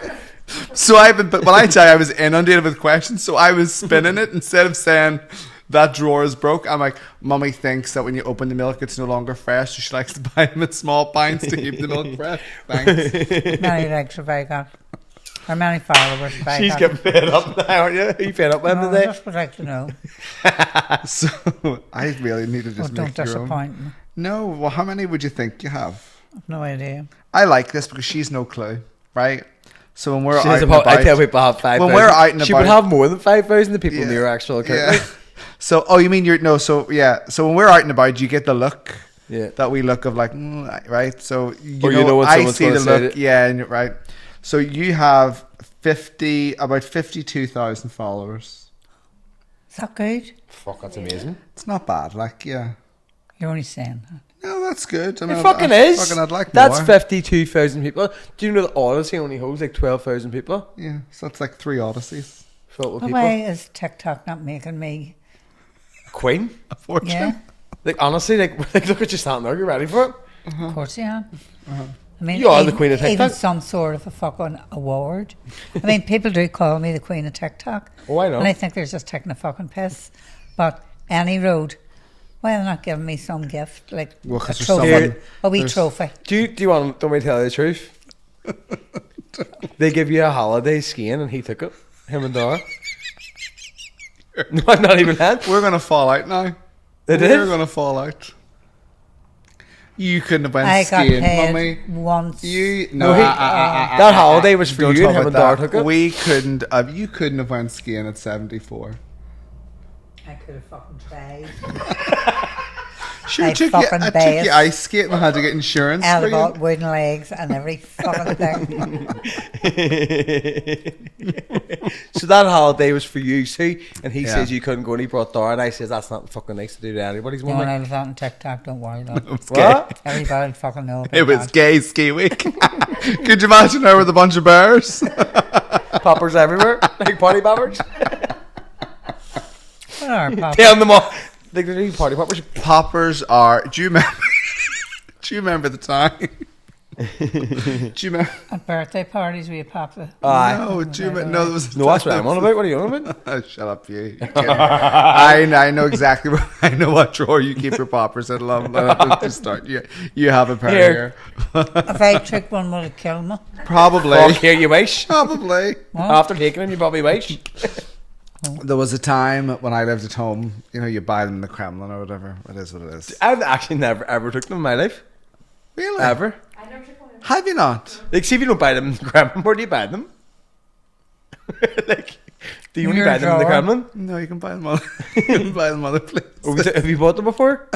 So I've been, but when I tell you I was inundated with questions, so I was spinning it instead of saying that drawer is broke. I'm like, Mummy thinks that when you open the milk, it's no longer fresh, so she likes to buy them in small pints to keep the milk fresh. Thanks. Many likes have I got? How many followers have I She's got? getting fed up now, aren't you? Are you fed up with No, him I today? just would like to know. So I really need to just Don't make your own. disappoint me. No, well, how many would you think you have? I've no idea. I like this because she's no clue, right? So when we're She out has and about, I about, tell people I have 5,000. When we're out and she about- would have more than 5,000 the people in Yeah. your actual account. yeah. like. So, oh, you mean so when we're out and about, you get the look. Yeah. That we look of like, right? So Or you know when I someone's see gonna the say look, it. yeah, and right. So you have about 52,000 followers. Is that good? Fuck, that's amazing. It's not bad, like yeah. You're only saying that. No, that's good. I It fucking is. I'd like That's more. 52,000 people. Do you know that Odyssey only holds like 12,000 people? Yeah, so it's like 3 Odysseys. Filled with But people. why is TikTok not making me? Queen. A fortune. Yeah, Like honestly, like look at you standing there. You ready for it? of course I am. I mean, You are the queen of even TikTok. some sort of a fucking award. I mean, people do call me the queen of TikTok. Oh, I know. And I think they're just taking a fucking piss. But any road, why are they not giving me some gift? Like Well, a 'cause there's trophy. someone- A wee there's- trophy. Do you want? Don't me tell you the truth? They give you a holiday skiing, and he took it. Him and Dara. No, I'm not even that. We're gonna fall out now. They We're did? gonna fall out. You couldn't have went I got skiing, paid mummy. once. You No, that holiday was for Don't you, and talk him and about Dara that. took it. We couldn't. You couldn't have went skiing at 74. I could have fucking tried. Sure, I I took fucking you bet. ice skating and had to get insurance for Elbow, you. wooden legs, and every fucking thing. So that holiday was for you, see? And he Yeah. says you couldn't go, and he brought Dara, and I says that's not fucking nice to do to anybody's When mummy. I was on TikTok, don't worry, though. It was gay. What? Everybody fucking know about It was that. gay ski week. Could you imagine her with a bunch of bears? Poppers everywhere, like party poppers. What are poppers? Tell them all. Like they're doing party poppers. Poppers are. Do you remember? Do you remember the time? Do you remember? At birthday parties, we pop the. No, do you remember? No, there was. No, that's what I'm on about. What are you on about? Oh, shut up, you. You're kidding. I know exactly. I know what drawer you keep your poppers in. Love. Just start. You have a pair Here. here. If I took one, would it kill me? Probably. Fuck, here you wish. Probably. After taking him, you probably wish. There was a time when I lived at home. You know, you buy them in the Kremlin or whatever. It is what it is. I've actually never ever took them in my life. Really? Ever. I never took one. Have you not? Like, see if you don't buy them in the Kremlin, where do you buy them? Like, do you In only your buy them in the drawer. Kremlin? No, you can buy them. You can buy them other places. Oh, have you bought them before?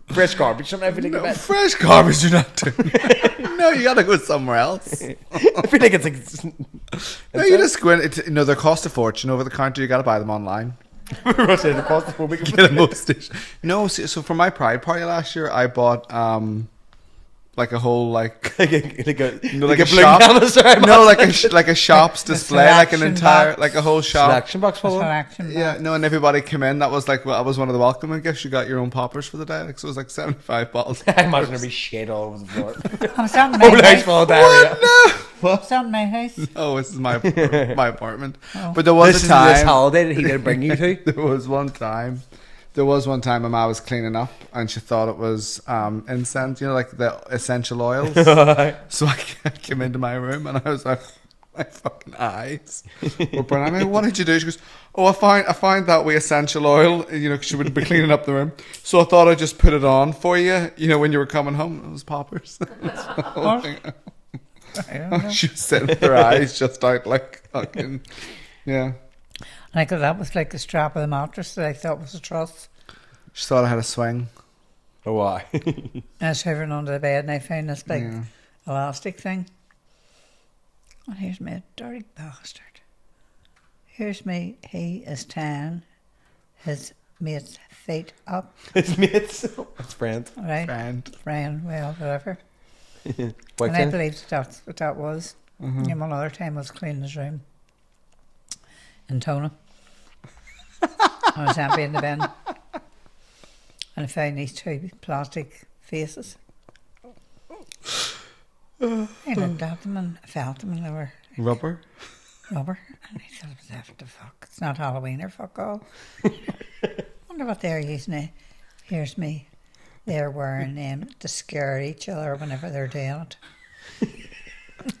Fresh garbage, something I feel like No, a bit. fresh garbage, you're not doing. No, you gotta go somewhere else. I feel like it's like. No, you just go in. They cost a fortune over the counter. You gotta buy them online. Russia, the cost of Get a postage. No, so for my pride party last year, I bought like a whole like like a like a blue shop. canister, I No, imagine. like a shop's display, like an selection entire box. like a whole shop. Selection box full of. Selection Yeah, no, and everybody came in. That was like, well, that was one of the welcoming gifts. You got your own poppers for the day. Like, so it was like 75 bottles. I imagine there'd be shit all over the floor. I'm sat in Whole my house house. full of diarrhea. I'm sat in my house. Oh, this is my apartment. Oh. But there was This a is time. this holiday that he did bring you to. There was one time my ma was cleaning up and she thought it was incense, you know, like the essential oils. So I came into my room and I was like, my fucking eyes were burning. I mean, what did you do? She goes, oh, I find that wee essential oil, you know, 'cause she would be cleaning up the room. So I thought I'd just put it on for you, you know, when you were coming home. It was poppers. What? I don't know. She was sitting with her eyes just out like fucking, yeah. Like that was like the strap of the mattress that I thought was a truss. She thought I had a swing. Oh, why? And I was hovering under the bed and I found this big Yeah. elastic thing. And here's me, a dirty bastard. Here's me, he is tan, his mate's feet up, His mates. His friend. right? Friend. Well, whatever. White And I friend. believe that's what that was. And one other time I was cleaning his room in Tona. I was emptying the bin. And I found these two plastic faces. I looked at them and I felt them and they were Rubber. rubber. And I thought, what the fuck? It's not Halloween or fuck all. Wonder what they're using it. Here's me. They're wearing them to scare each other whenever they're doing it.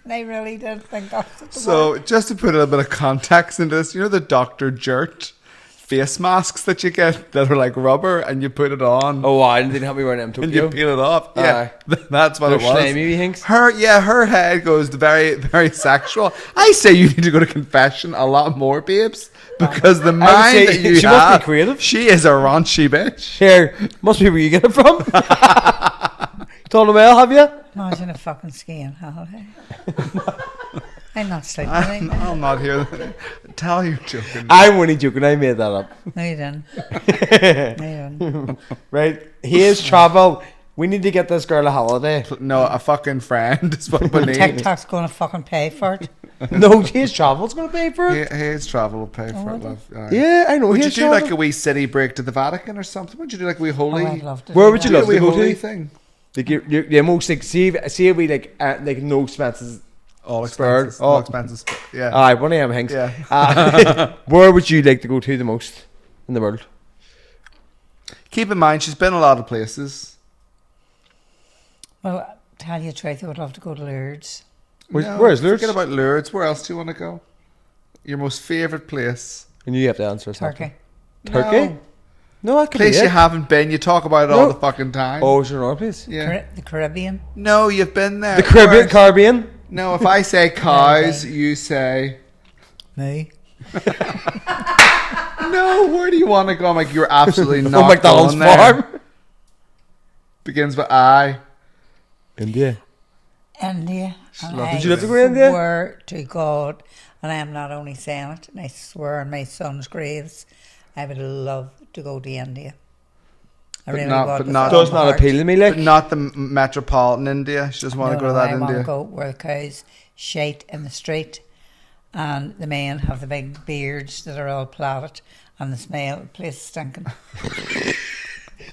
And I really did think that's what they So, were. just to put a little bit of context into this, you know the Dr. Jert face masks that you get that are like rubber and you put it on Oh, why? Didn't help me wearing them and you Tokyo. peel it off? Yeah, that's what They're it was. slimy wee things. Her head goes very, very sexual. I say you need to go to confession a lot more, babes, because the mind say that you she must be have, creative. she is a raunchy bitch. Here, must be where you get it from. Told him well, have you? Imagine a fucking skiing holiday. I'm not sleeping tonight. I'm not here. Tell you're joking. I'm only joking. I made that up. No, you didn't. No, you didn't. Right? Here's travel. We need to get this girl a holiday. No, a fucking friend is what we need. TikTok's going to fucking pay for it. No, here's travel's going to pay for it. His travel will pay for it, love. Yeah, I know. Would you here's do travel. like a wee city break to the Vatican or something? Would you do like a wee Oh, holy? I'd love to. Where do would you that. love a wee to go holy to? thing? Like you're most like see if we like no expenses. All Spared. expenses. All Oh. expenses. Yeah. Aye, one of them things. Yeah. Where would you like to go to the most in the world? Keep in mind, she's been a lot of places. Well, tell you the truth, I would love to go to Lourdes. Where's Lourdes? Forget about Lourdes. Where else do you want to go? Your most favourite place? And you have to answer something. Turkey. Turkey? No, that could be Place it. you haven't been. You talk about it all No. the fucking time. Oh, is there another place? Yeah. The Caribbean. No, you've been there. The Caribbean. Where's- Caribbean. No, if I say cows, Okay. you say Me. no. Where do you want to go? I'm like, you're absolutely not From McDonald's going there. farm. Begins with I. India. India. And I Did you love to go to India? swear to God, and I am not only saying it, and I swear on my son's graves, I would love to go to India. I But really not- would. but with not- all Does my not heart. appeal to me, like. But not the metropolitan India. She doesn't want to go to that I want India. to go where the cows shite in the street, and the men have the big beards that are all plaited, and the smell, the place is stinking.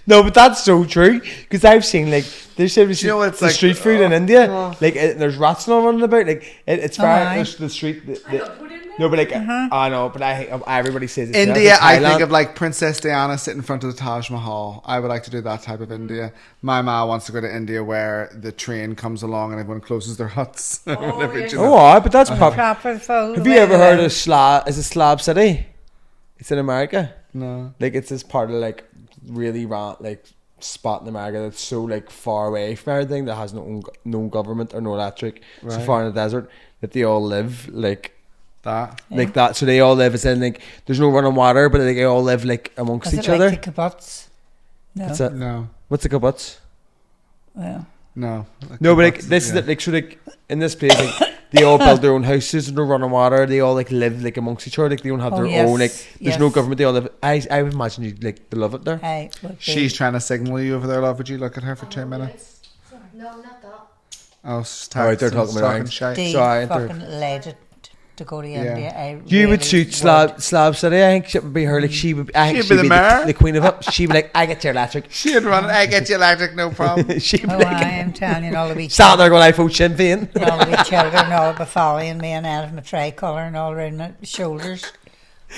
No, but that's so true because I've seen like there's you know what it's the like? street food in India, like there's rats and all running about. Like it's Oh, far. aye. There's the street. I don't put in there. No, but like I know, but everybody says it's India, it's I think Thailand. of like Princess Diana sitting in front of the Taj Mahal. I would like to do that type of India. My ma wants to go to India where the train comes along and everyone closes their huts. Whenever, yes. you know. Oh, aye, but that's proper. Proper full. Have you ever heard of Slab? Is it Slab City? It's in America. No. Like it's this part of like really like spot in America that's so like far away from everything that has no government or no electric, so Right. far in the desert that they all live like That. like that. So they all live as in like there's no running water, but they all live like amongst Is each it other. like the kibbutz? No. That's it. No. What's the kibbutz? Well, No. No, but like Kibbutz, this is yeah. it. Like so, like in this place, like they all build their own houses, no running water. They all like live like amongst each other. Like they don't have Oh, their yes, own. Like there's no yes. government. They all live. I would imagine you like they love it there. I would be. She's trying to signal you over there, love. Would you look at her for 2 minutes? No, not that. Oh, it's Alright, they're talking about orange. shite. Steve Sorry, fucking led it to go to India. I You would really suit Slab City. I think she would be her. Like she would. I think She'd be the mayor. the queen of it. She'd be like, I get your electric. She'd run it. I get you electric, no problem. She'd be Oh, like, I am telling you, all the wee sat there going, I vote Sinn Féin. all the wee children all be following me and out of my tricolour and all around my shoulders.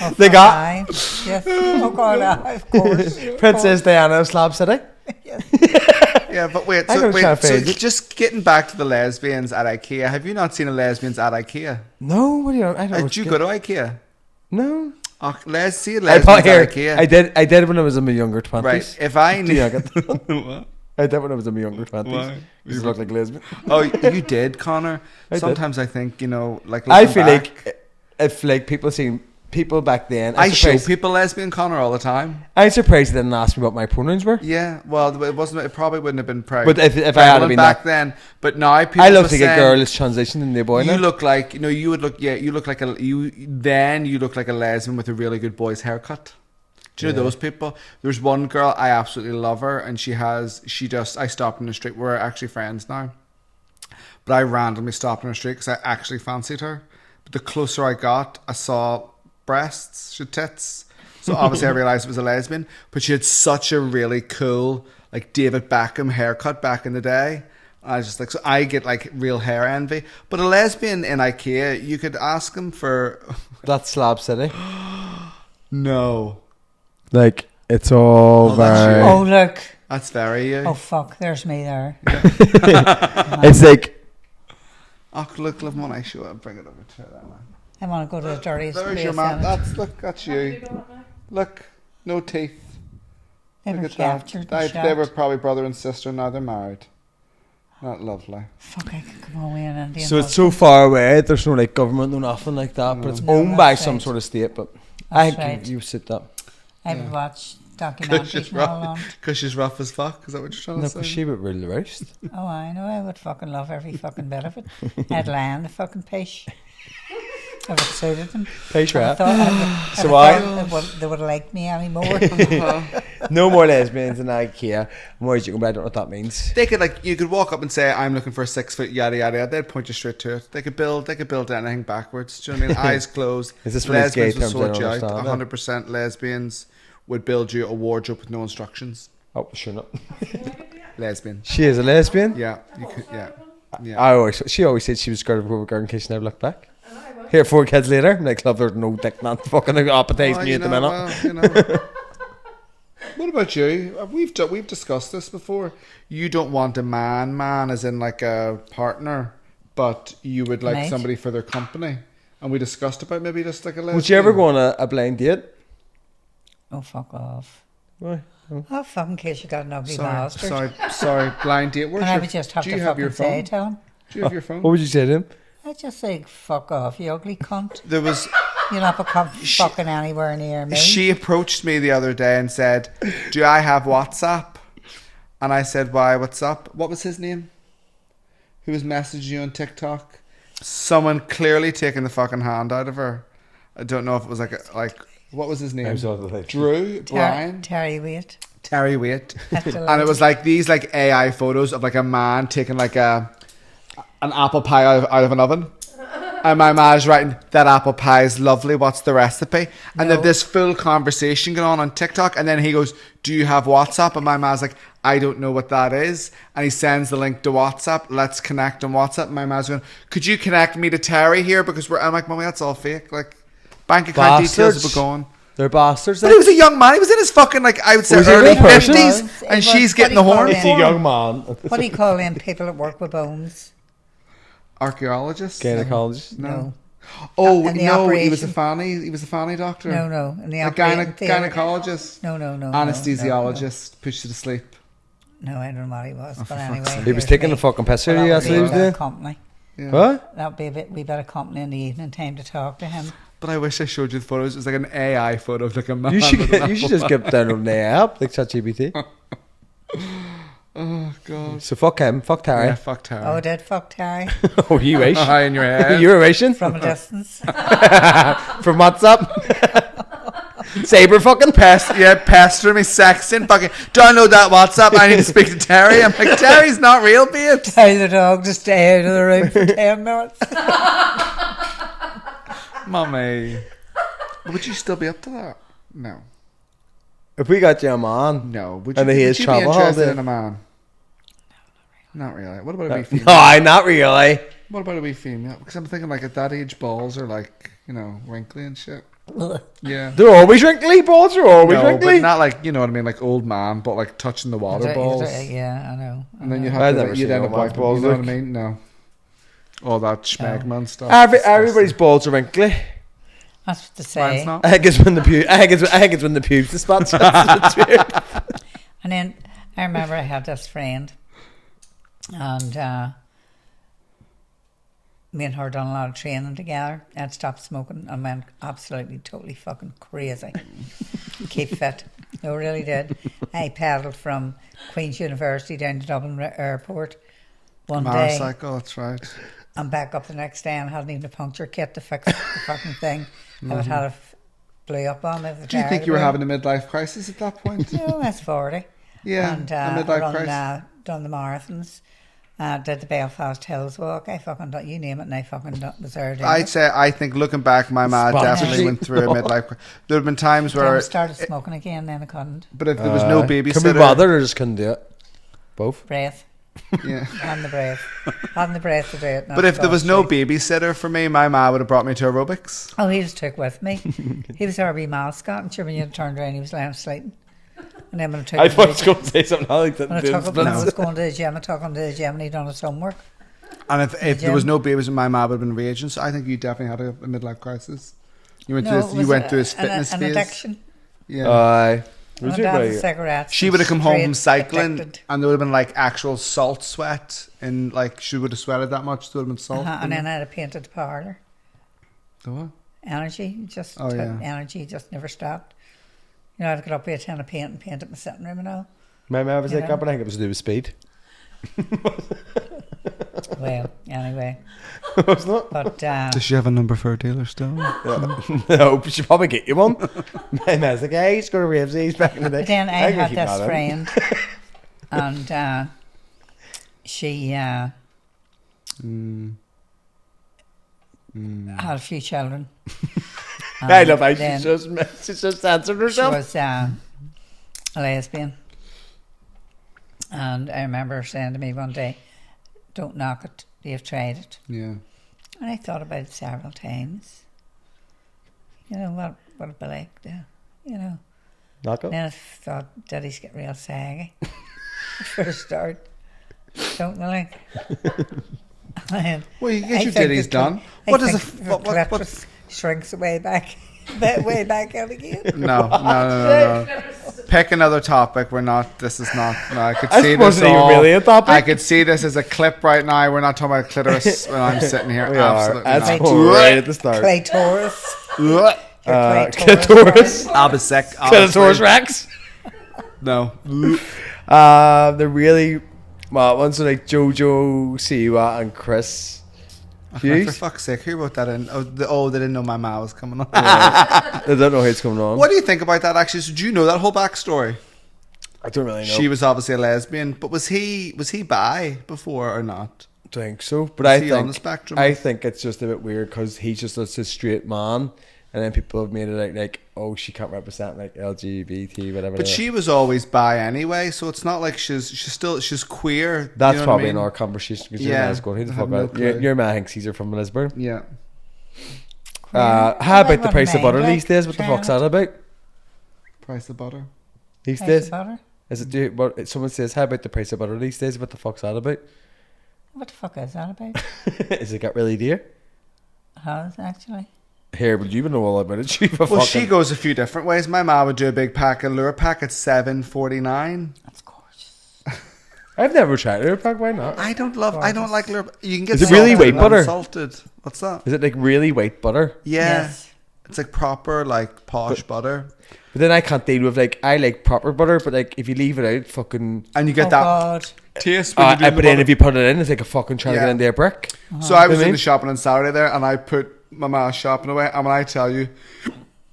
Oh, They fuck, got- aye. Yes. Oh God, aye, of course. Princess Diana of Slab City. Yeah, but wait. I'm So, gonna try and so phase it. just getting back to the lesbians at IKEA. Have you not seen a lesbians at IKEA? No, what do you? I don't know. Did you go to IKEA? No. Oh, let's see a I lesbians thought here. at IKEA. I did when I was in my younger 20s. Right. If I Do you knew. get that? What? I did when I was in my younger 20s. Why? Used to look like lesbian. Oh, you did, Connor. I did. Sometimes I think like. I looking feel back, like if like people back then. I show surprised- people lesbian Connor all the time. I'm surprised they didn't ask me what my pronouns were. Yeah, well, it wasn't. It probably wouldn't have been proud. But if I had prevalent been back that, then, but now people. I love are to get saying, girls transitioning into a boy You now. look like you would look. Yeah, you look like you look like a lesbian with a really good boy's haircut. Do you know those people? There's one girl I absolutely love her, and I stopped in the street. We're actually friends now, but I randomly stopped in the street because I actually fancied her. But the closer I got, I saw breasts, she had tits. So obviously I realized it was a lesbian, but she had such a really cool like David Beckham haircut back in the day. I was just like, so I get like real hair envy. But a lesbian in IKEA, you could ask them for That's Slab City. no. Like it's all Oh, that's very. you. Oh look. That's very you. Oh fuck. There's me there. It's like Oh, look, love one I show up, bring it over to that man. I want to go to the dirtiest There's place. your man. in it. That's you. Look, no teeth. They were Look at that. captured and They were shot. probably brother and sister. Now they're married. Not lovely. Fuck, I could come away in Indian. so it's so far away. There's no like government, no nothing like that. But it's No, owned by that's some right. sort of state. But I That's think right. you sit that. I would watch Because documentaries she's and all on. rough. Because she's rough as fuck. Is that what you're trying No, to say? because she would rule the roast. Oh, I know. I would fucking love every fucking bit of it. I'd land the fucking pish. If it suited them. Page I rap. thought, So they would have liked me anymore. No more lesbians in IKEA. I'm worried you can, but I don't know what that means. They could you could walk up and say, "I'm looking for a 6 foot yada yada yada." They'd point you straight to it. They could build anything backwards. Do you know what I mean? Eyes closed. Is this one of these gay Lesbians would terms I sort don't you out. understand? 100% lesbians would build you a wardrobe with no instructions. Oh, sure not. Lesbian. She is a lesbian. Yeah, you could. Yeah. She always said she was scared of a girl in case she never looked back. Here, 4 kids later, next love, there's no dick man fucking appetize Oh, me you at the know, minute. well, What about you? We've discussed this before. You don't want a man as in like a partner, but you would like Mate. somebody for their company. And we discussed about maybe just like a lesbian. Would you ever go on a blind date? Oh, fuck off. Why? Oh, fuck, in case you got an ugly bastard. Sorry, blind date. Where's And I your, would just have do to you have your fucking say phone? to him. Do you have your phone? What would you say to him? I'd just say, fuck off, you ugly cunt. There was. You're not fucking anywhere near me. She approached me the other day and said, "Do I have WhatsApp?" And I said, "Why? What's up?" What was his name? Who was messaging you on TikTok? Someone clearly taking the fucking hand out of her. I don't know if it was like what was his name? Drew, Brian, Terry Waite. Terry Waite, That's and it was like these like AI photos of like a man taking like an apple pie out of an oven. And my ma's writing, "That apple pie is lovely. What's the recipe?" And No. then this full conversation going on TikTok. And then he goes, "Do you have WhatsApp?" And my ma's like, "I don't know what that is." And he sends the link to WhatsApp. Let's connect on WhatsApp. And my ma's going, "Could you connect me to Terry here? Because I'm like, Mummy, that's all fake. Like, bank account details Bastards. will be going." They're bastards. But he was a young man. He was in his fucking, like, I would say Was he a early real person? 50s. It And was- she's what getting do the you call horn. it? He's a young man. What do you call them people that work with bones? Archaeologist? Gynecologist. No. Oh, And the no, he was a operation. fanny. He was a fanny doctor. No. In the A operating theatre. gynecologist. No. Anesthesiologist. Pushed you to sleep. No, I don't know what he was. Oh, for But fuck's anyway. sake. He was here's taking me. the fucking piss out Well, of you. that That's would what he be was a bit doing. of company. Yeah. What? That would be a bit. We better company in the evening time to talk to him. But I wish I showed you the photos. It was like an AI photo of like a man. You should with an you should apple just get download an AI app like ChatGPT. Oh, God. So fuck him. Fuck Yeah, Terry. fuck Terry. Oh, I did fuck Terry Oh, you wish. High in your head. You're a Russian from a distance. from WhatsApp. Saber fucking pester me, sexting, fucking download that WhatsApp. I need to speak to Terry. I'm like, Terry's not real, babe. Tell the dog to stay out of the room for 10 minutes. Mummy. Would you still be up to that? No. If we got you a man. No. Would you, And he would is you be travel interested holiday. in a man? Not really. What about a wee female? No, not really. What about a wee female? Because I'm thinking like at that age, balls are like, you know, wrinkly and shit. Yeah. They're always wrinkly. Balls are always No, wrinkly. but not like, you know what I mean, like old man, but like touching the water balls. Yeah, I know. And then you I've have never to, seen you'd end old up man's wiping, balls, you know what I like. mean? No. All that schmegman stuff. Everybody's balls are wrinkly. That's what to Mine's say. not. I think it's when the pubes the spots. And then I remember I had this friend, and me and her done a lot of training together. I'd stopped smoking and went absolutely, totally fucking crazy. Keep fit. No, really did. I paddled from Queen's University down to Dublin Airport one day. Motorcycle, that's right. And back up the next day and hadn't even a puncture kit to fix the fucking thing. I would had blew up on me. Do you think you were having a midlife crisis at that point? No, that's 40. Yeah, And a midlife run, crisis. done the marathons, did the Belfast Hills Walk. I fucking done, you name it, and I fucking was there doing I'd it. say, I think looking back, my ma definitely went through a midlife crisis. There have been times Then I where, started smoking again, then I couldn't. but if there was no Can we babysitter, bother or just couldn't do it? Both. Breath. yeah. Having the breath. Having the breath to do it. not But if to there was fall no asleep. babysitter for me, my ma would have brought me to aerobics. Oh, he just took with me. He was our wee mascot, and sure, when you turned around, he was laying sleeping. And then when I took I him thought to you was going to say something like that. when I took him, when I was going to the gym, I took him to the gym, and he done his homework. And if there was gym. no babies, my ma would have been raging. So I think you definitely had a midlife crisis. You went No, through it you was went through his fitness an phase. addiction. Yeah. Aye. My dad was cigarettes. She and would have come home from straight cycling, addicted. and there would have been like actual salt sweat, and like she would have sweated that much. There would have been salt. And then I had a painted parlour. The what? Energy, just Oh, yeah. energy, just never stopped. You know, I'd get up with a tin of paint and paint it my sitting room and all. My mum was You like, know? but I think it was to do with speed. Well, anyway, Wasn't it? but Does she have a number for a dealer still? No, but she probably get you one. My mum's like, hey, he's got a Ravesies back in the day. but then I I'm gonna had keep this that in. friend, and she had a few children. I love how then she's just answered she herself. was a lesbian, and I remember her saying to me one day, "Don't knock it. You've tried it." Yeah. And I thought about it several times. You know, what it'd be like to, you know. Knock it. Then I thought, daddies get real saggy for a start. Don't they like? And Well, you I get your think ditties the done. I What is think a the what? clitoris shrinks way back, way back out again. No. Pick another topic. We're not. This is not. No, I could I see suppose this it ain't all. really a topic. I could see this as a clip right now. We're not talking about clitoris when I'm sitting here. We are. Absolutely That's not. cool, right at the start. Clitoris. Ugh. Your Clitoris. Abisec. Clitoris Rex. No. They're really well. Ones are like Jojo, Siwa, and Chris. For Hughes. fuck's sake, who wrote that in? Oh, they didn't know my ma was coming on. I don't know how it's coming on. What do you think about that? Actually, so do you know that whole backstory? I don't really know. She was obviously a lesbian, but was he bi before or not? think so, but Is I he on think the spectrum? I think it's just a bit weird because he's just a straight man, and then people have made it like oh, she can't represent like LGBT whatever. But she was always bi anyway, so it's not like she's queer. That's you know what I probably mean? in our conversation because Yeah, your man's going, who the I fuck have no out? Your clue. man thinks he's from Lisbon. Yeah. How about the price of butter these days? What the fuck's that about? Price of butter. These Price days? of butter? Is it what someone says, how about the price of butter these days? What the fuck's that about? What the fuck is that about? Is it got really dear? Has actually. Here, but you would know all about it. Well, she goes a few different ways. My ma would do a big pack of lure pack at $7.49. That's gorgeous. I've never tried it. Why not? I don't like lure. You can get Is it really salted white and butter? unsalted. What's that? Is it like really white butter? Yeah. Yes. It's like proper, like posh butter. But then I can't deal with like I like proper butter, but like if you leave it out, fucking. And you get Oh that God. taste when you do the But then butter. if you put it in, it's like a fucking trying to Yeah. get into a brick. So I was You know what I in mean? the shopping on Saturday there, and I put my ma shopping away. And when I tell you,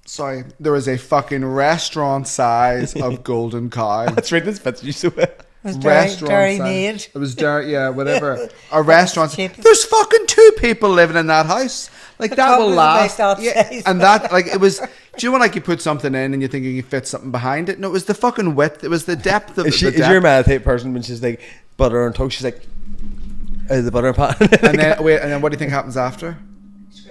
Sorry, there was a fucking restaurant size of golden cow. That's right. This fits you so well. It was Restaurant dairy size. made. It was dirt, yeah, whatever. A restaurant. cheap. There's fucking 2 people living in that house. Like that top will was about last. that Yeah, size. and that, like, it was. Do you know when, like, you put something in and you think you can fit something behind it? No, it was the fucking width. It was the depth of Is the depth. your mad type person when she's like butter on toast? She's like, the butter and pan. And then wait, and then what do you think happens after?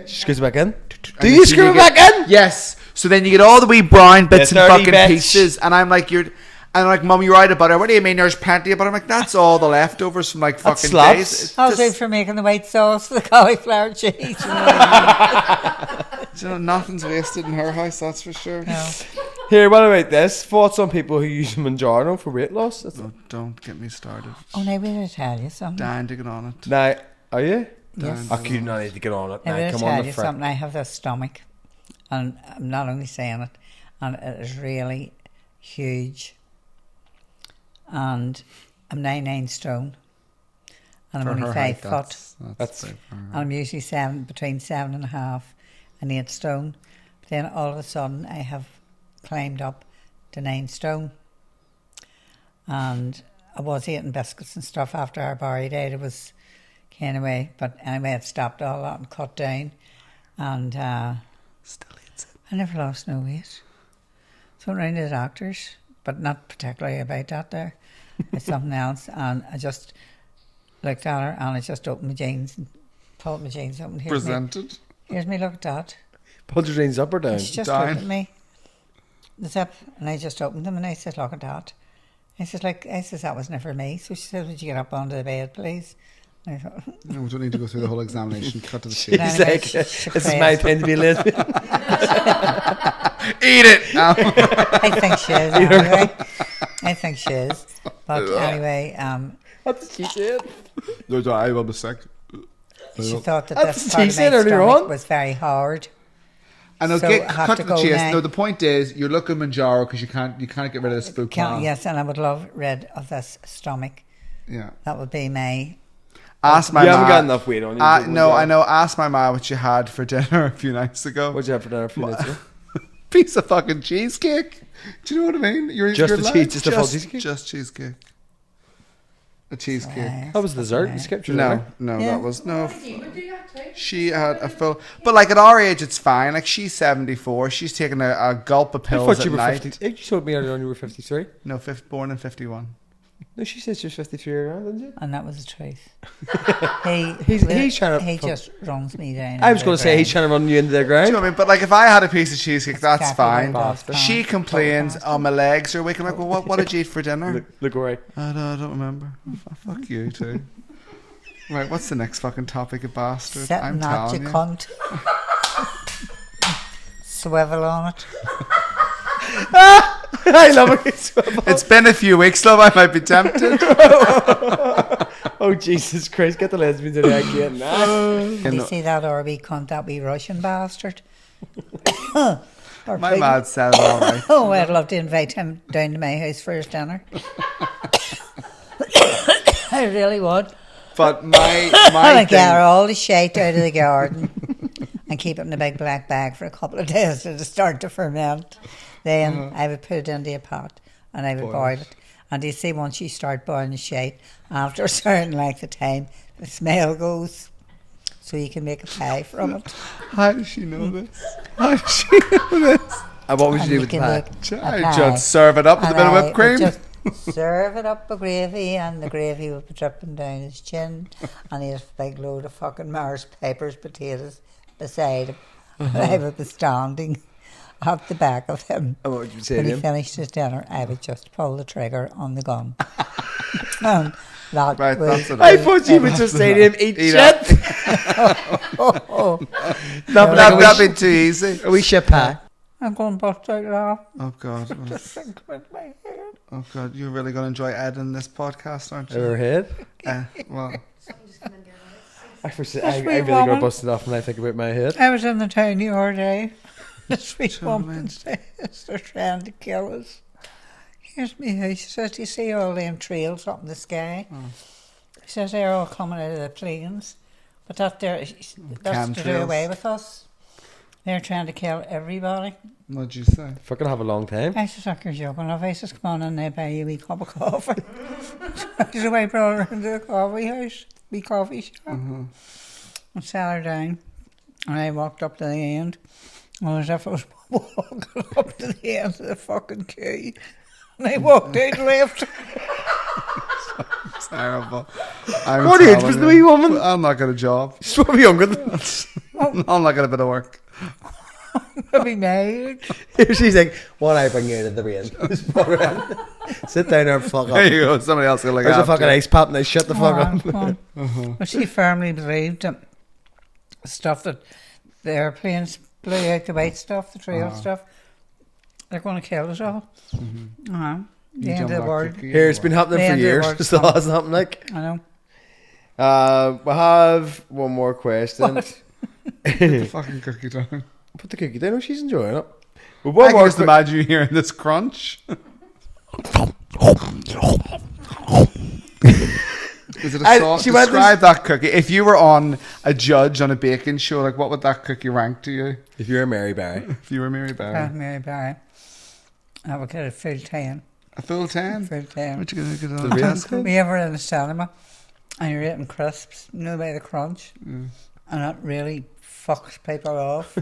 She screws it back in. And Do then you so screw it get- back in? Yes. So then you get all the wee brown bits The and dirty fucking bitch. pieces, and I'm like, Mum, you're out of butter. What do you mean? There's plenty of butter. I'm like, that's all the leftovers from like fucking slaps. days. It's I'll do just- for making the white sauce for the cauliflower cheese. you know, nothing's wasted in her house, that's for sure. No. Here, what about this? Thoughts on people who use Manjaro for weight loss? That's Oh, don't get me started. Oh, now will I tell you something? Dying to get on it. Now, are you? Yes. I could not need to get on it. Now, Now, will I come tell on, you the frick. something? I have this stomach, and I'm not only saying it, and it is really huge. And I'm 99 stone, and I'm For only her 5 height, foot. That's- big for her. And I'm usually between 7.5 and 8 stone. But then all of a sudden I have climbed up to 9 stone. And I was eating biscuits and stuff after our Barry died. It was kind of way. But anyway, I've stopped all that and cut down. And Still eats it. I never lost no weight. So I went round to the doctors, but not particularly about that there. It's something else. And I just looked at her and I just opened my jeans and pulled my jeans up. And Presented. Here's me, look at that. Pulled your jeans up or down? And she just down. looked at me, the zip, and I just opened them and I said, look at that. I said, that was never me. So she said, would you get up onto the bed, please? And I thought, No, we don't need to go through the whole examination. Cut to the She's chase. Anyway, like, she this is prayed. my time to be lesbian. Eat it! I think she is, anyway. I think she is. But anyway, What did she say? No, I will be sick. she thought that That's this what part she of my said earlier stomach on. was very hard. And I'll So get I have cut to to the go chase. now. No, the point is, you're looking Manjaro because you can't get rid of this food. Yes, and I would love rid of this stomach. Yeah. That would be my... Ask my You haven't ma. got enough weight on you. No, I know. Ask my ma what you had for dinner a few nights ago. What'd you have for dinner a few minutes ago? Piece of fucking cheesecake. Do you know what I mean? Just you're the lying. cheese- just a full cheesecake? Just cheesecake. A cheesecake. That was the dessert. You skipped your No, dinner. no, Yeah. that was no. You would do that too. She had a full, but like at our age, it's fine. Like she's 74. She's taking a gulp of I pills thought at you were night. 50. You told me earlier on you were 53. No, born in 51. No, she said she was 53 around, didn't she? And that was the truth. He's trying to- He just wrongs me down. I was going to say he's trying to run you into the Do you ground. know what I mean? But like, if I had a piece of cheesecake, that's Caffeine fine. bastard. She complains, "Oh, my legs are weak." I'm like, "Well, what did you eat for dinner?" Liguori. I don't remember. Fuck you too. Right, what's the next fucking topic, you bastard? Sitting at you you. cunt. Swivel on it. I love it. It's been a few weeks, love. I might be tempted. Oh, Jesus Christ. Get the lesbians in here again. Did you see that RB cunt, that wee Russian bastard? Or My pig. mad said it all right. Oh, I'd love to invite him down to my house for his dinner. I really would. But my I'd gather thing, all the shite out of the garden and keep it in a big black bag for a couple of days to start to ferment. Then I would put it into a pot and I would boil it. And you see, once you start boiling the shite, after a certain length of time, the smell goes. So you can make a pie from it. how does she know this? How does she know this? And what would you And do you with the can pie? make a I pie. just serve it up with a And bit of I whipped cream. would just serve it up with gravy, and the gravy would be dripping down his chin, and he has a big load of fucking Mars peppers, potatoes beside him. And I would be standing at the back of him. And what would you say When to he him? finished his dinner, I would just pull the trigger on the gun. And that Right, was that's it. I thought you would just say to him, eat Eat shit. oh, That'd be too easy. A wee shit pie. I'm going to bust out laughing. Oh God. Just think about my head. Oh God, you're really going to enjoy editing this podcast, aren't you? Overhead. Well, I wee really got woman. busted off when I think about my head. I was in the town the other day. The sweet Sure, man. woman says they're trying to kill us. Here's me house. She says, do you see all them trails up in the sky? She says they're all coming out of the plains. But that's to do chemtrails. away with us. They're trying to kill everybody. What'd you say? Fucking have a long time. I said, "Suck your joking off." I said, "Come on in there, buy you a wee cup of coffee." So I brought her into the coffee house, wee coffee shop, and sat her down. And I walked up to the end. And as if I was walking up to the end of the fucking queue. And I walked out left. Terrible. What age was the wee woman? I'm not got a job. She's probably younger than us. I'm not got a bit of work. Maybe married. She's like, one eye bring you out of the rain. Sit down there and fuck There up. you go. Somebody else will look There's a after fucking you. ice pop and they shut the fuck up. But she firmly believed that stuff that the airplanes blew out, the white stuff, the trail stuff, they're going to kill us all. The You end jump of the that world. cookie Here, it's or been what? happening The for end of the years. world's Still come. hasn't happened. Like, I know. we have one more question. What? Put the fucking cookie down. Put the cookie down. Oh, she's enjoying it. Well, I one can more. just imagine you hearing this crunch. Is it a sauce? she went Describe that cookie. If you were on a judge on a baking show, like what would that cookie rank to you? If you're a Mary Barry, If you were Mary Barry, Mary Barry. I would get a full 10. a full 10. Full 10. What you gonna get on? The real We ever in the cinema and you're eating crisps, you know, by the crunch, and it really fucks people off.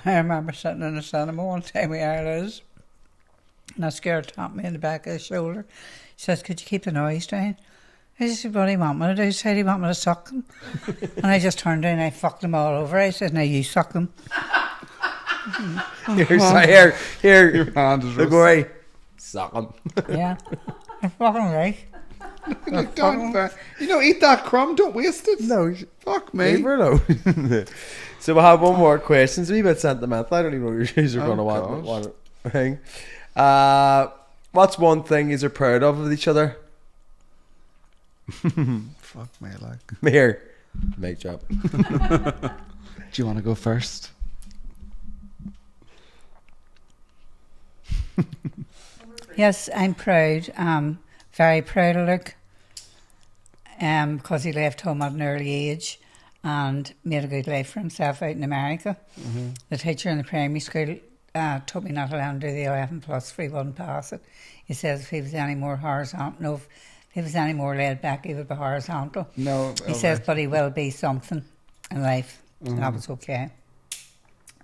I remember sitting in the cinema one time with Ireland, and a girl tapped me in the back of the shoulder. She says, "Could you keep the noise down?" I said, "What do you want me to do?" She said, "You want me to suck them?" And I just turned around and I fucked them all over. I said, "Now you suck them." here, Your hand is Liguori, suck 'em. Yeah, I'm fucking right. Don't, eat that crumb. Don't waste it. No, Fuck me. leave her alone. So we'll have one more question. It's a wee bit sentimental. I don't even know what your shoes are going to gosh. want to hang. What's one thing you're proud of each other? Fuck me, like. Here, make job. Do you want to go first? Yes, I'm proud. Very proud of Luke. Because he left home at an early age and made a good life for himself out in America. The teacher in the primary school told me not to let him do the 11 plus for he wouldn't pass it. He says if he was any more horizontal, if he was any more laid back, he would be horizontal. No. He says, but he will be something in life. That was okay.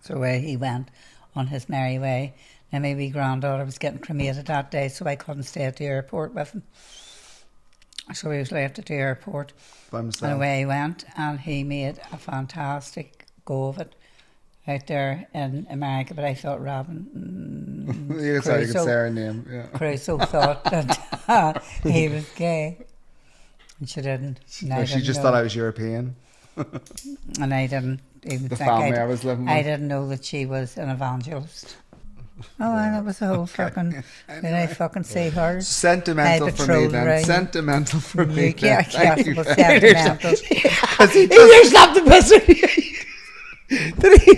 So away he went on his merry way. Now my wee granddaughter was getting cremated that day, so I couldn't stay at the airport with him. So he was left at the airport, by and himself. away he went, and he made a fantastic go of it out there in America. But I thought Robin You could say her name. Yeah. Crusoe thought that he was gay, and she didn't. And I No, she didn't just know. thought I was European. And I didn't even The think family I was living I with. didn't know that she was an evangelist. Oh, and it was a whole fucking. Did I fucking say her? Sentimental I for me betrothed then. her. Sentimental for me. You can't then. Thank it you was very much. sentimental. Because he He just, slapped the piss out of you. Did he?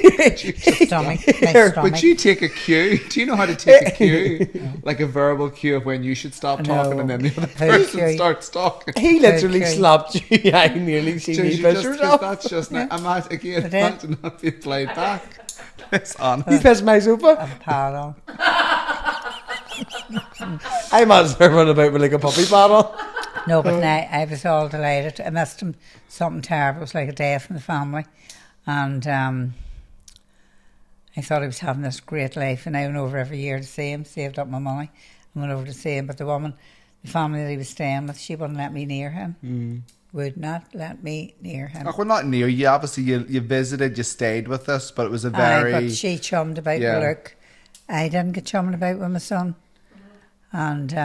Stomach, my Here, stomach. would you take a cue? Do you know how to take a cue? Like a verbal cue of when you should stop talking No. and then the other How person cue? starts talking. He literally Okay. slapped you. Yeah, I nearly seen Just- you piss just- yourself. that's just not, again, But then- imagine that being played back. It's honest. You pissed my sofa. Paddle. I might as well run about with like a puppy bottle. No, but now I was all delighted. I missed him something terrible. It was like a death in the family. And I thought he was having this great life. And I went over every year to see him, saved up my money, and went over to see him. But the woman, the family that he was staying with, she wouldn't let me near him. Would not let me near him. Like, we're not near you. Obviously, you visited, you stayed with us, but it was a Aye, very. but she chummed about Yeah. with Luke. I didn't get chumming about with my son. And Do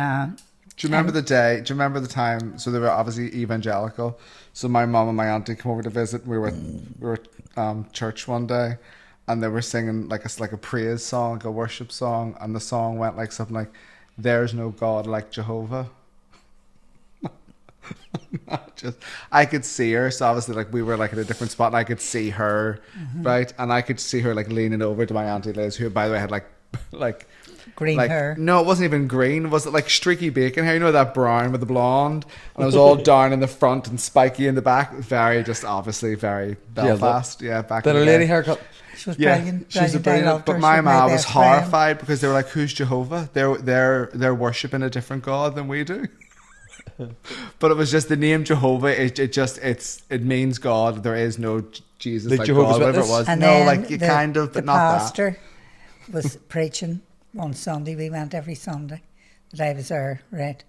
you remember the day? Do you remember the time? So they were obviously evangelical. So my mum and my auntie came over to visit. We were at church one day, and they were singing like a praise song, like a worship song, and the song went like something like, "There's no God like Jehovah." I could see her. So obviously, like we were like at a different spot, and I could see her, right, and I could see her like leaning over to my auntie Liz, who by the way had like. green Like, hair. no, it wasn't even green. Was it like streaky bacon hair? You know that brown with the blonde? And it was all down in the front and spiky in the back. Very, just obviously very Belfast. Yeah, back Did in a the lady day. haircut? She was Yeah, brilliant. she's a I brilliant. loved her. But She my was mom was best friend. horrified because they were like, "Who's Jehovah?" They're worshiping a different God than we do. But it was just the name Jehovah. It means God. There is no Jesus Like like Jehovah's God, whatever it Witness? was. And No, then like you kind of, the but not that. pastor was preaching one Sunday. We went every Sunday that I was there, right?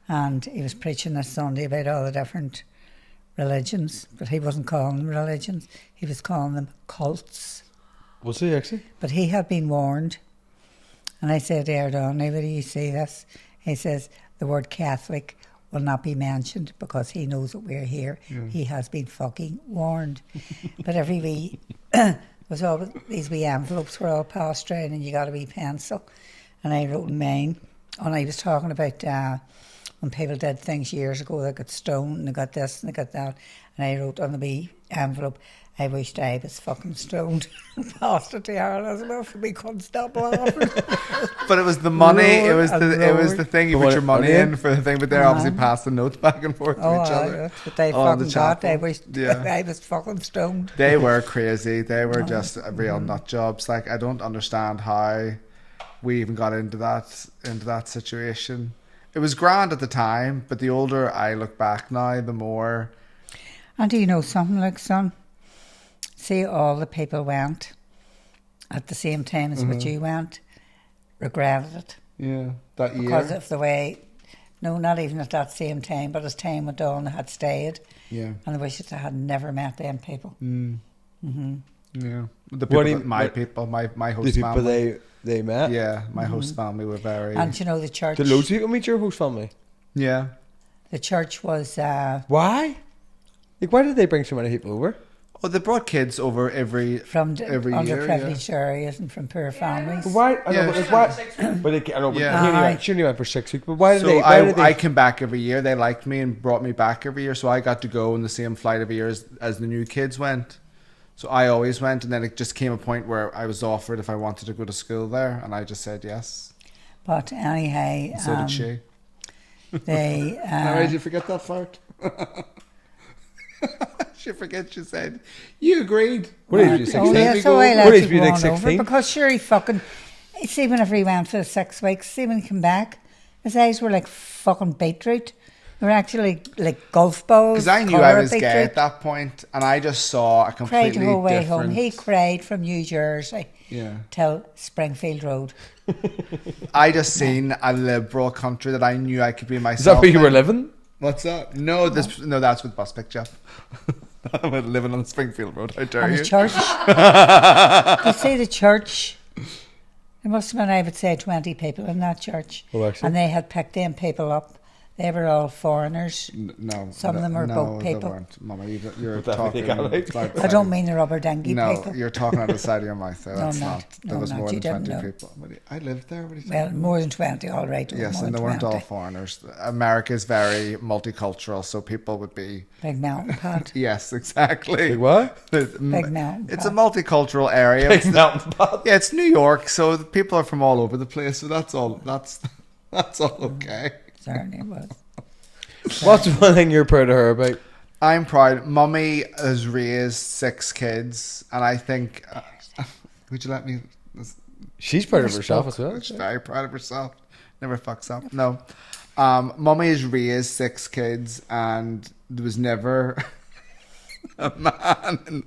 And he was preaching this Sunday about all the different religions, but he wasn't calling them religions. He was calling them cults. Was he actually? But he had been warned. And I said to Erdogan, "Now, do you see this?" He says, "The word Catholic will not be mentioned because he knows that we're here. He has been fucking warned." But every wee, was all these wee envelopes were all passed around and you got a wee pencil. And I wrote in mine, and I was talking about when people did things years ago, they got stoned and they got this and they got that. And I wrote on the wee envelope, "I wished I was fucking stoned." Passed it to Elizabeth and we couldn't stop laughing. But it was the money. It was Lord. the thing. You The put one- your money money in for the thing, but they're obviously passing notes back and forth to Oh, each other. that's what they Oh, the fucking got. I chapel. wished Yeah. I was fucking stoned. They were crazy. They were just real nut jobs. Like, I don't understand how we even got into that situation. It was grand at the time, but the older I look back now, the more. And do you know something, like, son? See, all the people went at the same time as what you went, regretted it Yeah, that year. because of the way. No, not even at that same time, but as time went on, they had stayed, Yeah. and I wish that I had never met them people. Yeah. The people, my host The people family. they met. Yeah, my host family were very. And you know, the church. Did loads of people meet your host family? Yeah. The church was. Why? Like, why did they bring so many people over? Oh, they brought kids over every From every year. underprivileged areas and from poor families. Why? I know, Yeah. but like, why? But like, I know, Yeah. but Aye. she only went for 6 weeks. But why did So they? Why did they? I came back every year. They liked me and brought me back every year. So I got to go on the same flight every year as the new kids went. So I always went, and then it just came a point where I was offered if I wanted to go to school there, and I just said yes. But anyhow, So did she. they. Did you forget that part? She forget she said, "You agreed." What age were you? 16? Oh, yeah, so I What let age you were you, go like on over 16? because sure he fucking. See, whenever he went for the 6 weeks, see when he came back, his eyes were like fucking beetroot. They were actually like golf balls. Because I knew colour I of was gay beetroot. at that point, and I just saw a Cried completely the whole way different. home. He cried from New Jersey Yeah. till Springfield Road. I just seen a liberal country that I knew I could be Is myself. that where you were in. living? What's that? No, that's with bus pick, Jeff. I'm living on Springfield Road. How dare And you? the church. You see the church. There must have been, I would say, 20 people in that church. Oh, actually? And they had picked them people up. They were all foreigners. No, Some of them are boat they people. weren't. Mama, you're What the hell talking. they got, like? about I don't mean the rubber dinghy No, people. you're talking out of the side of your mouth there. No, That's I'm not. not. There No, was I'm more not. than You didn't 20 know. people. I lived there. What are you Well, talking more than 20, all right. There were Yes, more and they than weren't all 20. foreigners. America is very multicultural, so people would be. Big mountain pot. Yes, exactly. Like what? Big mountain It's a pot. multicultural area. Big It's the- mountain pot. yeah, it's New York, so the people are from all over the place. So that's all. That's all okay. Certainly was. Mm-hmm. What's one thing you're proud of her about? I'm proud. Mummy has raised 6 kids, and I think. Would you let me? She's proud of herself as well. She's very proud of herself. Never fucks up. No. Mummy has raised 6 kids, and there was never a man.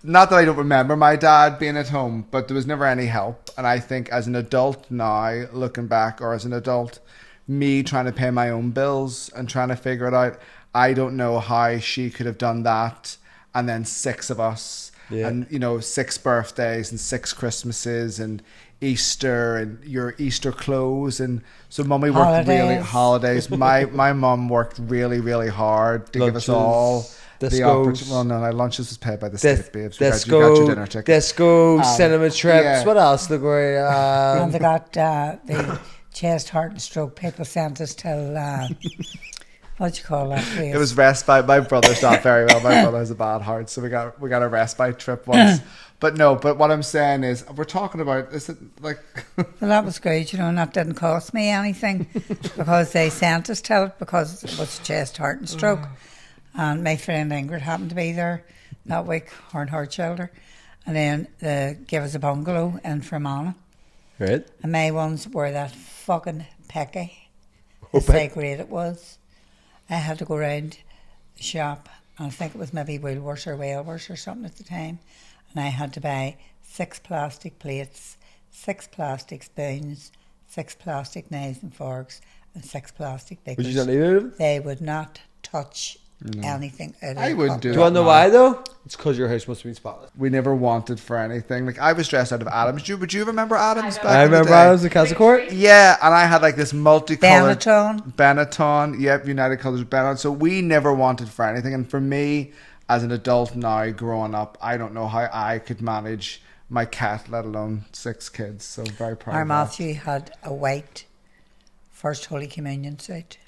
Not that I don't remember my dad being at home, but there was never any help. And I think as an adult now, looking back, or as an adult, me trying to pay my own bills and trying to figure it out, I don't know how she could have done that. And then 6 of us, Yeah. and 6 birthdays and 6 Christmases and Easter and your Easter clothes, and so Mummy worked really holidays. My mum worked really, really hard to give us all the discos. opportunity. Well, no, lunches was paid by the state, babes. You got Disco, your dinner ticket. disco, cinema trips. yeah. What else, Liguori? And they got the chest, heart and stroke people sent us till, what do you call that place? It was respite. My brother's not very well. My brother has a bad heart, so we got a respite trip once. But what I'm saying is, we're talking about, is it like... Well, that was good, and that didn't cost me anything because they sent us till it because it was chest, heart and stroke. And my friend Ingrid happened to be there that week, her and her children. And then they gave us a bungalow in Fermanagh. Right. And my ones were that fucking picky. Oh, That's how great it was. I had to go round the shop, and I think it was maybe Woolworths or Wellllllll or something at the time, and I had to buy 6 plastic plates, 6 plastic spoons, 6 plastic knives and forks, and 6 plastic Would pickers. you not need it? They would not touch anything out of I the wouldn't cup. do Do that. you want to know now. why though? It's because your house must have been spotless. We never wanted for anything. Like I was dressed out of Adams. Would you remember Adams back I in the remember day? I was at Castle Court. Yeah, and I had like this multicolored Benetton. Yep, United Colors Benetton. So we never wanted for anything. And for me, as an adult now, growing up, I don't know how I could manage my cat, let alone 6 kids. So very proud. Our of that. Matthew had a white First Holy Communion suit.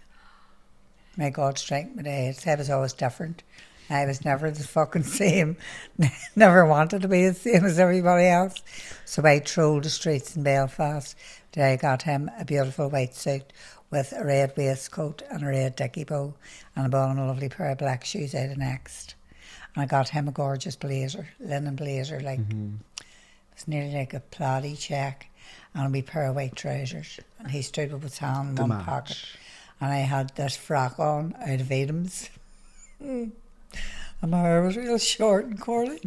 May God strike me dead. I was always different. I was never the fucking same. Never wanted to be the same as everybody else. So I trolled the streets in Belfast till I got him a beautiful white suit with a red waistcoat and a red dicky bow, and I bought him a lovely pair of black shoes out of Next. And I got him a gorgeous blazer, linen blazer, like it was nearly like a plaidie check, and a wee pair of white trousers. And he stood with his hand in one pocket. And I had this frock on out of Adams. And my hair was real short and curly.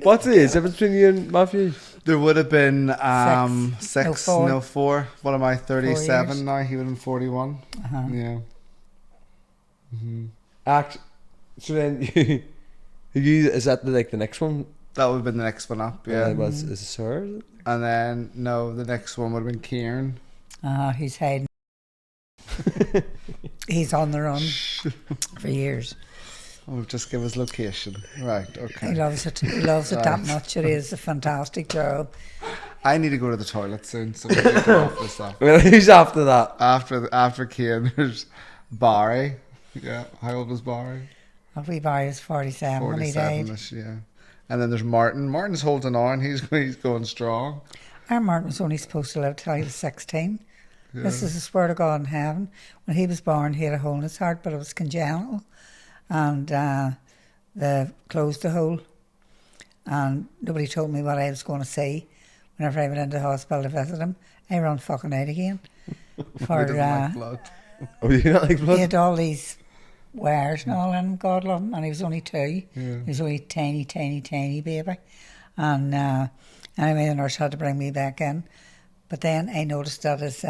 What's the age difference between you and Matthew? There would have been 6, no 4. What am I, 37 years. now? He would have been 41. Uh-huh. Yeah. So then is that the next one? That would have been the next one up, yeah. Is it Sir? Is it? And then, no, the next one would have been Kieran. He's hiding. He's on the run for years. Oh, just give us location. Right, He okay. loves it. He loves it that much. It is a fantastic job. I need to go to the toilet soon, so we need to go off this stuff. Well, who's after that? After Kieran, there's Barry. Yeah, how old was Barry? We buy is 47 when he died. 47-ish, yeah. And then there's Martin. Martin's holding on. He's going strong. Our Martin was only supposed to live till he was 16. This is a swear to God in heaven. When he was born, he had a hole in his heart, but it was congenital. And they closed the hole. And nobody told me what I was going to see. Whenever I went into the hospital to visit him, I ran fucking out again. For He doesn't like blood. Oh, do you not like he blood? had all these wires and all in him, God love him, and he was only 2. Yeah. He was only tiny, tiny, tiny baby. And anyway, the nurse had to bring me back in. But then I noticed that his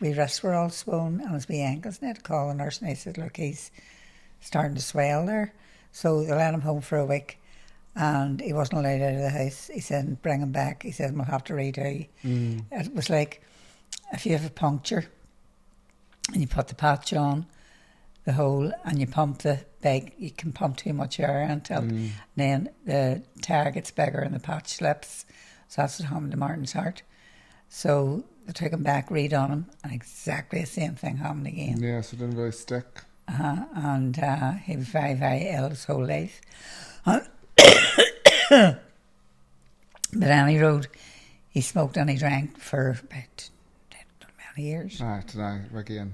wee wrists were all swollen and his wee ankles. And I had to call the nurse and I said, look, he's starting to swell there. So they let him home for a week and he wasn't allowed out of the house. He said, bring him back. He said, we'll have to redo. It was like if you have a puncture and you put the patch on the hole and you pump the bag, you can pump too much air until then the tear gets bigger and the patch slips. So that's what happened to Martin's heart. So they took him back, redone him, and exactly the same thing happened again. Yeah, so it didn't really stick. And he was very, very ill his whole life. But any road, he smoked and he drank for about many years. Alright, tonight, again.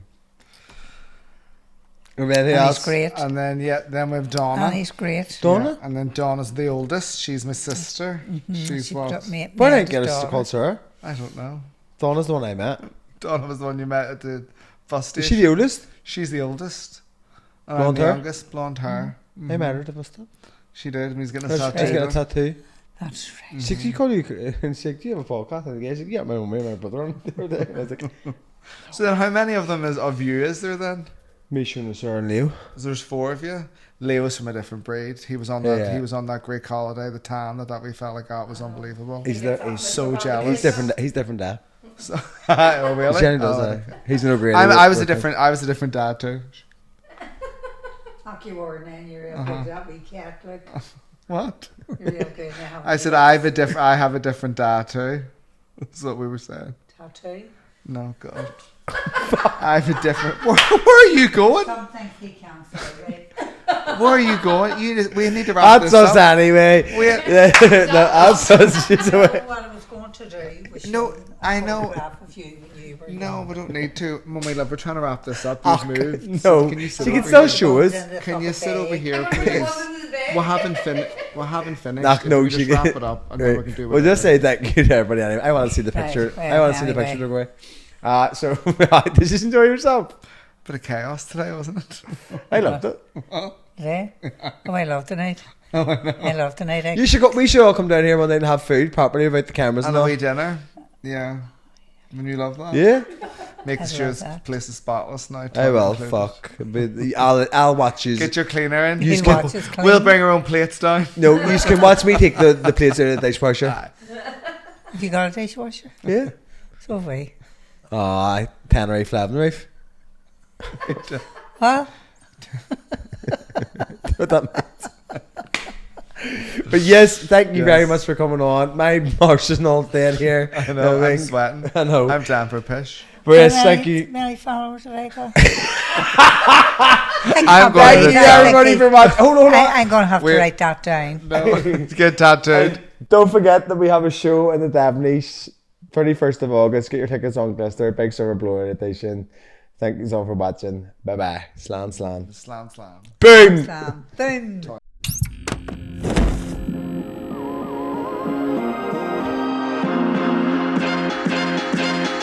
Anything And else? he's great. And then, then we have Donna. And he's great. Donna? Yeah, and then Donna's the oldest. She's my sister. She's She what? took me- Why me didn't and get his us to daughter. call Sir? I don't know. Donna's the one I met. Donna was the one you met at the bus Is station. she the oldest? She's the oldest. And Blonde I'm the hair? youngest. Blonde hair. I met her at the bus stop. She did, and he's getting a She's tattoo. got a tattoo. That's right. She called you and she said, do you have a podcast? And I said, yeah, my mum and my brother on the other day. And I was like, So then how many of them of you is there then? Misha and Sir and Leo. So there's 4 of you. Leo's from a different breed. He was on that. Yeah. He was on that Greek holiday. The tan that we felt like that was unbelievable. He's so jealous. He's different dad. So, oh really? Jenny does Oh, that. He's no great. I was a different dad too. Fuck you were, man. You're real Uh-huh. good. That wee cat, look. What? You're real good now. I said I have a different dad too. That's what we were saying. Tattoo. No God. I have a different. Where are you going? Some things he can't say, right? Where are you going? We need to wrap That's this us up. anyway. No, that's us. She's away. What I was going to do was No, show I a know. photograph of you when you were No, young. we don't need to. Mummy, love, we're trying to wrap this up. Oh, You've moved. no. Can you sit She can over still here? show us. In the Can you fucking sit over bag. here, I please? wanted today. We haven't finished. Nah, If no, we she just wrap can- it up and then we can do We'll just say whatever. thank you to everybody anyway. I want to see the Right, picture. well, I want to see the anyway. picture, Liguori. So, did you just enjoy yourself? Bit of chaos today, wasn't it? I loved it. Yeah. Oh, I love tonight. I love tonight. You should go. We should all come down here one night and have food properly without the cameras and And a all. wee dinner. Yeah. When you love that. Yeah, Making I'd sure love this that. place is spotless now. I toilet will. included. Fuck. But I'll watch you. Get your cleaner in. He'll watch us clean. We'll bring our own plates down. No, you can watch me take the plates out of the dishwasher. Have you got a dishwasher? Yeah. So have we. Oh, Tannery Flavin Reef. What? What that means. But yes, thank you very Yes. much for coming on. My marsh is not dead here. I know, I'm Nothing. sweating. I know. I'm down for a pish. But yes, How thank many- you. Many followers have I got? I'm going Thank to you everybody for watching. Hold on. I'm going to have to We're- write that down. Get tattooed. Don't forget that we have a show in the Devonish 31st of August. Get your tickets on Glister. Big Summer Blower edition. Thank you all for watching. Bye bye. Slan. Slam. Boom. Boom.